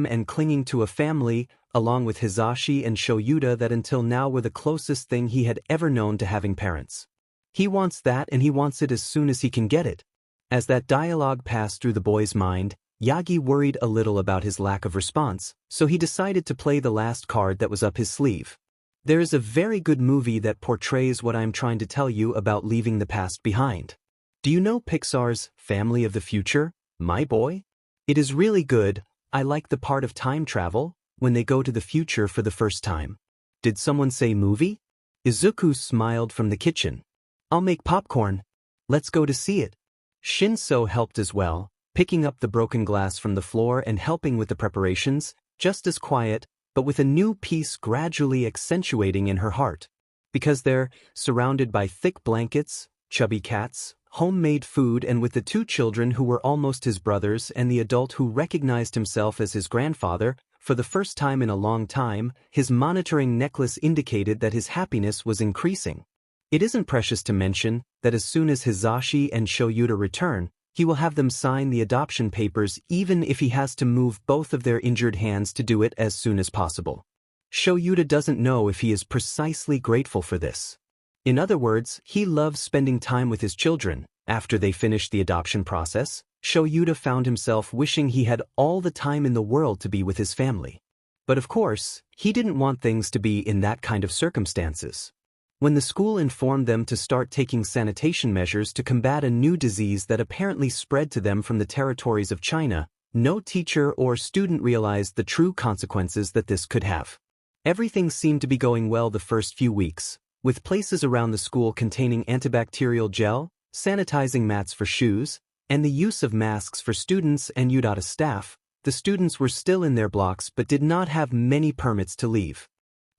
and clinging to a family, along with Hisashi and Shouta, that until now were the closest thing he had ever known to having parents. He wants that, and he wants it as soon as he can get it. As that dialogue passed through the boy's mind, Yagi worried a little about his lack of response, so he decided to play the last card that was up his sleeve. There is a very good movie that portrays what I'm trying to tell you about leaving the past behind. Do you know Pixar's Family of the Future, my boy? It is really good. I like the part of time travel, when they go to the future for the first time. Did someone say movie? Izuku smiled from the kitchen. I'll make popcorn. Let's go to see it. Shinso helped as well, picking up the broken glass from the floor and helping with the preparations, just as quiet, but with a new peace gradually accentuating in her heart. Because they're surrounded by thick blankets, chubby cats, homemade food, and with the two children who were almost his brothers and the adult who recognized himself as his grandfather, for the first time in a long time, his monitoring necklace indicated that his happiness was increasing. It isn't precious to mention that as soon as Hisashi and Shouta return, he will have them sign the adoption papers, even if he has to move both of their injured hands to do it as soon as possible. Shouta doesn't know if he is precisely grateful for this. In other words, he loves spending time with his children. After they finished the adoption process, Shouta found himself wishing he had all the time in the world to be with his family. But of course, he didn't want things to be in that kind of circumstances. When the school informed them to start taking sanitation measures to combat a new disease that apparently spread to them from the territories of China, no teacher or student realized the true consequences that this could have. Everything seemed to be going well the first few weeks, with places around the school containing antibacterial gel, sanitizing mats for shoes, and the use of masks for students and Yudata staff. The students were still in their blocks but did not have many permits to leave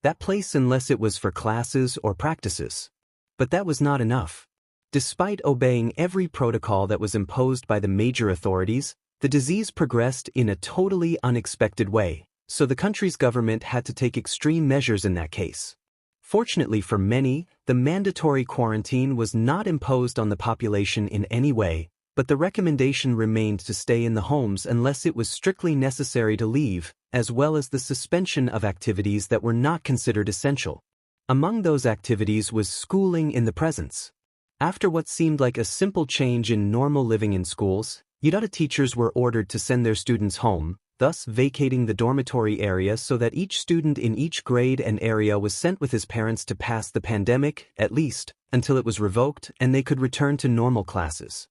that place unless it was for classes or practices. But that was not enough. Despite obeying every protocol that was imposed by the major authorities, the disease progressed in a totally unexpected way, so the country's government had to take extreme measures in that case. Fortunately for many, the mandatory quarantine was not imposed on the population in any way, but the recommendation remained to stay in the homes unless it was strictly necessary to leave, as well as the suspension of activities that were not considered essential. Among those activities was schooling in the presence. After what seemed like a simple change in normal living in schools, Yudata teachers were ordered to send their students home, thus vacating the dormitory area so that each student in each grade and area was sent with his parents to pass the pandemic, at least, until it was revoked and they could return to normal classes.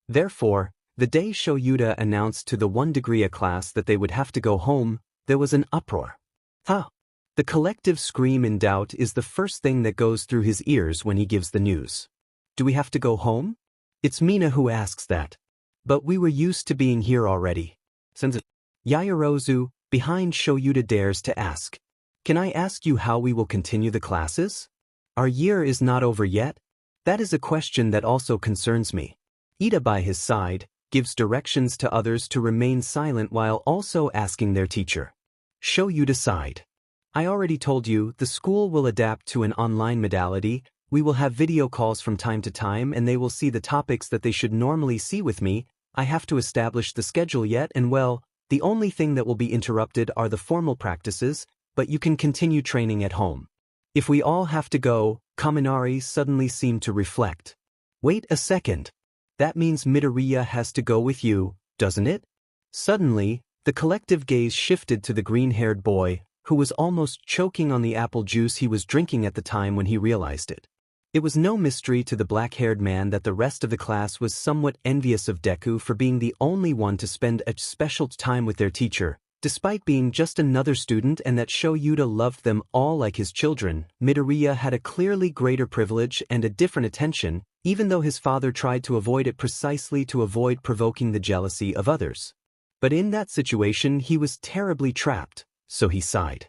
Therefore, The day Shouta announced to the 1-degree class that they would have to go home, there was an uproar. Huh! The collective scream in doubt is the first thing that goes through his ears when he gives the news. Do we have to go home? It's Mina who asks that. But we were used to being here already. Since Yaoyorozu, behind Shouta, dares to ask. Can I ask you how we will continue the classes? Our year is not over yet? That is a question that also concerns me. Ida by his side, gives directions to others to remain silent while also asking their teacher. Shouta sighed. I already told you, the school will adapt to an online modality. We will have video calls from time to time and they will see the topics that they should normally see with me. I have to establish the schedule yet and well, the only thing that will be interrupted are the formal practices, but you can continue training at home. If we all have to go, Kaminari suddenly seemed to reflect. Wait a second. That means Midoriya has to go with you, doesn't it? Suddenly, the collective gaze shifted to the green-haired boy, who was almost choking on the apple juice he was drinking at the time when he realized it. It was no mystery to the black-haired man that the rest of the class was somewhat envious of Deku for being the only one to spend a special time with their teacher, despite being just another student, and that Shouta loved them all like his children. Midoriya had a clearly greater privilege and a different attention, even though his father tried to avoid it precisely to avoid provoking the jealousy of others. But in that situation he was terribly trapped. So he sighed.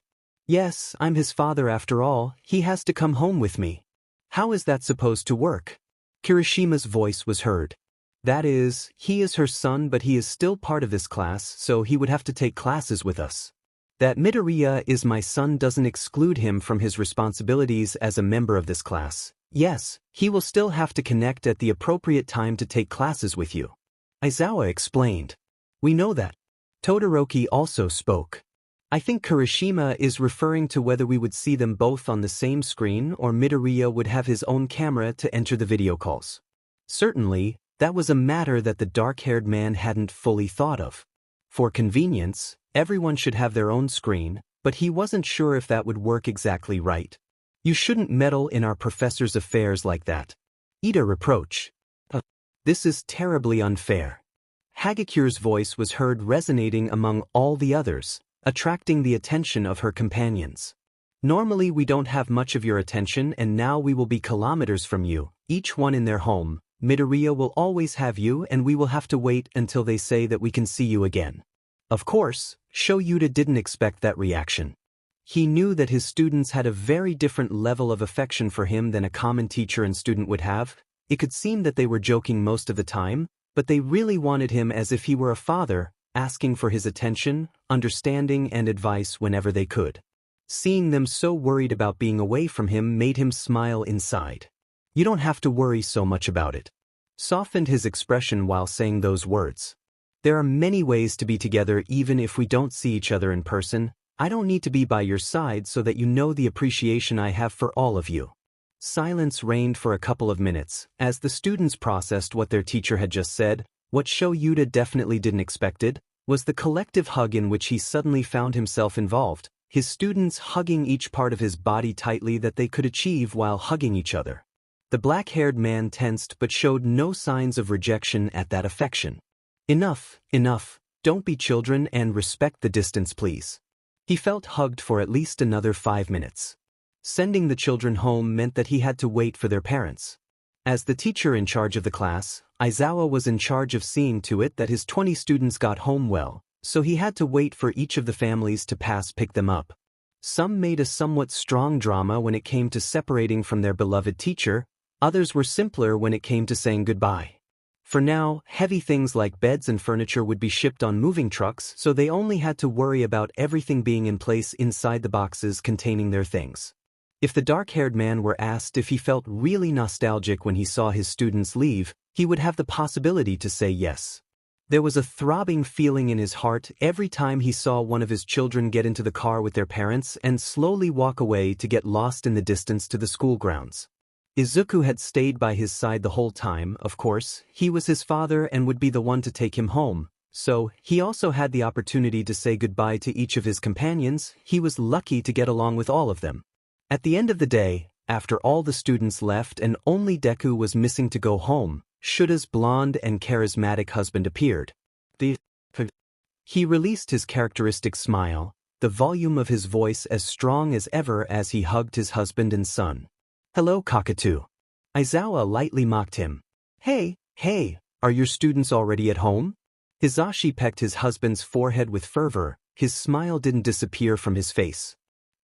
Yes, I'm his father after all, he has to come home with me. How is that supposed to work? Kirishima's voice was heard. That is, he is her son but he is still part of this class, so he would have to take classes with us. That Midoriya is my son doesn't exclude him from his responsibilities as a member of this class. Yes, he will still have to connect at the appropriate time to take classes with you. Aizawa explained. We know that. Todoroki also spoke. I think Kirishima is referring to whether we would see them both on the same screen or Midoriya would have his own camera to enter the video calls. Certainly, that was a matter that the dark-haired man hadn't fully thought of. For convenience, everyone should have their own screen, but he wasn't sure if that would work exactly right. You shouldn't meddle in our professor's affairs like that. Ida reproached. This is terribly unfair. Hagakure's voice was heard resonating among all the others, attracting the attention of her companions. Normally we don't have much of your attention and now we will be kilometers from you, each one in their home. Midoriya will always have you and we will have to wait until they say that we can see you again. Of course, Shouta didn't expect that reaction. He knew that his students had a very different level of affection for him than a common teacher and student would have. It could seem that they were joking most of the time, but they really wanted him as if he were a father, asking for his attention, understanding and advice whenever they could. Seeing them so worried about being away from him made him smile inside. You don't have to worry so much about it. Softened his expression while saying those words. There are many ways to be together even if we don't see each other in person. I don't need to be by your side so that you know the appreciation I have for all of you. Silence reigned for a couple of minutes, as the students processed what their teacher had just said. What Shouta definitely didn't expect was the collective hug in which he suddenly found himself involved, his students hugging each part of his body tightly that they could achieve while hugging each other. The black-haired man tensed but showed no signs of rejection at that affection. Enough, don't be children and respect the distance please. He felt hugged for at least another 5 minutes. Sending the children home meant that he had to wait for their parents. As the teacher in charge of the class, Aizawa was in charge of seeing to it that his 20 students got home well, so he had to wait for each of the families to pick them up. Some made a somewhat strong drama when it came to separating from their beloved teacher, others were simpler when it came to saying goodbye. For now, heavy things like beds and furniture would be shipped on moving trucks, so they only had to worry about everything being in place inside the boxes containing their things. If the dark-haired man were asked if he felt really nostalgic when he saw his students leave, he would have the possibility to say yes. There was a throbbing feeling in his heart every time he saw one of his children get into the car with their parents and slowly walk away to get lost in the distance to the school grounds. Izuku had stayed by his side the whole time. Of course, he was his father and would be the one to take him home, so he also had the opportunity to say goodbye to each of his companions. He was lucky to get along with all of them. At the end of the day, after all the students left and only Deku was missing to go home, Shouda's blonde and charismatic husband appeared. He released his characteristic smile, the volume of his voice as strong as ever as he hugged his husband and son. "Hello, cockatoo." Aizawa lightly mocked him. Hey, are your students already at home?" Hizashi pecked his husband's forehead with fervor. His smile didn't disappear from his face.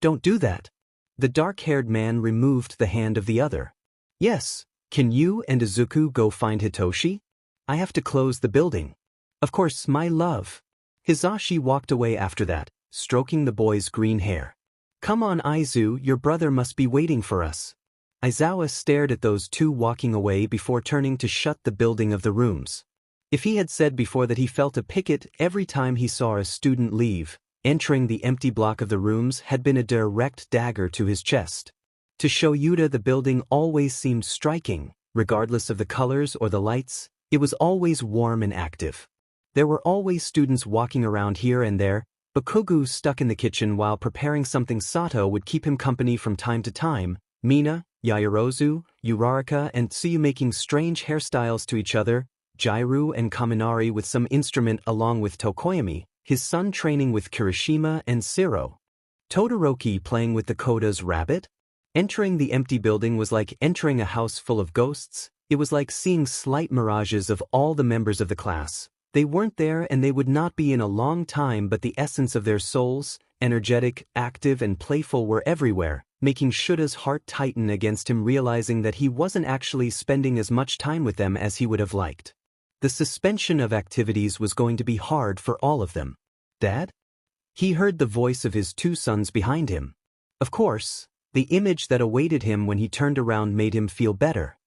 "Don't do that." The dark-haired man removed the hand of the other. "Yes, can you and Izuku go find Hitoshi? I have to close the building." "Of course, my love." Hizashi walked away after that, stroking the boy's green hair. "Come on, Aizu, your brother must be waiting for us." Aizawa stared at those two walking away before turning to shut the building of the rooms. If he had said before that he felt a picket every time he saw a student leave, entering the empty block of the rooms had been a direct dagger to his chest. To Shouta, the building always seemed striking, regardless of the colors or the lights. It was always warm and active. There were always students walking around here and there, but Kogu, stuck in the kitchen while preparing something, Sato would keep him company from time to time. Mina, Yaoyorozu, Uraraka and Tsuyu making strange hairstyles to each other, Jairu and Kaminari with some instrument along with Tokoyami, his son training with Kirishima and Siro. Todoroki playing with the Koda's rabbit? Entering the empty building was like entering a house full of ghosts. It was like seeing slight mirages of all the members of the class. They weren't there and they would not be in a long time, but the essence of their souls, energetic, active and playful, were everywhere, making Shouda's heart tighten against him, realizing that he wasn't actually spending as much time with them as he would have liked. The suspension of activities was going to be hard for all of them. "Dad?" He heard the voice of his two sons behind him. Of course, the image that awaited him when he turned around made him feel better.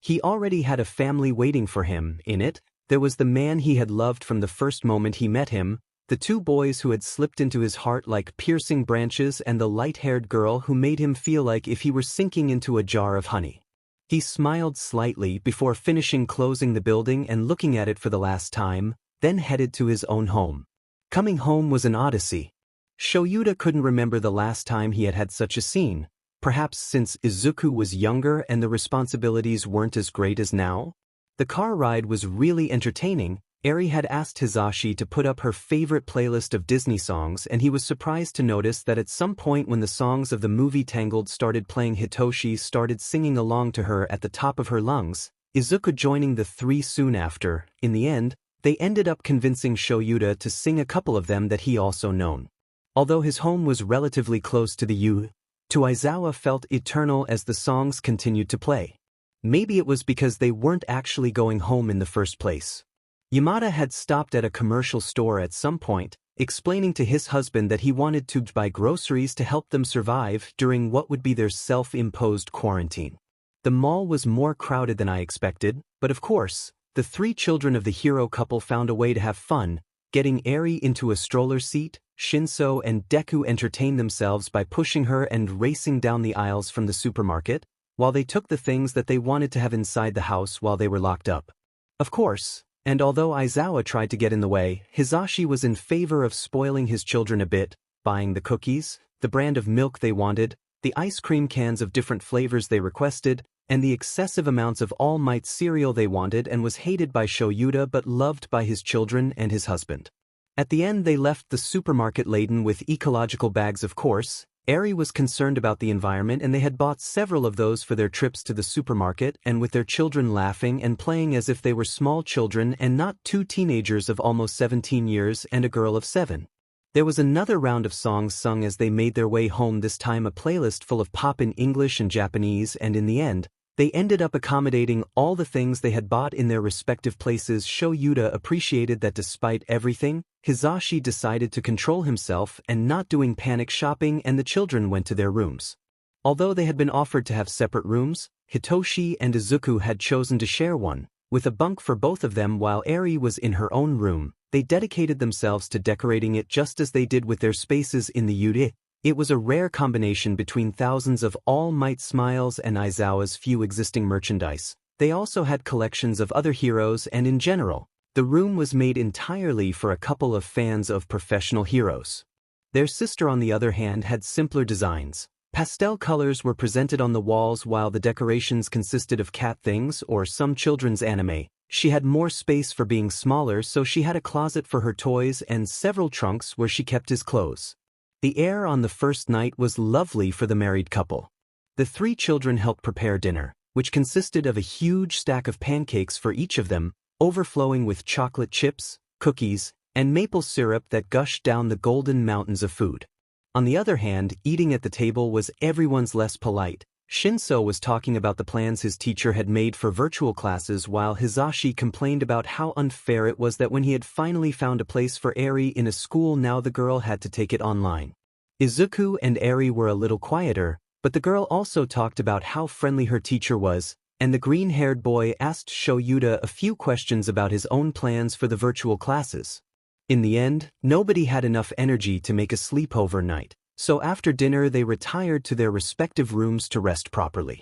He already had a family waiting for him. In it, there was the man he had loved from the first moment he met him, the two boys who had slipped into his heart like piercing branches, and the light-haired girl who made him feel like if he were sinking into a jar of honey. He smiled slightly before finishing closing the building and looking at it for the last time, then headed to his own home. Coming home was an odyssey. Shouta couldn't remember the last time he had had such a scene, perhaps since Izuku was younger and the responsibilities weren't as great as now. The car ride was really entertaining. Eri had asked Hizashi to put up her favorite playlist of Disney songs, and he was surprised to notice that at some point when the songs of the movie Tangled started playing, Hitoshi started singing along to her at the top of her lungs, Izuku joining the three soon after. In the end, they ended up convincing Shouta to sing a couple of them that he also known. Although his home was relatively close to the U, to Aizawa felt eternal as the songs continued to play. Maybe it was because they weren't actually going home in the first place. Yamada had stopped at a commercial store at some point, explaining to his husband that he wanted to buy groceries to help them survive during what would be their self-imposed quarantine. The mall was more crowded than I expected, but of course, the three children of the hero couple found a way to have fun, getting Eri into a stroller seat. Shinso and Deku entertained themselves by pushing her and racing down the aisles from the supermarket, while they took the things that they wanted to have inside the house while they were locked up. Of course, and although Aizawa tried to get in the way, Hizashi was in favor of spoiling his children a bit, buying the cookies, the brand of milk they wanted, the ice cream cans of different flavors they requested, and the excessive amounts of All Might cereal they wanted, and was hated by Shouta but loved by his children and his husband. At the end they left the supermarket laden with ecological bags. Of course, Eri was concerned about the environment and they had bought several of those for their trips to the supermarket, and with their children laughing and playing as if they were small children and not two teenagers of almost 17 years and a girl of 7. There was another round of songs sung as they made their way home, this time a playlist full of pop in English and Japanese, and in the end, they ended up accommodating all the things they had bought in their respective places. Shouta appreciated that despite everything, Hizashi decided to control himself and not doing panic shopping, and the children went to their rooms. Although they had been offered to have separate rooms, Hitoshi and Izuku had chosen to share one, with a bunk for both of them while Eri was in her own room. They dedicated themselves to decorating it just as they did with their spaces in the Yuri. It was a rare combination between thousands of All Might smiles and Aizawa's few existing merchandise. They also had collections of other heroes, and in general, the room was made entirely for a couple of fans of professional heroes. Their sister, on the other hand, had simpler designs, Pastel colors were presented on the walls while the decorations consisted of cat things or some children's anime. She had more space for being smaller, so she had a closet for her toys and several trunks where she kept his clothes. The air on the first night was lovely for the married couple. The 3 children helped prepare dinner, which consisted of a huge stack of pancakes for each of them, overflowing with chocolate chips, cookies, and maple syrup that gushed down the golden mountains of food. On the other hand, eating at the table was everyone's less polite. Shinso was talking about the plans his teacher had made for virtual classes while Hisashi complained about how unfair it was that when he had finally found a place for Eri in a school, now the girl had to take it online. Izuku and Eri were a little quieter, but the girl also talked about how friendly her teacher was, and the green-haired boy asked Shouta a few questions about his own plans for the virtual classes. In the end, nobody had enough energy to make a sleepover night, so after dinner they retired to their respective rooms to rest properly.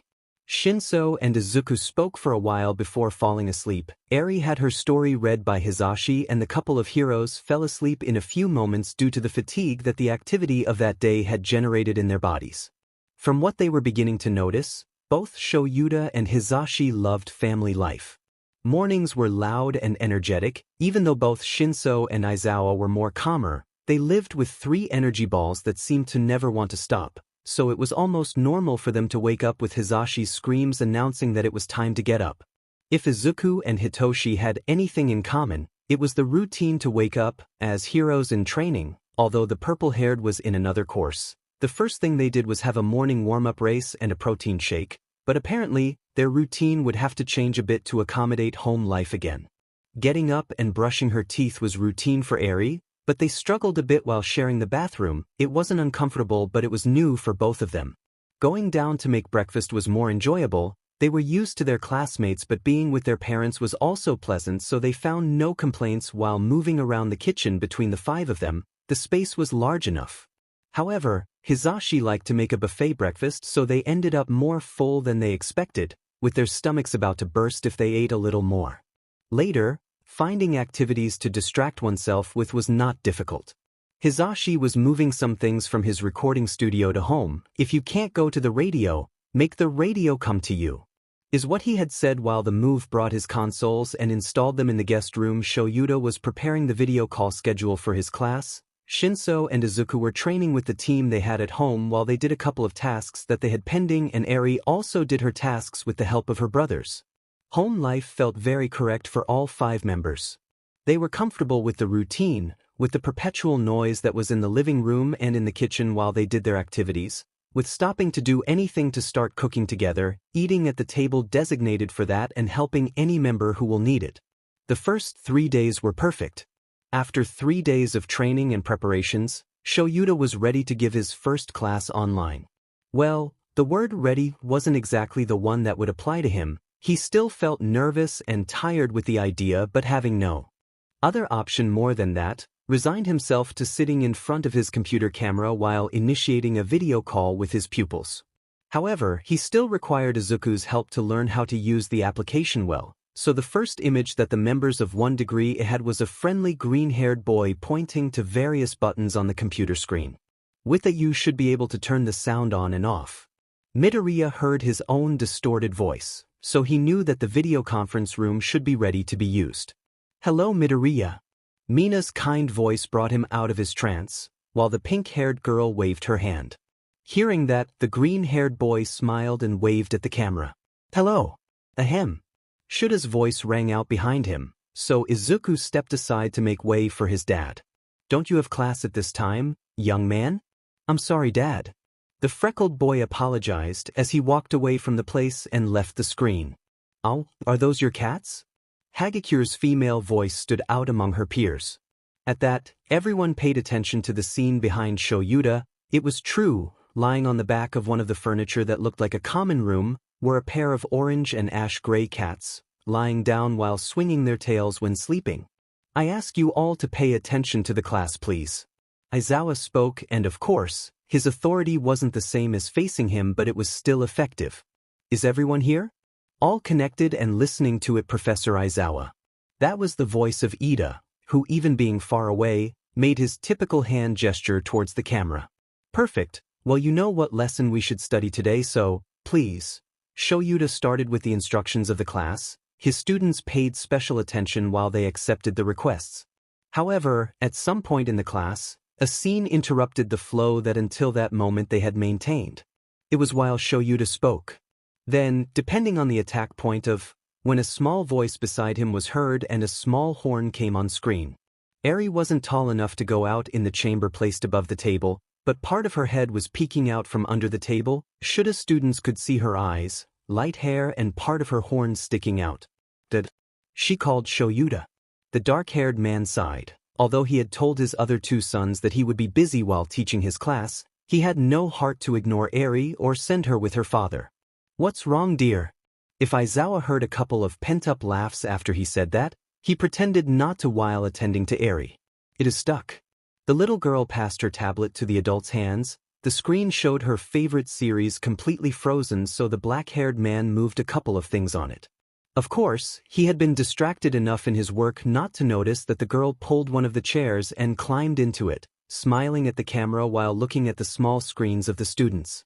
Shinso and Izuku spoke for a while before falling asleep. Eri had her story read by Hisashi, and the couple of heroes fell asleep in a few moments due to the fatigue that the activity of that day had generated in their bodies. From what they were beginning to notice, both Shouta and Hisashi loved family life. Mornings were loud and energetic, even though both Shinso and Aizawa were more calmer. They lived with 3 energy balls that seemed to never want to stop, so it was almost normal for them to wake up with Hisashi's screams announcing that it was time to get up. If Izuku and Hitoshi had anything in common, it was the routine to wake up, as heroes in training. Although the purple-haired was in another course, the first thing they did was have a morning warm-up race and a protein shake, but apparently, their routine would have to change a bit to accommodate home life again. Getting up and brushing her teeth was routine for Eri, but they struggled a bit while sharing the bathroom. It wasn't uncomfortable, but it was new for both of them. Going down to make breakfast was more enjoyable. They were used to their classmates, but being with their parents was also pleasant, so they found no complaints while moving around the kitchen between the 5 of them. The space was large enough. However, Hisashi liked to make a buffet breakfast, so they ended up more full than they expected, with their stomachs about to burst if they ate a little more. Later, finding activities to distract oneself with was not difficult. Hisashi was moving some things from his recording studio to home. If you can't go to the radio, make the radio come to you, is what he had said while the move brought his consoles and installed them in the guest room. Shouta was preparing the video call schedule for his class. Shinso and Izuku were training with the team they had at home while they did a couple of tasks that they had pending, and Eri also did her tasks with the help of her brothers. Home life felt very correct for all 5 members. They were comfortable with the routine, with the perpetual noise that was in the living room and in the kitchen while they did their activities, with stopping to do anything to start cooking together, eating at the table designated for that, and helping any member who will need it. The first 3 days were perfect. After 3 days of training and preparations, Shouta was ready to give his first class online. Well, the word ready wasn't exactly the one that would apply to him. He still felt nervous and tired with the idea, but having no other option more than that, resigned himself to sitting in front of his computer camera while initiating a video call with his pupils. However, he still required Izuku's help to learn how to use the application well, so the first image that the members of 1 Degree had was a friendly green-haired boy pointing to various buttons on the computer screen. With that, you should be able to turn the sound on and off. Midoriya heard his own distorted voice, so he knew that the video conference room should be ready to be used. "Hello, Midoriya." Mina's kind voice brought him out of his trance, while the pink-haired girl waved her hand. Hearing that, the green-haired boy smiled and waved at the camera. "Hello." "Ahem." Shuta's voice rang out behind him, so Izuku stepped aside to make way for his dad. "Don't you have class at this time, young man?" "I'm sorry, Dad." The freckled boy apologized as he walked away from the place and left the screen. "Oh, are those your cats?" Hagikyu's female voice stood out among her peers. At that, everyone paid attention to the scene behind Shouta. It was true. Lying on the back of one of the furniture that looked like a common room were a pair of orange and ash-gray cats, lying down while swinging their tails when sleeping. "I ask you all to pay attention to the class, please." Aizawa spoke, and of course, his authority wasn't the same as facing him, but it was still effective. "Is everyone here?" All connected and listening to it. Professor Aizawa. That was the voice of Ida, who, even being far away, made his typical hand gesture towards the camera. "Perfect. Well, you know what lesson we should study today, so, please. Shouta started with the instructions of the class. His students paid special attention while they accepted the requests. However, at some point in the class, a scene interrupted the flow that until that moment they had maintained. It was while Shouta spoke. Then, depending on the attack point of, when a small voice beside him was heard and a small horn came on screen. Eri wasn't tall enough to go out in the chamber placed above the table, but part of her head was peeking out from under the table. Shouta students could see her eyes, light hair and part of her horns sticking out. She called Shouta. The dark-haired man sighed. Although he had told his other two sons that he would be busy while teaching his class, he had no heart to ignore Eri or send her with her father. What's wrong, dear? If Aizawa heard a couple of pent-up laughs after he said that, he pretended not to while attending to Eri. It is stuck. The little girl passed her tablet to the adult's hands. The screen showed her favorite series completely frozen, so the black-haired man moved a couple of things on it. Of course, he had been distracted enough in his work not to notice that the girl pulled one of the chairs and climbed into it, smiling at the camera while looking at the small screens of the students.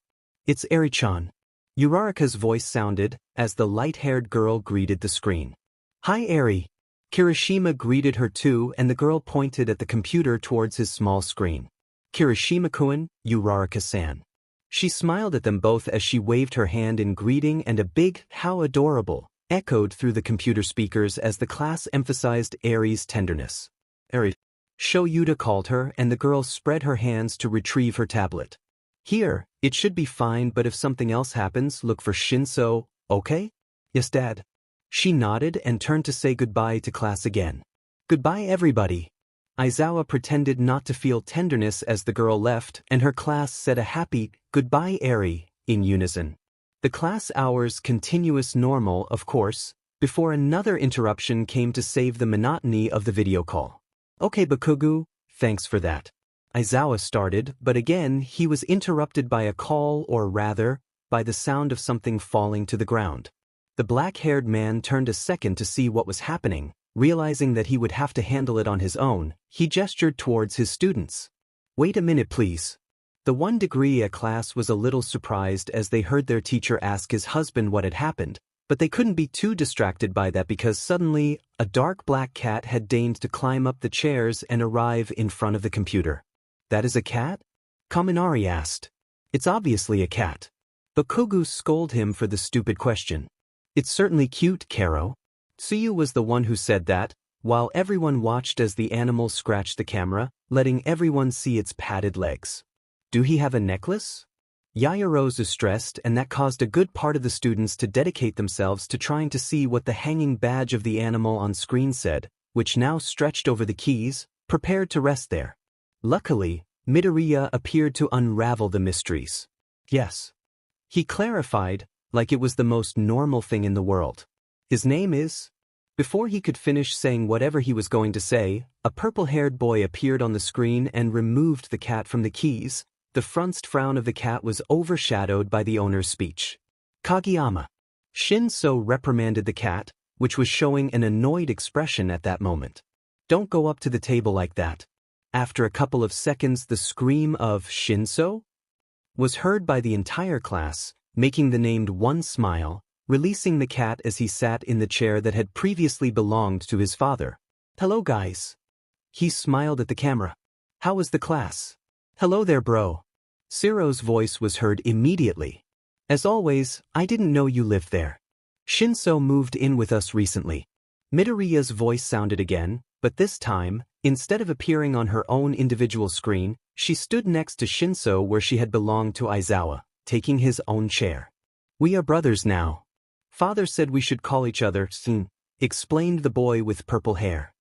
It's Eri-chan. Uraraka's voice sounded, as the light-haired girl greeted the screen. Hi, Eri. Kirishima greeted her too, and the girl pointed at the computer towards his small screen. Kirishima-kun, Uraraka-san. She smiled at them both as she waved her hand in greeting, and a big, how adorable, echoed through the computer speakers as the class emphasized Eri's tenderness. Eri. Shouta called her, and the girl spread her hands to retrieve her tablet. Here, it should be fine, but if something else happens, look for Shinso, okay? Yes, Dad. She nodded and turned to say goodbye to class again. Goodbye, everybody. Aizawa pretended not to feel tenderness as the girl left, and her class said a happy, goodbye, Eri, in unison. The class hours continuous normal, of course, before another interruption came to save the monotony of the video call. Okay, Bakugu, thanks for that. Aizawa started, but again he was interrupted by a call, or rather, by the sound of something falling to the ground. The black-haired man turned a second to see what was happening. Realizing that he would have to handle it on his own, he gestured towards his students. Wait a minute, please. The 1 degree A class was a little surprised as they heard their teacher ask his husband what had happened, but they couldn't be too distracted by that because suddenly, a dark black cat had deigned to climb up the chairs and arrive in front of the computer. That is a cat? Kaminari asked. It's obviously a cat. Bakugu scolded him for the stupid question. It's certainly cute, Karo. Tsuyu was the one who said that, while everyone watched as the animal scratched the camera, letting everyone see its padded legs. Do he have a necklace? Yayaro's is stressed, and that caused a good part of the students to dedicate themselves to trying to see what the hanging badge of the animal on screen said, which now stretched over the keys, prepared to rest there. Luckily, Midoriya appeared to unravel the mysteries. Yes. He clarified, like it was the most normal thing in the world. His name is... Before he could finish saying whatever he was going to say, a purple-haired boy appeared on the screen and removed the cat from the keys. The frowst frown of the cat was overshadowed by the owner's speech. Kageyama. Shinso reprimanded the cat, which was showing an annoyed expression at that moment. Don't go up to the table like that. After a couple of seconds, the scream of Shinso was heard by the entire class, making the named one smile, releasing the cat as he sat in the chair that had previously belonged to his father. Hello, guys. He smiled at the camera. How was the class? Hello there, bro. Siro's voice was heard immediately. As always, I didn't know you lived there. Shinso moved in with us recently. Midoriya's voice sounded again, but this time, instead of appearing on her own individual screen, she stood next to Shinso where she had belonged to Aizawa, taking his own chair. We are brothers now. Father said we should call each other Sin, explained the boy with purple hair.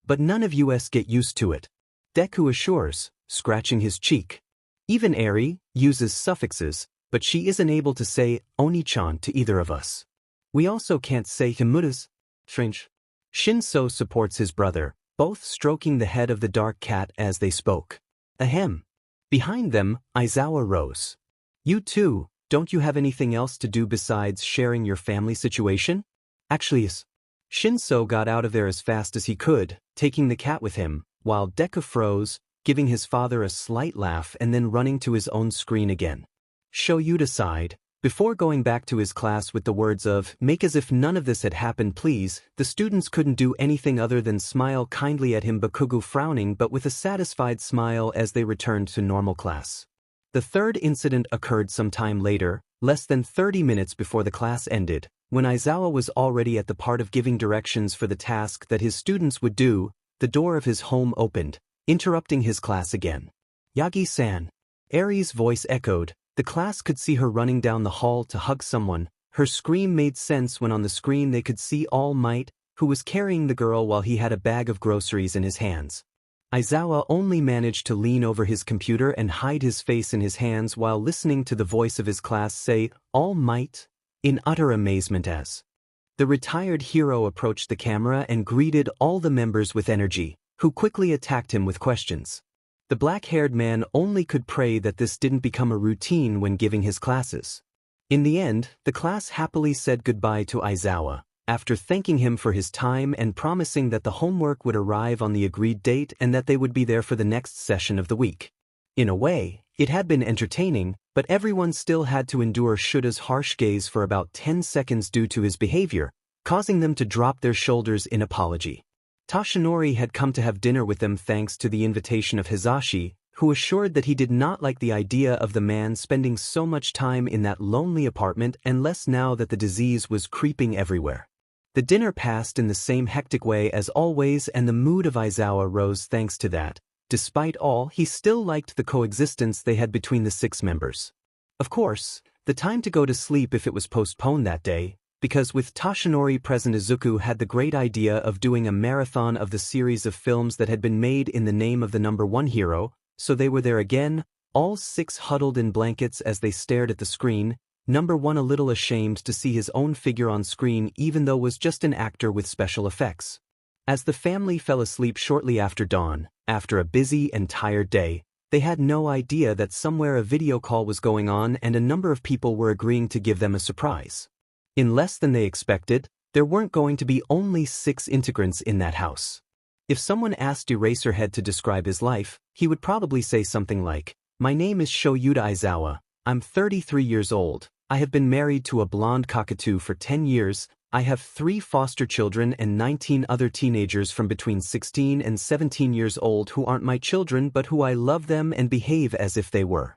But none of us get used to it. Deku assures, scratching his cheek. Even Eri uses suffixes, but she isn't able to say Oni-chan to either of us. We also can't say Himuras. Strange. Shinso supports his brother, both stroking the head of the dark cat as they spoke. Ahem. Behind them, Aizawa rose. You too, don't you have anything else to do besides sharing your family situation? Actually, yes. Shinso got out of there as fast as he could, taking the cat with him, while Deku froze, giving his father a slight laugh and then running to his own screen again. Shouta sighed. Before going back to his class with the words of, "Make as if none of this had happened please," the students couldn't do anything other than smile kindly at him, Bakugo frowning but with a satisfied smile as they returned to normal class. The third incident occurred some time later, less than 30 minutes before the class ended, when Aizawa was already at the part of giving directions for the task that his students would do. The door of his home opened, interrupting his class again. "Yagi-san." Eri's voice echoed. The class could see her running down the hall to hug someone. Her scream made sense when on the screen they could see All Might, who was carrying the girl while he had a bag of groceries in his hands. Aizawa only managed to lean over his computer and hide his face in his hands while listening to the voice of his class say, "All Might?" in utter amazement as the retired hero approached the camera and greeted all the members with energy, who quickly attacked him with questions. The black-haired man only could pray that this didn't become a routine when giving his classes. In the end, the class happily said goodbye to Aizawa, after thanking him for his time and promising that the homework would arrive on the agreed date and that they would be there for the next session of the week. In a way, it had been entertaining, but everyone still had to endure Shouta's harsh gaze for about 10 seconds due to his behavior, causing them to drop their shoulders in apology. Toshinori had come to have dinner with them thanks to the invitation of Hizashi, who assured that he did not like the idea of the man spending so much time in that lonely apartment and less now that the disease was creeping everywhere. The dinner passed in the same hectic way as always and the mood of Aizawa rose thanks to that. Despite all, he still liked the coexistence they had between the 6 members. Of course, the time to go to sleep if it was postponed that day, because with Toshinori present Izuku had the great idea of doing a marathon of the series of films that had been made in the name of the number 1 hero, so they were there again, all 6 huddled in blankets as they stared at the screen, number 1 a little ashamed to see his own figure on screen even though was just an actor with special effects. As the family fell asleep shortly after dawn, after a busy and tired day, they had no idea that somewhere a video call was going on and a number of people were agreeing to give them a surprise. In less than they expected, there weren't going to be only 6 integrants in that house. If someone asked Eraserhead to describe his life, he would probably say something like, "My name is Shouta Aizawa, I'm 33 years old, I have been married to a blonde cockatoo for 10 years, I have 3 foster children and 19 other teenagers from between 16 and 17 years old who aren't my children but who I love them and behave as if they were."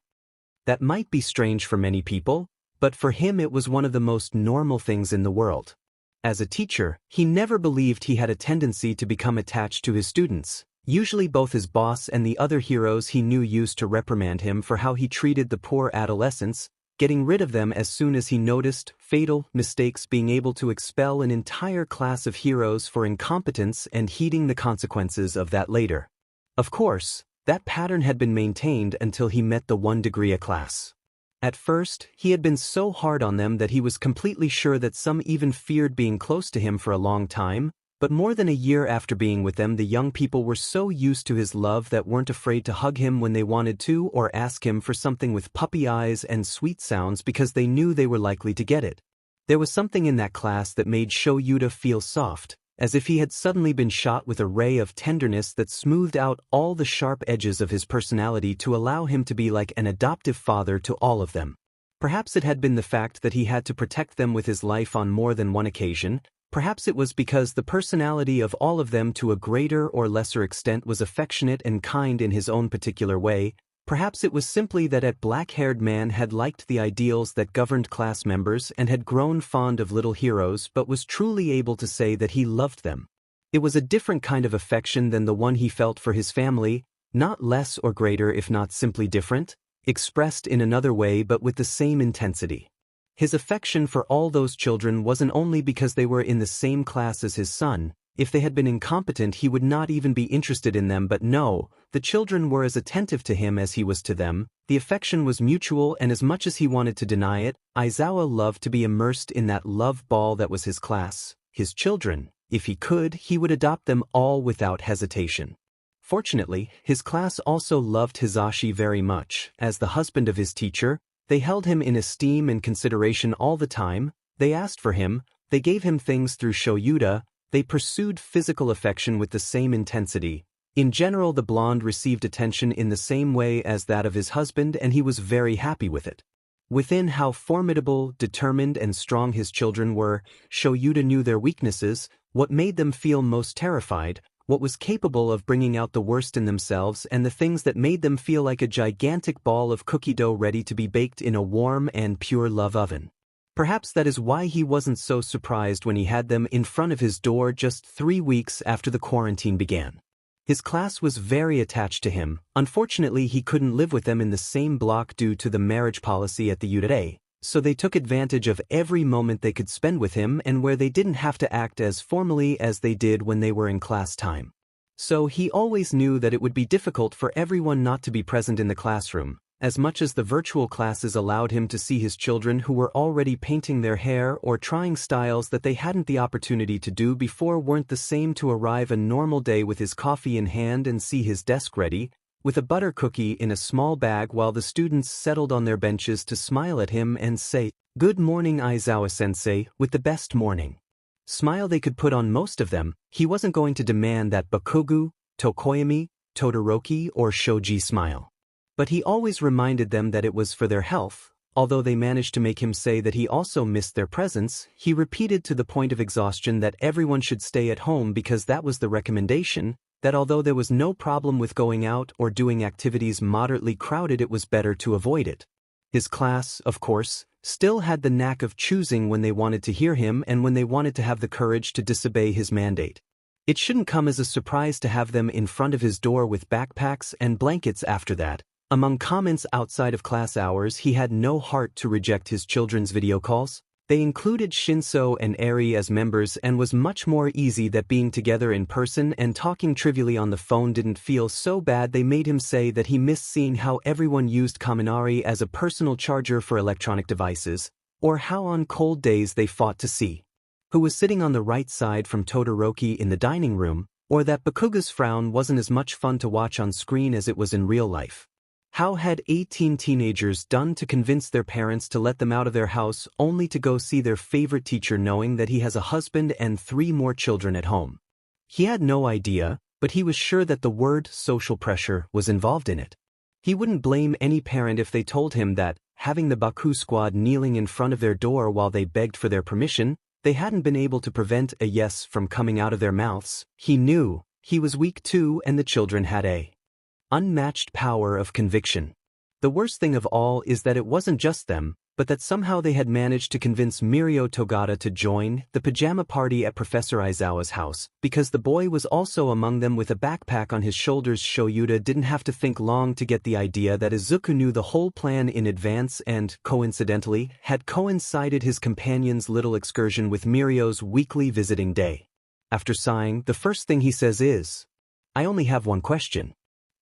That might be strange for many people, but for him it was one of the most normal things in the world. As a teacher, he never believed he had a tendency to become attached to his students. Usually both his boss and the other heroes he knew used to reprimand him for how he treated the poor adolescents, getting rid of them as soon as he noticed fatal mistakes, being able to expel an entire class of heroes for incompetence and heeding the consequences of that later. Of course, that pattern had been maintained until he met the 1 degree class. At first, he had been so hard on them that he was completely sure that some even feared being close to him for a long time, but more than a year after being with them, the young people were so used to his love that weren't afraid to hug him when they wanted to or ask him for something with puppy eyes and sweet sounds because they knew they were likely to get it. There was something in that class that made Shouta feel soft, as if he had suddenly been shot with a ray of tenderness that smoothed out all the sharp edges of his personality to allow him to be like an adoptive father to all of them. Perhaps it had been the fact that he had to protect them with his life on more than one occasion, perhaps it was because the personality of all of them to a greater or lesser extent was affectionate and kind in his own particular way. Perhaps it was simply that a black-haired man had liked the ideals that governed class members and had grown fond of little heroes but was truly able to say that he loved them. It was a different kind of affection than the one he felt for his family, not less or greater if not simply different, expressed in another way but with the same intensity. His affection for all those children wasn't only because they were in the same class as his son. If they had been incompetent he would not even be interested in them, but no, the children were as attentive to him as he was to them. The affection was mutual, and as much as he wanted to deny it, Aizawa loved to be immersed in that love ball that was his class, his children. If he could, he would adopt them all without hesitation. Fortunately, his class also loved Hizashi very much. As the husband of his teacher, they held him in esteem and consideration all the time. They asked for him, they gave him things through Shouta. They pursued physical affection with the same intensity. In general, the blonde received attention in the same way as that of his husband, and he was very happy with it. Within how formidable, determined, and strong his children were, Shouta knew their weaknesses, what made them feel most terrified, what was capable of bringing out the worst in themselves, and the things that made them feel like a gigantic ball of cookie dough ready to be baked in a warm and pure love oven. Perhaps that is why he wasn't so surprised when he had them in front of his door just 3 weeks after the quarantine began. His class was very attached to him. Unfortunately, he couldn't live with them in the same block due to the marriage policy at the UDA, so they took advantage of every moment they could spend with him and where they didn't have to act as formally as they did when they were in class time. So he always knew that it would be difficult for everyone not to be present in the classroom, as much as the virtual classes allowed him to see his children who were already painting their hair or trying styles that they hadn't the opportunity to do before weren't the same to arrive a normal day with his coffee in hand and see his desk ready, with a butter cookie in a small bag while the students settled on their benches to smile at him and say, "Good morning, Aizawa-sensei," with the best morning smile they could put on most of them. He wasn't going to demand that Bakugo, Tokoyami, Todoroki, or Shoji smile. But he always reminded them that it was for their health. Although they managed to make him say that he also missed their presence, he repeated to the point of exhaustion that everyone should stay at home because that was the recommendation, that although there was no problem with going out or doing activities moderately crowded, it was better to avoid it. His class, of course, still had the knack of choosing when they wanted to hear him and when they wanted to have the courage to disobey his mandate. It shouldn't come as a surprise to have them in front of his door with backpacks and blankets after that. Among comments outside of class hours, he had no heart to reject his children's video calls. They included Shinso and Eri as members and was much more easy that being together in person and talking trivially on the phone didn't feel so bad. They made him say that he missed seeing how everyone used Kaminari as a personal charger for electronic devices, or how on cold days they fought to see who was sitting on the right side from Todoroki in the dining room, or that Bakugo's frown wasn't as much fun to watch on screen as it was in real life. How had 18 teenagers done to convince their parents to let them out of their house only to go see their favorite teacher knowing that he has a husband and 3 more children at home? He had no idea, but he was sure that the word social pressure was involved in it. He wouldn't blame any parent if they told him that, having the Baku squad kneeling in front of their door while they begged for their permission, they hadn't been able to prevent a yes from coming out of their mouths. He knew he was weak too, and the children had a unmatched power of conviction. The worst thing of all is that it wasn't just them, but that somehow they had managed to convince Mirio Togata to join the pajama party at Professor Aizawa's house, because the boy was also among them with a backpack on his shoulders. Shouta didn't have to think long to get the idea that Izuku knew the whole plan in advance and, coincidentally, had coincided his companion's little excursion with Mirio's weekly visiting day. After sighing, the first thing he says is, "I only have one question."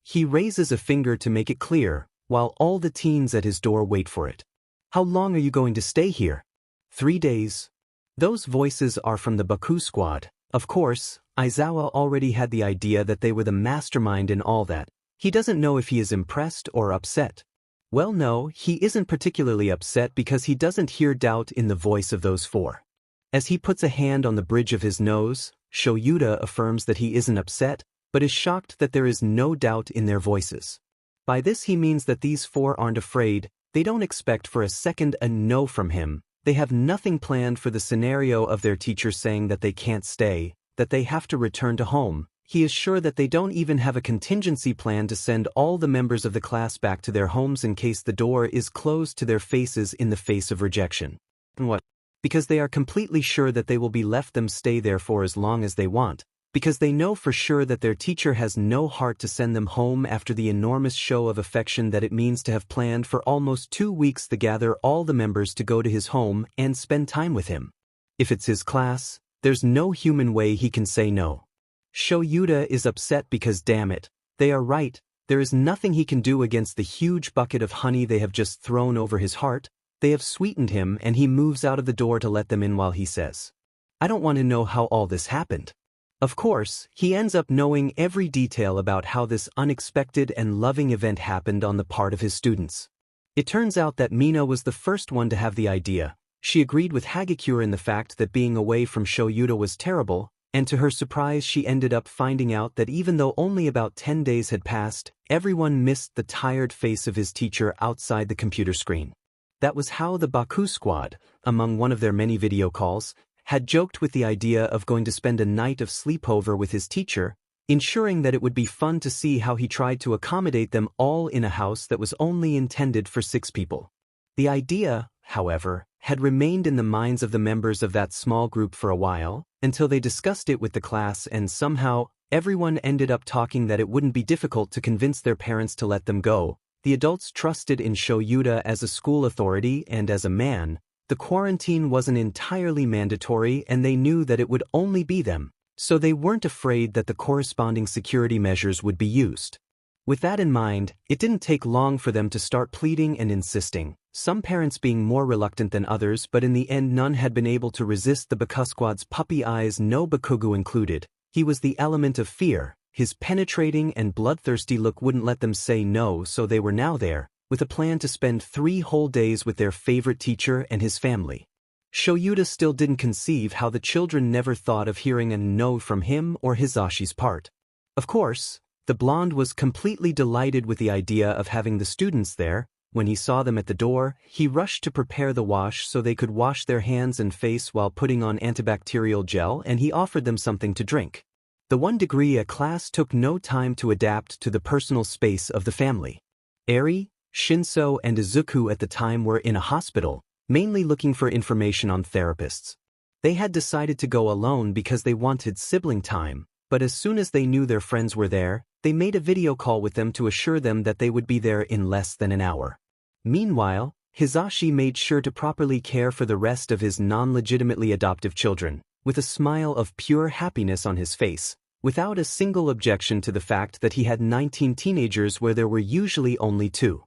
He raises a finger to make it clear, while all the teens at his door wait for it. "How long are you going to stay here?" 3 days. Those voices are from the Baku squad. Of course, Aizawa already had the idea that they were the mastermind in all that. He doesn't know if he is impressed or upset. Well, no, he isn't particularly upset because he doesn't hear doubt in the voice of those 4. As he puts a hand on the bridge of his nose, Shouta affirms that he isn't upset, but is shocked that there is no doubt in their voices. By this he means that these 4 aren't afraid. They don't expect for a second a no from him. They have nothing planned for the scenario of their teacher saying that they can't stay, that they have to return to home. He is sure that they don't even have a contingency plan to send all the members of the class back to their homes in case the door is closed to their faces in the face of rejection. What? Because they are completely sure that they will be left them stay there for as long as they want. Because they know for sure that their teacher has no heart to send them home after the enormous show of affection that it means to have planned for almost 2 weeks to gather all the members to go to his home and spend time with him. If it's his class, there's no human way he can say no. Shouta is upset because damn it, they are right, there is nothing he can do against the huge bucket of honey they have just thrown over his heart. They have sweetened him and he moves out of the door to let them in while he says, "I don't want to know how all this happened." Of course, he ends up knowing every detail about how this unexpected and loving event happened on the part of his students. It turns out that Mina was the first one to have the idea. She agreed with Hagakure in the fact that being away from Shouta was terrible, And to her surprise she ended up finding out that even though only about 10 days had passed, everyone missed the tired face of his teacher outside the computer screen. That was how the Baku squad, among one of their many video calls, had joked with the idea of going to spend a night of sleepover with his teacher, ensuring that it would be fun to see how he tried to accommodate them all in a house that was only intended for 6 people. The idea, however, had remained in the minds of the members of that small group for a while, until they discussed it with the class and somehow, everyone ended up talking that it wouldn't be difficult to convince their parents to let them go. The adults trusted in Shouta as a school authority and as a man. The quarantine wasn't entirely mandatory and they knew that it would only be them, so they weren't afraid that the corresponding security measures would be used. With that in mind, it didn't take long for them to start pleading and insisting, some parents being more reluctant than others, but in the end none had been able to resist the Baku squad's puppy eyes, no Bakugu included. He was the element of fear. His penetrating and bloodthirsty look wouldn't let them say no, so they were now there, with a plan to spend 3 whole days with their favorite teacher and his family. Shouta still didn't conceive how the children never thought of hearing a no from him or Hisashi's part. Of course, the blonde was completely delighted with the idea of having the students there. When he saw them at the door, he rushed to prepare the wash so they could wash their hands and face while putting on antibacterial gel, and he offered them something to drink. The 1 degree a class took no time to adapt to the personal space of the family. Eri, Shinso and Izuku at the time were in a hospital, mainly looking for information on therapists. They had decided to go alone because they wanted sibling time, but as soon as they knew their friends were there, they made a video call with them to assure them that they would be there in less than an hour. Meanwhile, Hisashi made sure to properly care for the rest of his non-legitimately adoptive children, with a smile of pure happiness on his face, without a single objection to the fact that he had 19 teenagers where there were usually only 2.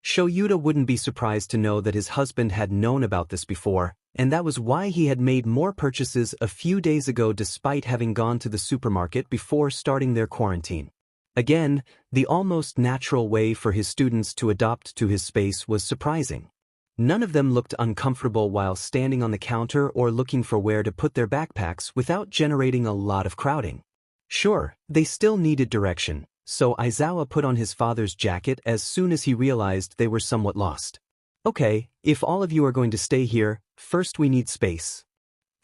Shouta wouldn't be surprised to know that his husband had known about this before, and that was why he had made more purchases a few days ago despite having gone to the supermarket before starting their quarantine. Again, the almost natural way for his students to adopt to his space was surprising. None of them looked uncomfortable while standing on the counter or looking for where to put their backpacks without generating a lot of crowding. Sure, they still needed direction, so Aizawa put on his father's jacket as soon as he realized they were somewhat lost. Okay, if all of you are going to stay here, first we need space.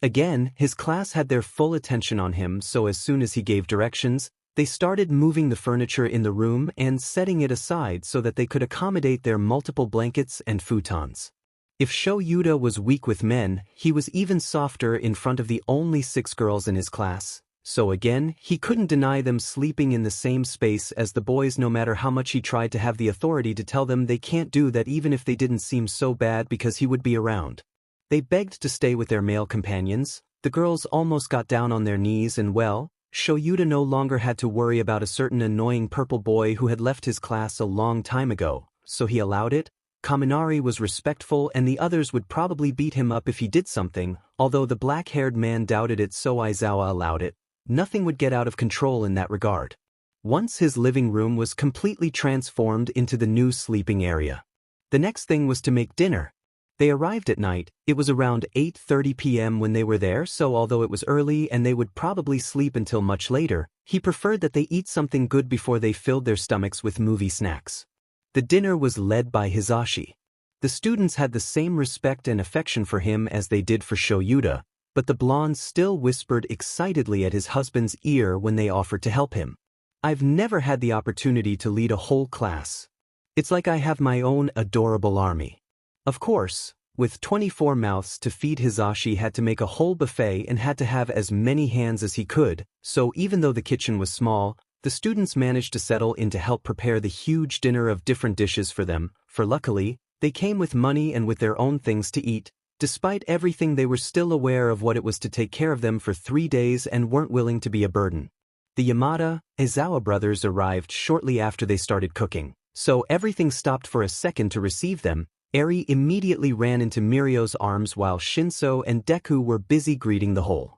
Again, his class had their full attention on him, so as soon as he gave directions, they started moving the furniture in the room and setting it aside so that they could accommodate their multiple blankets and futons. If Shouta was weak with men, he was even softer in front of the only 6 girls in his class, so again, he couldn't deny them sleeping in the same space as the boys no matter how much he tried to have the authority to tell them they can't do that even if they didn't seem so bad because he would be around. They begged to stay with their male companions. The girls almost got down on their knees and well, Shouta no longer had to worry about a certain annoying purple boy who had left his class a long time ago, so he allowed it. Kaminari was respectful and the others would probably beat him up if he did something, although the black-haired man doubted it, so Aizawa allowed it. Nothing would get out of control in that regard. Once his living room was completely transformed into the new sleeping area. The next thing was to make dinner. They arrived at night. It was around 8:30 p.m. when they were there, so although it was early and they would probably sleep until much later, he preferred that they eat something good before they filled their stomachs with movie snacks. The dinner was led by Hisashi. The students had the same respect and affection for him as they did for Shouta, but the blonde still whispered excitedly at his husband's ear when they offered to help him. "I've never had the opportunity to lead a whole class. It's like I have my own adorable army." Of course, with 24 mouths to feed, Hisashi had to make a whole buffet and had to have as many hands as he could, so even though the kitchen was small, the students managed to settle in to help prepare the huge dinner of different dishes for them, for luckily, they came with money and with their own things to eat. Despite everything, they were still aware of what it was to take care of them for 3 days and weren't willing to be a burden. The Yamada, Aizawa brothers arrived shortly after they started cooking, so everything stopped for a second to receive them. Eri immediately ran into Mirio's arms while Shinso and Deku were busy greeting the whole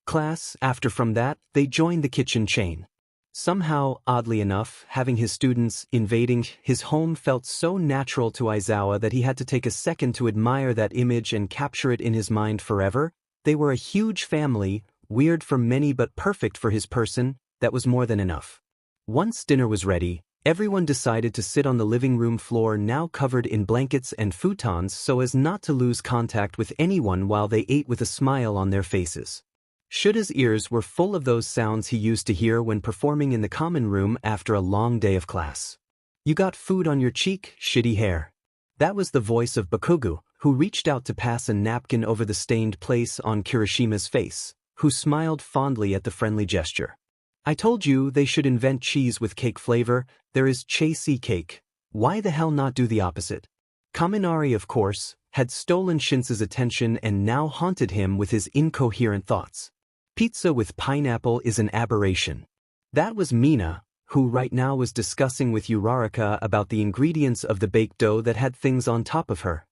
class. From that, they joined the kitchen chain. Somehow, oddly enough, having his students invading his home felt so natural to Aizawa that he had to take a second to admire that image and capture it in his mind forever. They were a huge family, Weird for many but perfect for his person, that was more than enough. Once dinner was ready, everyone decided to sit on the living room floor now covered in blankets and futons so as not to lose contact with anyone while they ate with a smile on their faces. Shouda's ears were full of those sounds he used to hear when performing in the common room after a long day of class. "You got food on your cheek, shitty hair." That was the voice of Bakugo, who reached out to pass a napkin over the stained place on Kirishima's face, who smiled fondly at the friendly gesture. "I told you they should invent cheese with cake flavor. There is chasey cake. Why the hell not do the opposite?" Kaminari, of course, had stolen Shinse's attention and now haunted him with his incoherent thoughts. Pizza with pineapple is an aberration. That was Mina, who right now was discussing with Uraraka about the ingredients of the baked dough that had things on top of her.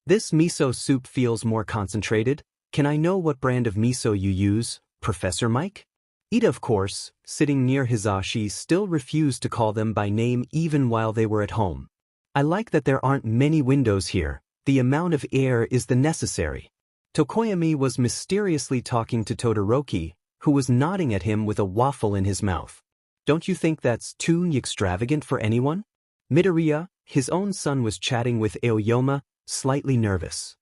"This miso soup feels more concentrated. Can I know what brand of miso you use, Professor Mike?" Ida, of course, sitting near Hisashi, still refused to call them by name even while they were at home. "I like that there aren't many windows here. The amount of air is the necessary." Tokoyami was mysteriously talking to Todoroki, who was nodding at him with a waffle in his mouth. "Don't you think that's too extravagant for anyone?" Midoriya, his own son, was chatting with Aoyama, slightly nervous.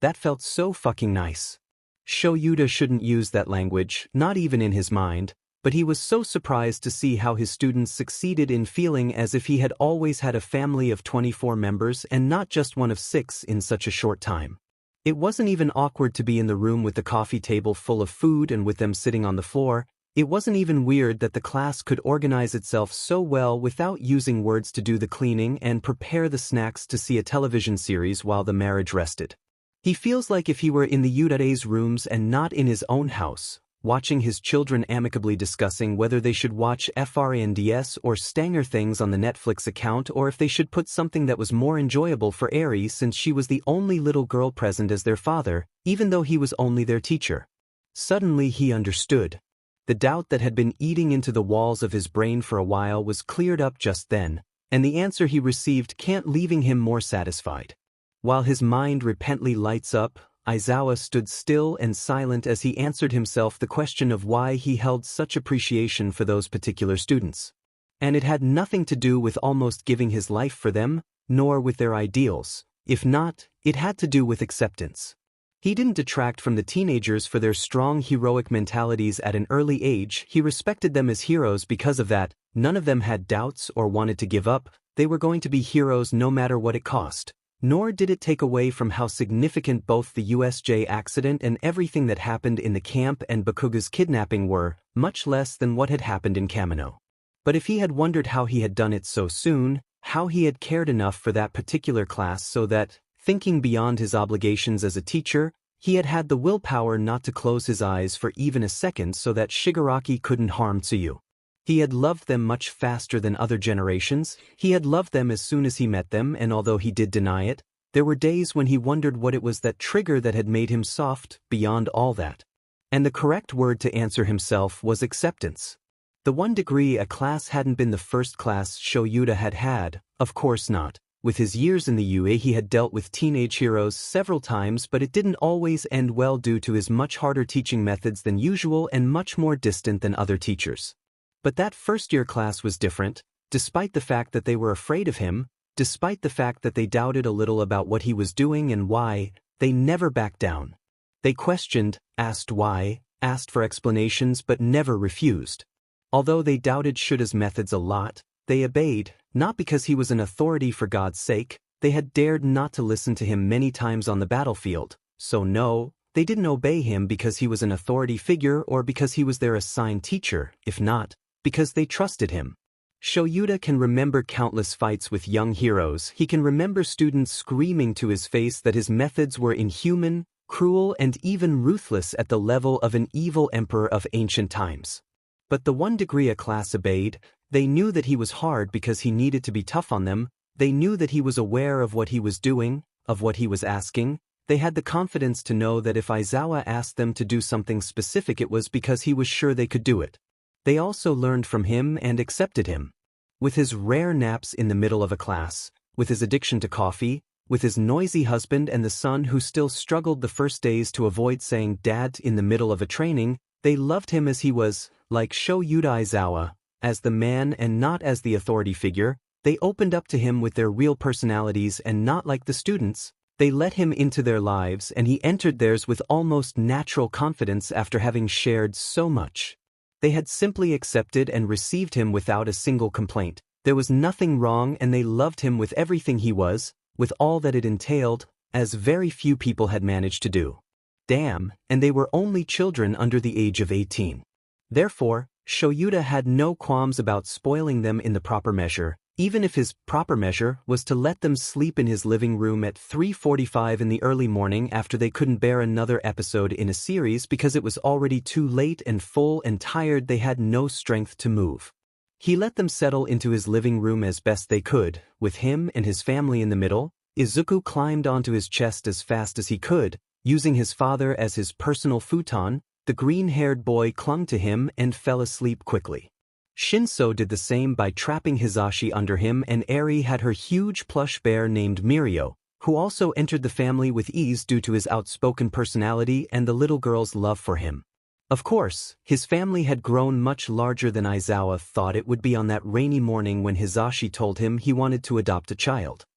That felt so fucking nice. Shouta shouldn't use that language, not even in his mind, but he was so surprised to see how his students succeeded in feeling as if he had always had a family of 24 members and not just one of 6 in such a short time. It wasn't even awkward to be in the room with the coffee table full of food and with them sitting on the floor. It wasn't even weird that the class could organize itself so well without using words to do the cleaning and prepare the snacks to see a television series while the marriage rested. He feels like if he were in the Yudare's rooms and not in his own house, watching his children amicably discussing whether they should watch FRNDS or Stanger Things on the Netflix account, or if they should put something that was more enjoyable for Eri since she was the only little girl present as their father, even though he was only their teacher. Suddenly he understood. The doubt that had been eating into the walls of his brain for a while was cleared up just then, and the answer he received can't leaving him more satisfied. While his mind repentantly lights up, Aizawa stood still and silent as he answered himself the question of why he held such appreciation for those particular students. And it had nothing to do with almost giving his life for them, nor with their ideals. If not, it had to do with acceptance. He didn't detract from the teenagers for their strong heroic mentalities at an early age. He respected them as heroes because of that. None of them had doubts or wanted to give up. They were going to be heroes no matter what it cost. Nor did it take away from how significant both the USJ accident and everything that happened in the camp and Bakugo's kidnapping were, much less than what had happened in Kamino. But if he had wondered how he had done it so soon, how he had cared enough for that particular class so that, thinking beyond his obligations as a teacher, he had had the willpower not to close his eyes for even a second so that Shigaraki couldn't harm Tsuyu. He had loved them much faster than other generations. He had loved them as soon as he met them, and although he did deny it, there were days when he wondered what it was that trigger that had made him soft beyond all that. And the correct word to answer himself was acceptance. The 1 degree a class hadn't been the first class Shouta had had, of course not. With his years in the UA he had dealt with teenage heroes several times, but it didn't always end well due to his much harder teaching methods than usual and much more distant than other teachers. But that first-year class was different, despite the fact that they were afraid of him, despite the fact that they doubted a little about what he was doing and why, they never backed down. They questioned, asked why, asked for explanations but never refused. Although they doubted Shouda's methods a lot, they obeyed, not because he was an authority for God's sake. They had dared not to listen to him many times on the battlefield, so no, they didn't obey him because he was an authority figure or because he was their assigned teacher, if not, because they trusted him. Shouta can remember countless fights with young heroes. He can remember students screaming to his face that his methods were inhuman, cruel, and even ruthless at the level of an evil emperor of ancient times. But the 1 degree a class obeyed. They knew that he was hard because he needed to be tough on them. They knew that he was aware of what he was doing, of what he was asking. They had the confidence to know that if Aizawa asked them to do something specific it was because he was sure they could do it. They also learned from him and accepted him. With his rare naps in the middle of a class, with his addiction to coffee, with his noisy husband and the son who still struggled the first days to avoid saying dad in the middle of a training. They loved him as he was, like Shouta Aizawa, as the man and not as the authority figure. They opened up to him with their real personalities and not like the students. They let him into their lives and he entered theirs with almost natural confidence after having shared so much. They had simply accepted and received him without a single complaint. There was nothing wrong and they loved him with everything he was, with all that it entailed, as very few people had managed to do. Damn, and they were only children under the age of 18. Therefore, Shouta had no qualms about spoiling them in the proper measure, even if his proper measure was to let them sleep in his living room at 3:45 in the early morning after they couldn't bear another episode in a series because it was already too late and full and tired they had no strength to move. He let them settle into his living room as best they could, with him and his family in the middle. Izuku climbed onto his chest as fast as he could, using his father as his personal futon. The green-haired boy clung to him and fell asleep quickly. Shinso did the same by trapping Hisashi under him, and Eri had her huge plush bear named Mirio, who also entered the family with ease due to his outspoken personality and the little girl's love for him. Of course, his family had grown much larger than Aizawa thought it would be on that rainy morning when Hisashi told him he wanted to adopt a child.